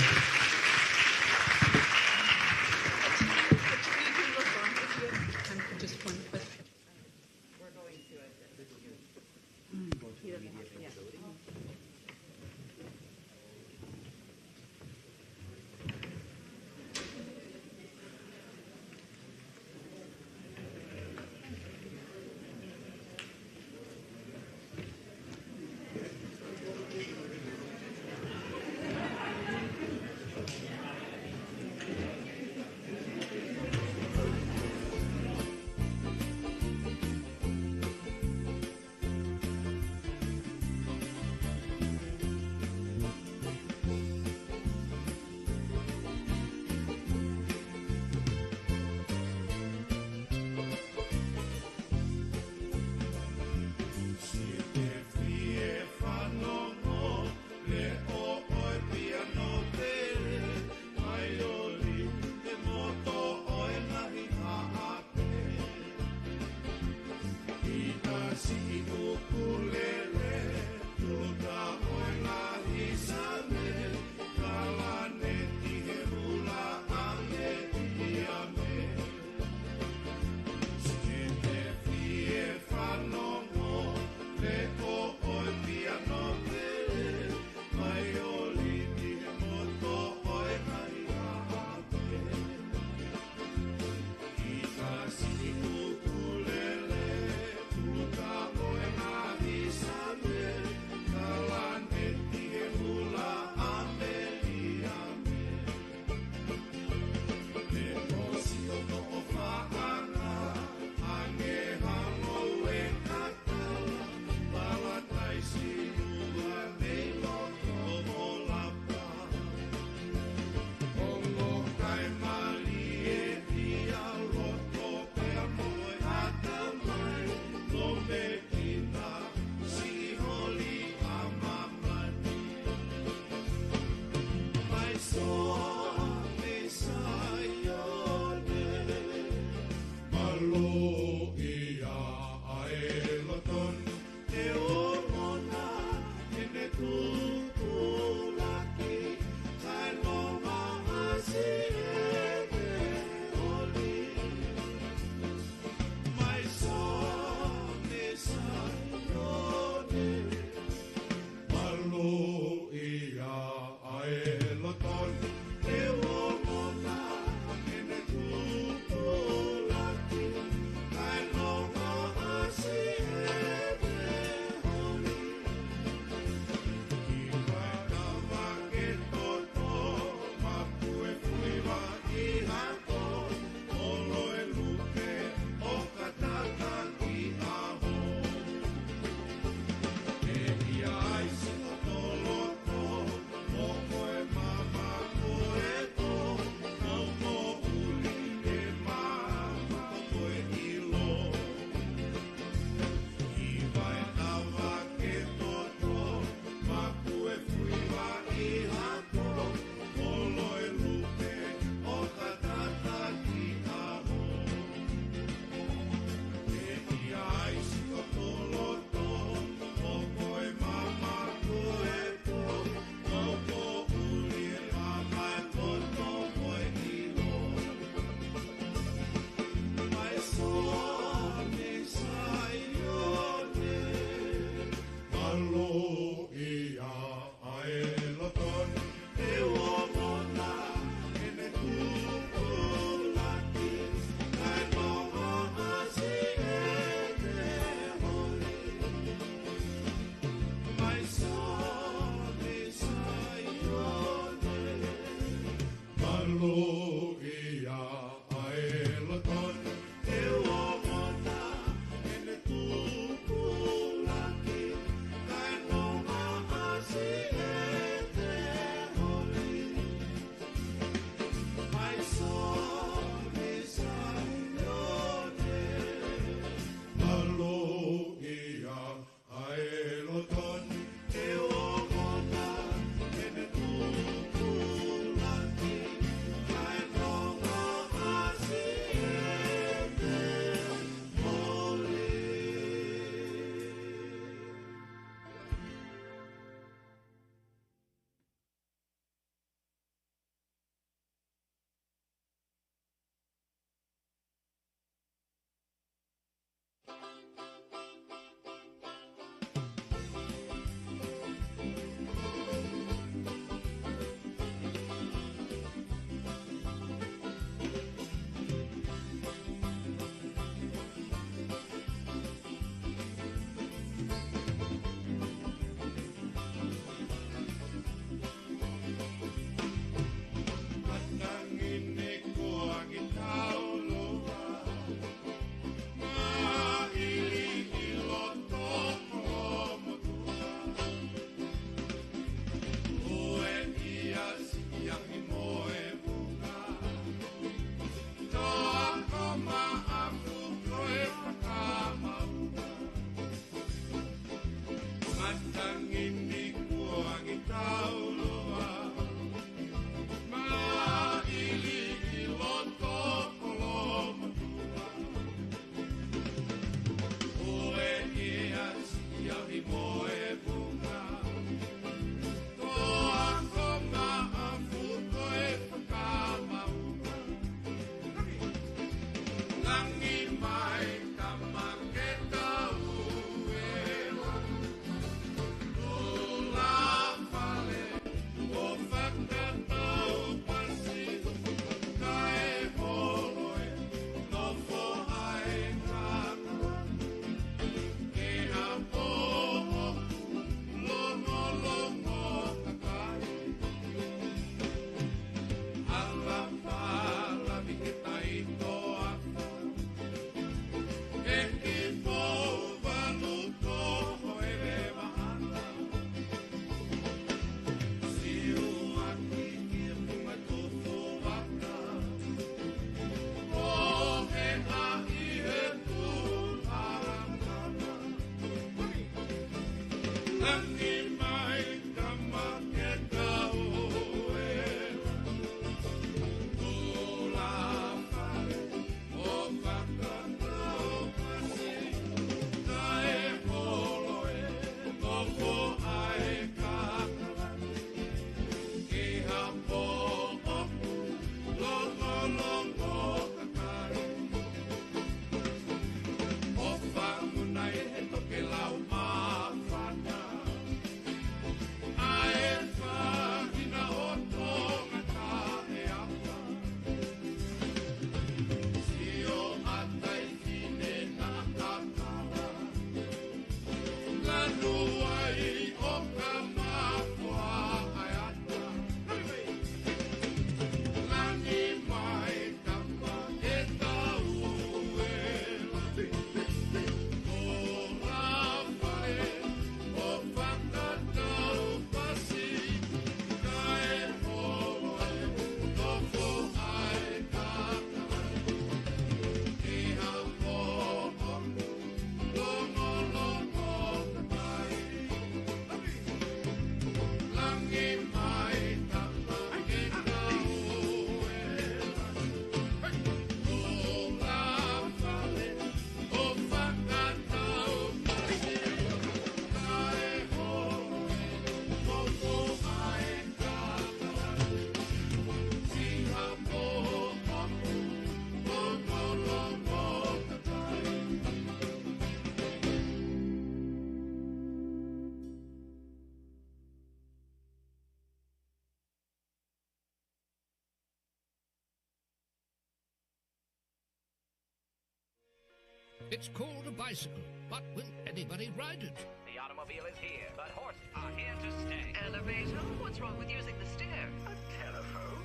It's called a bicycle, but will anybody ride it? The automobile is here, but horses are here to stay. Elevator? What's wrong with using the stair? A telephone?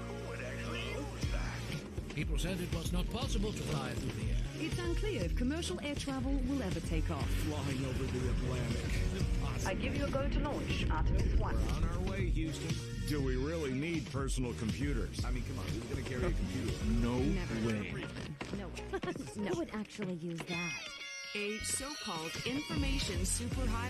Who would actually use that? People said it was not possible to fly through the air. It's unclear if commercial air travel will ever take off. Flying over the Atlantic. I give you a go to launch, Artemis 1. We're on our way, Houston. Do we really need personal computers? I mean, come on, who's going to carry a computer? No way. No. Who would actually use that? A so-called information superhighway.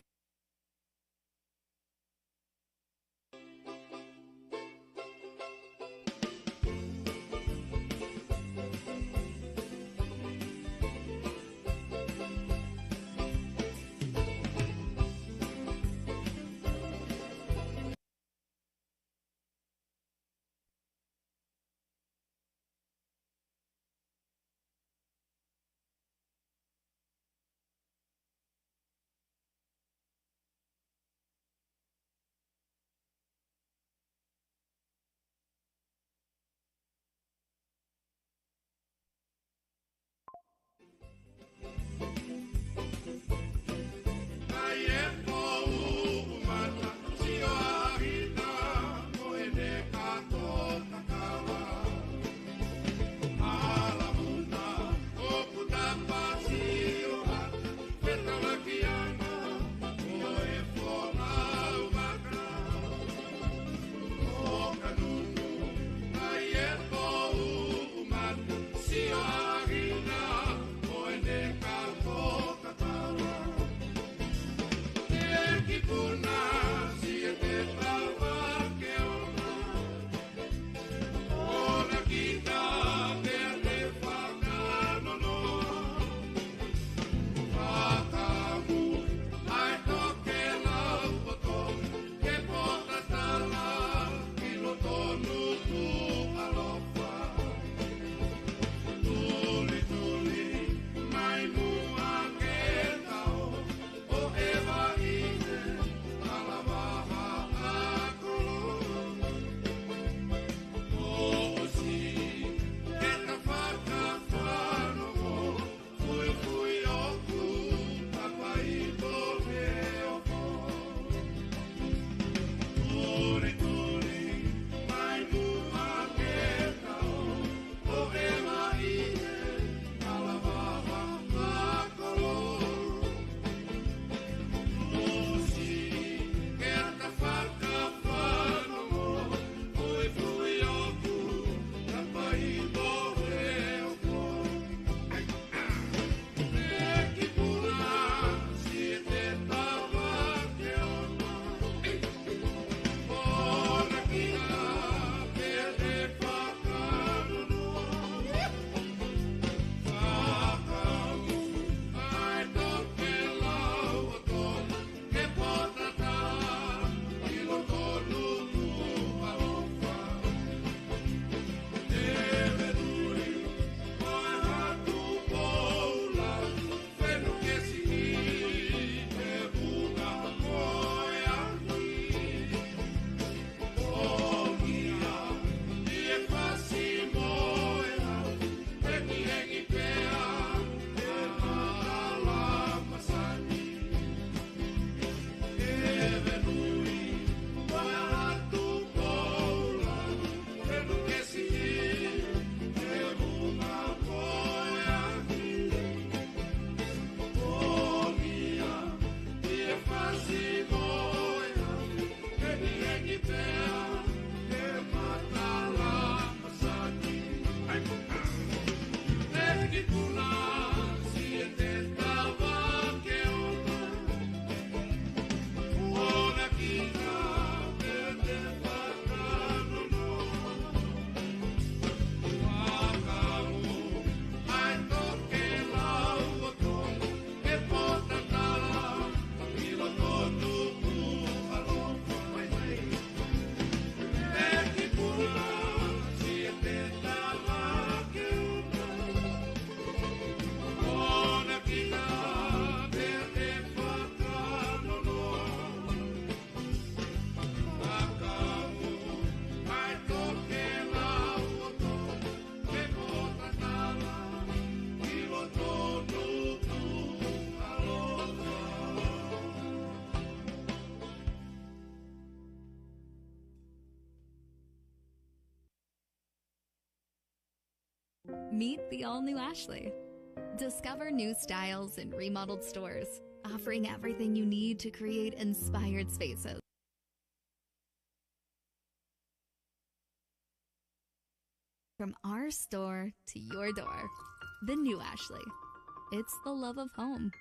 Meet the all-new Ashley. Discover new styles in remodeled stores, offering everything you need to create inspired spaces. From our store to your door, the new Ashley. It's the love of home.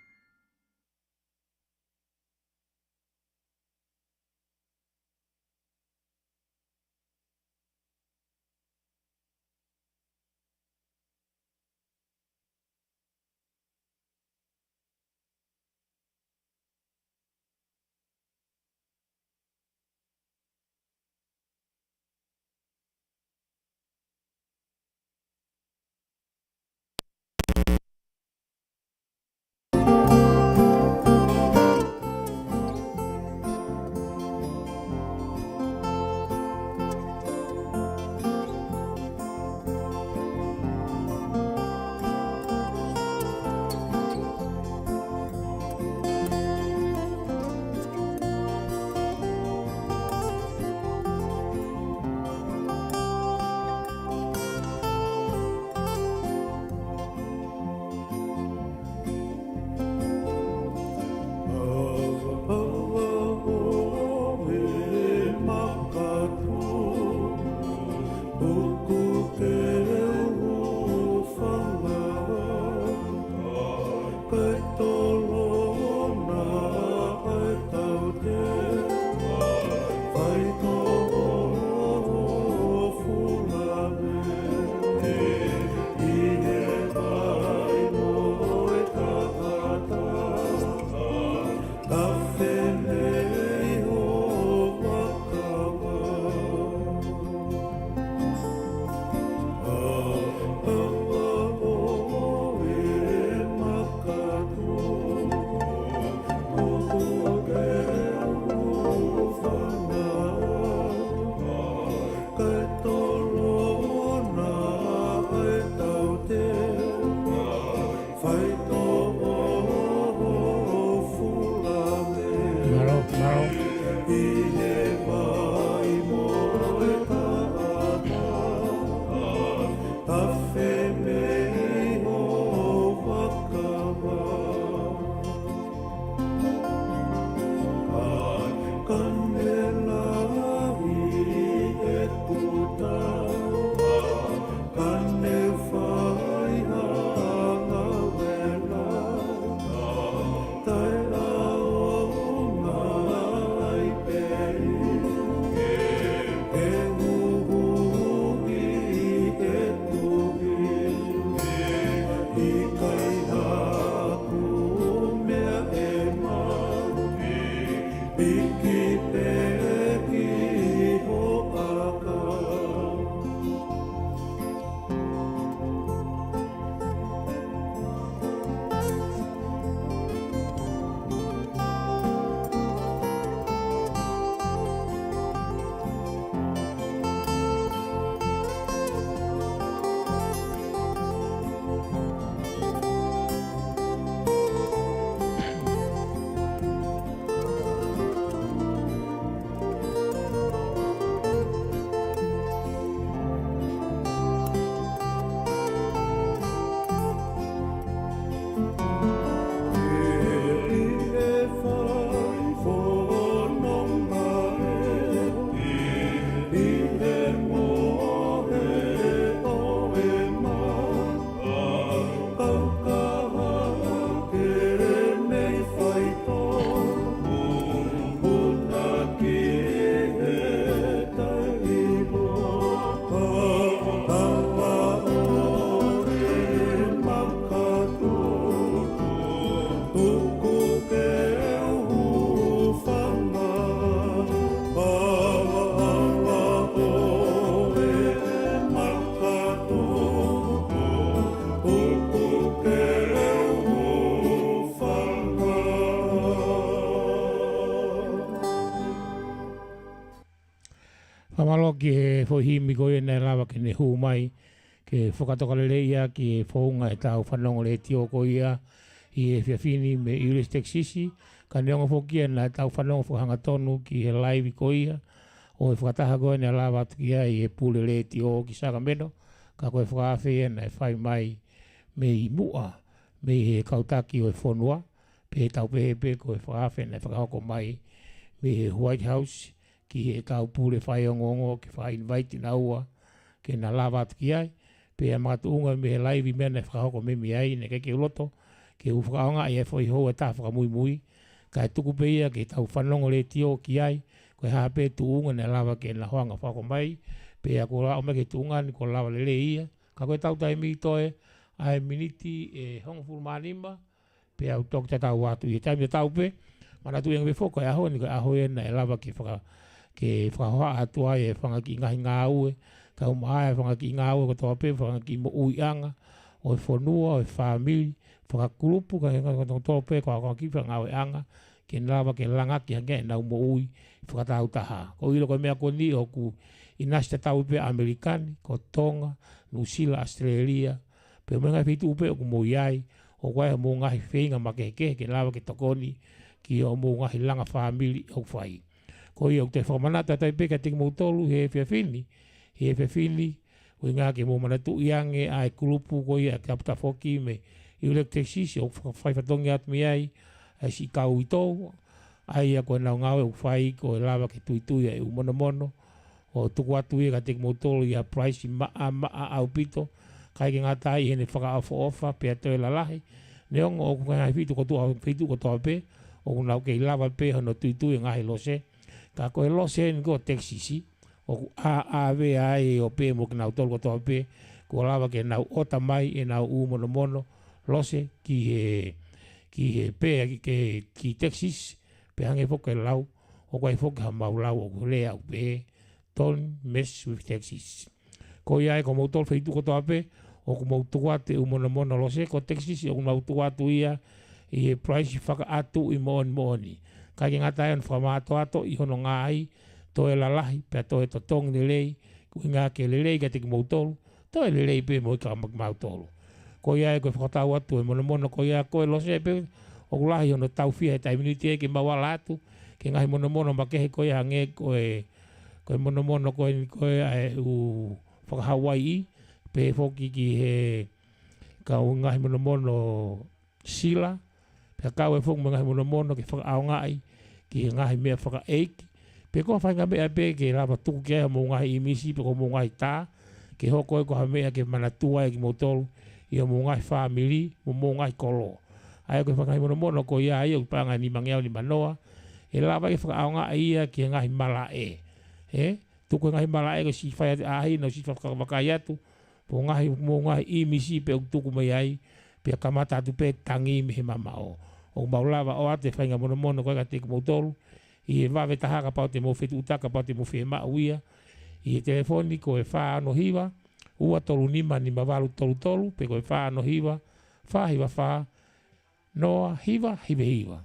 Whamaloki he whohimi koe nei lawa ke ne hū mai ke whakatokalele ia ki e whaunga e tau whanongo Letio ko ia i e whiawhini me Iulis Texisi ka neonga whokia na tau whanongo whahanga tonu ki he live ko ia o e whakataha koe nei lawa atu ki ia i e pule Letio ki Sakameno ka koe whakawhi na e whai mai me i mua, me he kautaki o e whonua, pe he tau pehe koe whakawhi na e whakahoko mai, me he White House, ki he tau pule whai ongongo, ki whai invite na ua, ke na lava atu ki ai, pe a matuunga me he laivi mea na e whakahoko me mi ai, ne keke uloto, ke u whakaonga i e whai hoa e tā whakamui mui, ka e tuku pe ia ke tau whanongo Letio ki ai, koe hape tuunga na lava ke na hoanga whako mai, pe a ko rao me ke tuunga ni ko lava lele ia, ka koe tau tai mi toe, ai miniti e hongfuru manima, pe au tok te tau watu i taimi tau pe, mana tu yang befo koe aho ni koe aho e na e lava ke whakahoa atua e whangaki ngahi ngā ue, ka umaha e whangaki ngā ue ko toa pe, whangaki mo uianga, o e whanua, o e whamili, whakakurupu, ka henga toa pe, ko whangaki whangau e anga, ke lava ke langaki hange e nau mo ui, whakatau taha. Ko ilo koe mea ko ni o ku inasta tau pe Amerikani, ko Tonga, New Zealand, Australia, pe menga fitu upe o ku mo iai, o koe mo ngahi whenga makeke, ke lava ke tokoni, ki o mo ngahi langa whamili au whai. Ko i o te whamanata tai pe ka tiki mo tolu he whiawhini, o i ngā ke mo manatu iange ai kulupu ko i a kapta whoki me i electricisi o whaifatongi atu mi ai, ai si kau i tō, ai a koe nau ngāwe o whai ko e lava ke tuitui e umono, o tuku atu i ka tiki mo tolu i a price maa au pito, kai ke ngā tai hene whakaawha ofa pe a toi lalahi, ne ongo o kukai ngai whitu ko toa pe, o kunau ke i lava pe hono tuitui ngahi lose, ka koe lose ni ko teksisi, o ku AAV ai o pe mo ki nau tolu ko toa pe, ko lava ke nau ota mai e nau umono lose ki he pe ki Texas, pe hange foke lau, o koe foke ha mau lau o kule au pe, don't mess with Texas. Ko iai ko mautol whaitu ko toa pe, o ku mautua te umono lose ko Texas, o ku mautua tu ia, i he price whaka atu i mooni. Ka ki ngata e on whamato ato i hono ngāi, to e lalahi, pe to e to tongi le lei, ku ngā ke le lei ka te ki mautolu, to e le lei pe mo i ka mautolu. Ko iai koe whakatau atu e mono ko iai koe lose pe, o ku lahi hono tau whia e tai minuti e ke mawala atu, ke ngahi mono makehe koe hange koe mono koe ai u whakahawai pe whoki ki he kau ngahi mono sila, pe kau e whoki ngahi mono ke whakaongai, ki he ngahi mea whakaeiki, pe koa whainga mea pe ke rapa tuku kea mo ngahi imisi, pe ko mo ngahi tā, ke hoko e koha mea ke manatua e ki motolu, i o mo ngahi whamili, mo ngahi kolo. Ai koe whakangai mono ko ia ia upanga ni mangeau ni manoa, e lava ke whakaongai ia ki he ngahi mala e. Tuku ngahi mala e ko si whai ate ahi, no si whakawakai atu, po mo ngahi imisi pe tuku mai ai, pe kamata atu pe tangi me he mamao. O maulava o ate whainga mono koe ka teki mautolu, i he wawe taha ka pao te mo whetu utaka, pao te mo whe maa uia, i he telefoni ko e wha ano hiwa, ua tolu nima ni mawalu tolu, pe ko e wha ano hiwa, wha, noa hiwa.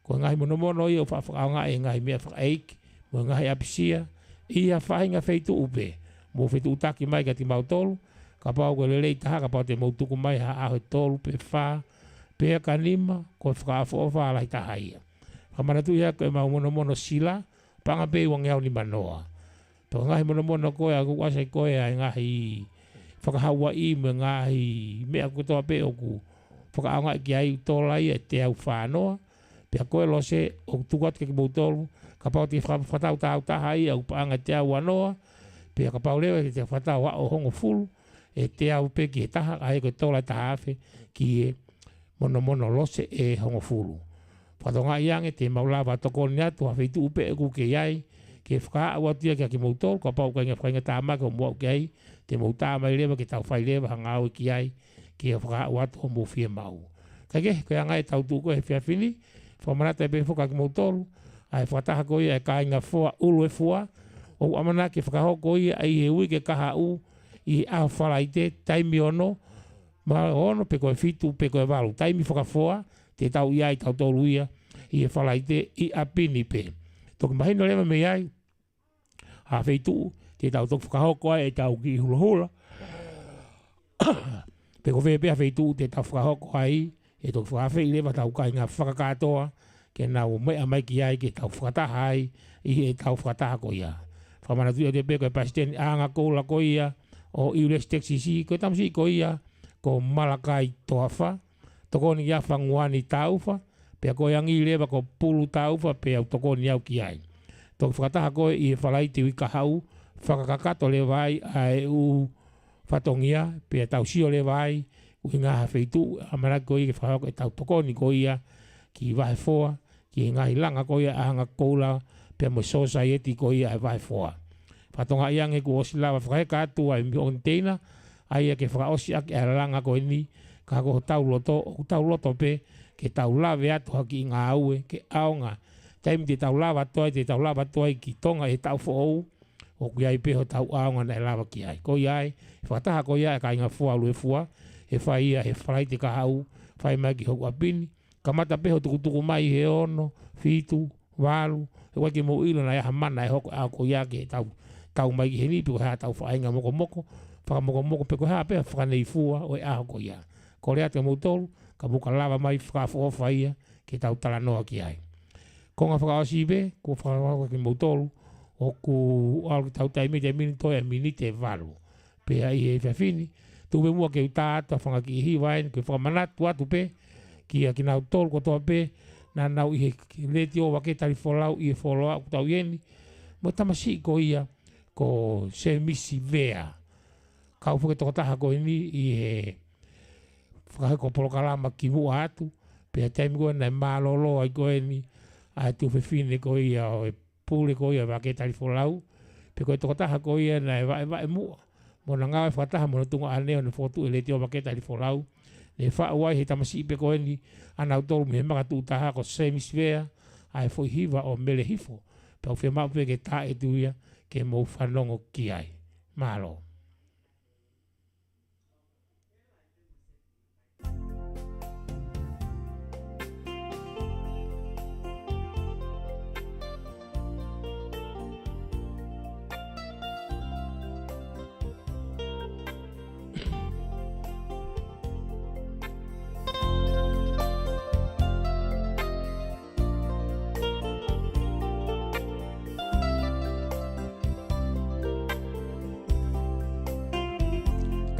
Ko ngahi mono i o whaafakaonga e ngahi mea whakaeiki, mo ngahi apisia, i a whahinga wheitu upe, mo whetu utaki mai ka ti mautolu, ka pao ko lelei taha, ka pao te mautuku mai ha aho tolu, pe wha, pe ka nima, ko whakaafo o wha alai taha ia. Ka manatu ia ko e mau mono sila, panga pe wangeau ni manoa. Pero ngahi mono koe a kukwasai koe a ngahi whakahaua i me ngahi mea kutoa pe o ku whakaonga ki ai tolai e te au whanoa, pe a koe lose o tukat ke ki mautolu, ka pao te whatau tau taha i au paanga te au anoa, pe a ka pao leo e te whatau o hongo fulu, e te au pe ki he taha, a he koe tolai taha afe ki e mono lose e hongo fulu. Whatonga iange te maulawa tokoni atu, hawhitu upe e ku ke iai, ke whakaa awatia ki a ki mautolu, ka pao kai ngā whainga tāma ka mua ke ai, te mautaa mai lewa ke tau whai lewa hanga au ki ai, ke whakaa awatu o mou whia mau. Kai ke anga e tau tūko he whiawhini, whamanata e pe whaka ki mautolu, ai whataha koe e ka inga whoa ulu e whoa, o amana ke whakahoko i ai he ui ke kaha u, i aho whalaite, taimi ono, ma ono pe koe whitu, pe koe walu, taimi whakawhoa, te tau iai tau tolu ia, i e whalaite i apini pe. Toki mahino lewa me iai, ha wheitu, te tau toku whakahoko ai e tau ki hula. Pe ko whepea wheitu, te tau whakahoko ai, e toki whakawhei lewa tau kai ngā whakakatoa, ke nau mea mai ki ai, ke tau whakataha ai, i e tau whakataha ko ia. Whamanatu ia te pe koe pasiteni anga koula ko ia, o iules teksisi ko tamsi ko ia ko malakai toafa tokoni ia fanguani taufa pe ko yang ile ba ko pulu taufa pe tokoni au kiai to fata ko I falai te wika hau fakakakato le vai ai u fatongia pe tausio le vai winga ha feitu amara ko I fa ko tau tokoni ko ia ki vai foa ki ngai langa ko ia anga koula pe mo society ko ia vai foa fatonga yang e ko osila fa ka tu ai ontena ai ke fa osi ak langa ko ni ka ko tau loto pe ke tau lave atu haki ngā aue ke aonga taimi te tau lava toi ki Tonga e tau fo o ku ai pe ho tau aonga na lava ki ai ko ai fataha ko ia ka inga fua lu fua e fa ia e fai te ka hau fai mai ki ho apini kamata pe ho tuku mai he ono fitu walu e wa ke mo ilo na ya mana e ho ko ia ke tau mai he ni pu ha tau fa inga moko pe ko ha pe fa nei fua o e a ko ia ko rea te mo tolu ka buka lava mai fa ia ke tau tala noa ki ai ko nga fa sibe ko fa ke mo tolu o ku al tau tai me te min to e minite valu pe ai e fa fini tu be mo ke ta fa ki hi vai ke fa manat tu pe ki a ki na tolu ko to pe na nau I Letio Vake Tali Folau I Folau tau yeni mo tamasi ko ia ko se misi vea ka fu ke to ta ko ni I he fa ko POLOKALAMA ki mu atu pe tai mo na malolo ai ko ni a tu fe fine ko ia o pule ko ia Vake Tali Folau pe ko to ta ko ia na va mu mo na nga fa ta mo tunga ane on foto Letio Vake Tali Folau le fa wai he tamasi pe ko ni ana tolu me ma tu ta ko semisfera ai foi hiva o mele hifo pe o fe ma pe ke ta e tuia ke mo fanongo ki ai malo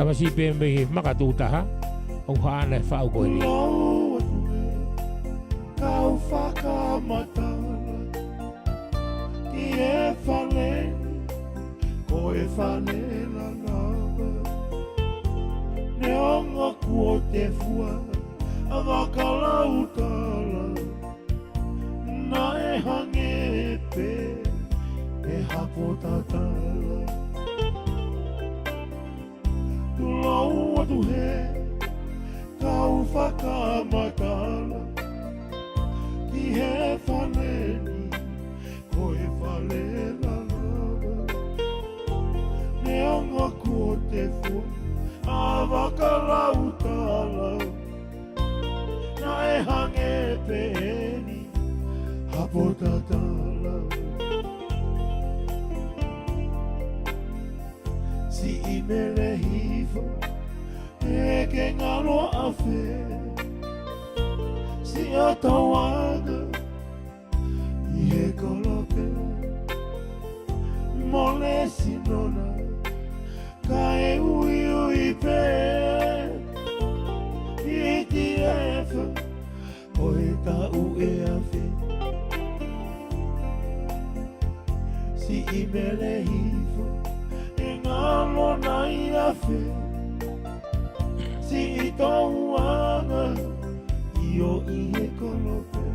kama si pe me makatuta ha o hana fa o ko ni kau whakamatala ki e whale ko e whale la lava ne onga kua te fua a wakalautala na e hange e pe e hapotatala lau atu he kau whakamatala ki he whaneni ko e whale la lava ne anga ko te fua a wakalautala na e hange peni hapotatala si imele hiva e ke ngalo afe si atawaga I he kolope mole sinona ka e ui pe I ti efa o e ta u e afe si imele hiva ngalo nai afe si I tau anga Io I he kolope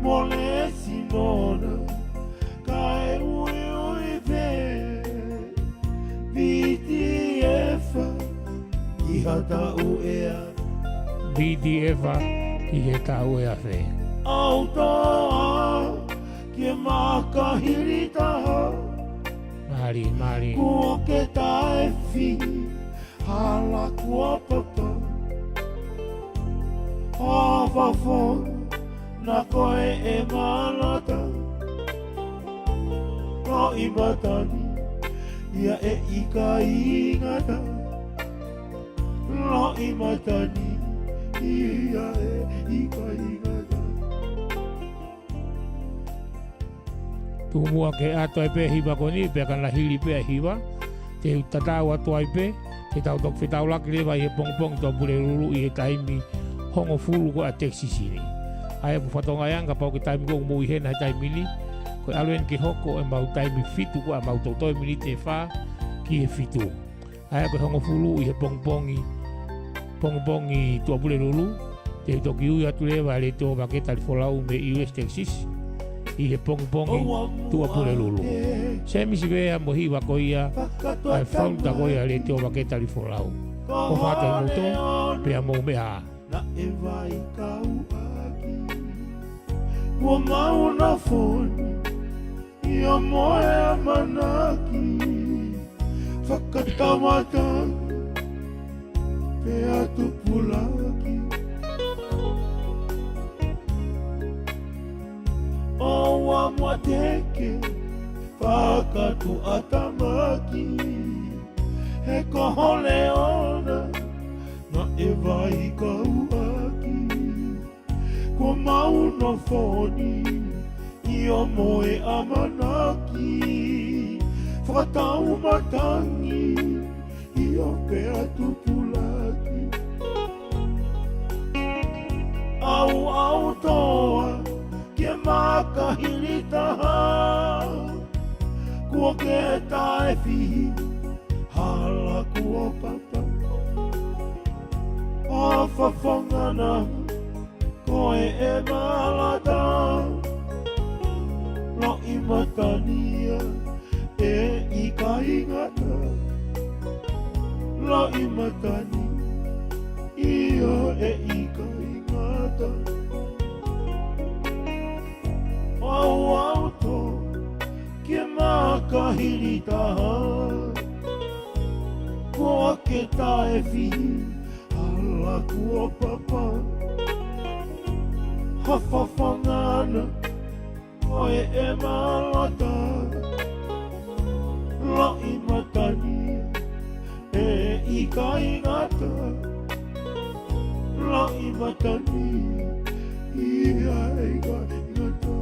mole sinona ka e ui pe BDF I hata u e a BDF I he tau e a fe auta ke makahiritaha Mari. Kua ke tae whi, hala kua papa. Hawhawha, na koe e manata. No I matani, ia e ika ingata. No I matani, ia e ika ingata. Tu mua ke ato e pe hiwa ko ni pe kana hili pe hiwa te tatau atu ai pe, te tau tok whetau laki lewa i he pongpong tō pule ruru i he taimi hongo fulu ko a teksisiri. Ai apu whatonga ianga pau ke taimi ko mui hena he taimi li, ko aluen ke hoko e mau taimi fitu ko a mau tautoi minite wha ki he fitu. Ai apu hongo fulu i he pongpongi tō pule ruru, te toki ui atu lewa Letio Vake Tali Folau me US Texas, i he pongpongi tua pule lulu. Se misi vea mo hiwa koia ai whaunta koia Letio Vake Tali Folau. Ko whata i moto, pea mō mea. Na e vai kau aki Kua mau na foni I o moe a manaki Whakatamataki Pea tupulaki Owa mua teke Whakatu atamaki He koho leona Na e vai kau aki Kua mau no foni I o moe a manaki Whakatau matangi I o pea tupulaki Au toa Ke maka hilitaha Kua ke tae fihi Hala kua papa Whawhangana Koe e malata Lo i matania E i ka ingata Lo i matani Ia e i ka ingata Au to Ke maka hilitaha Koa ke tae fihi Hala kua papa Hawhawhangana Koe e malata Lo i matani E i ka ingata Lo i matani Ia e ka ingata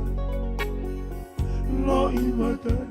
Lo i matani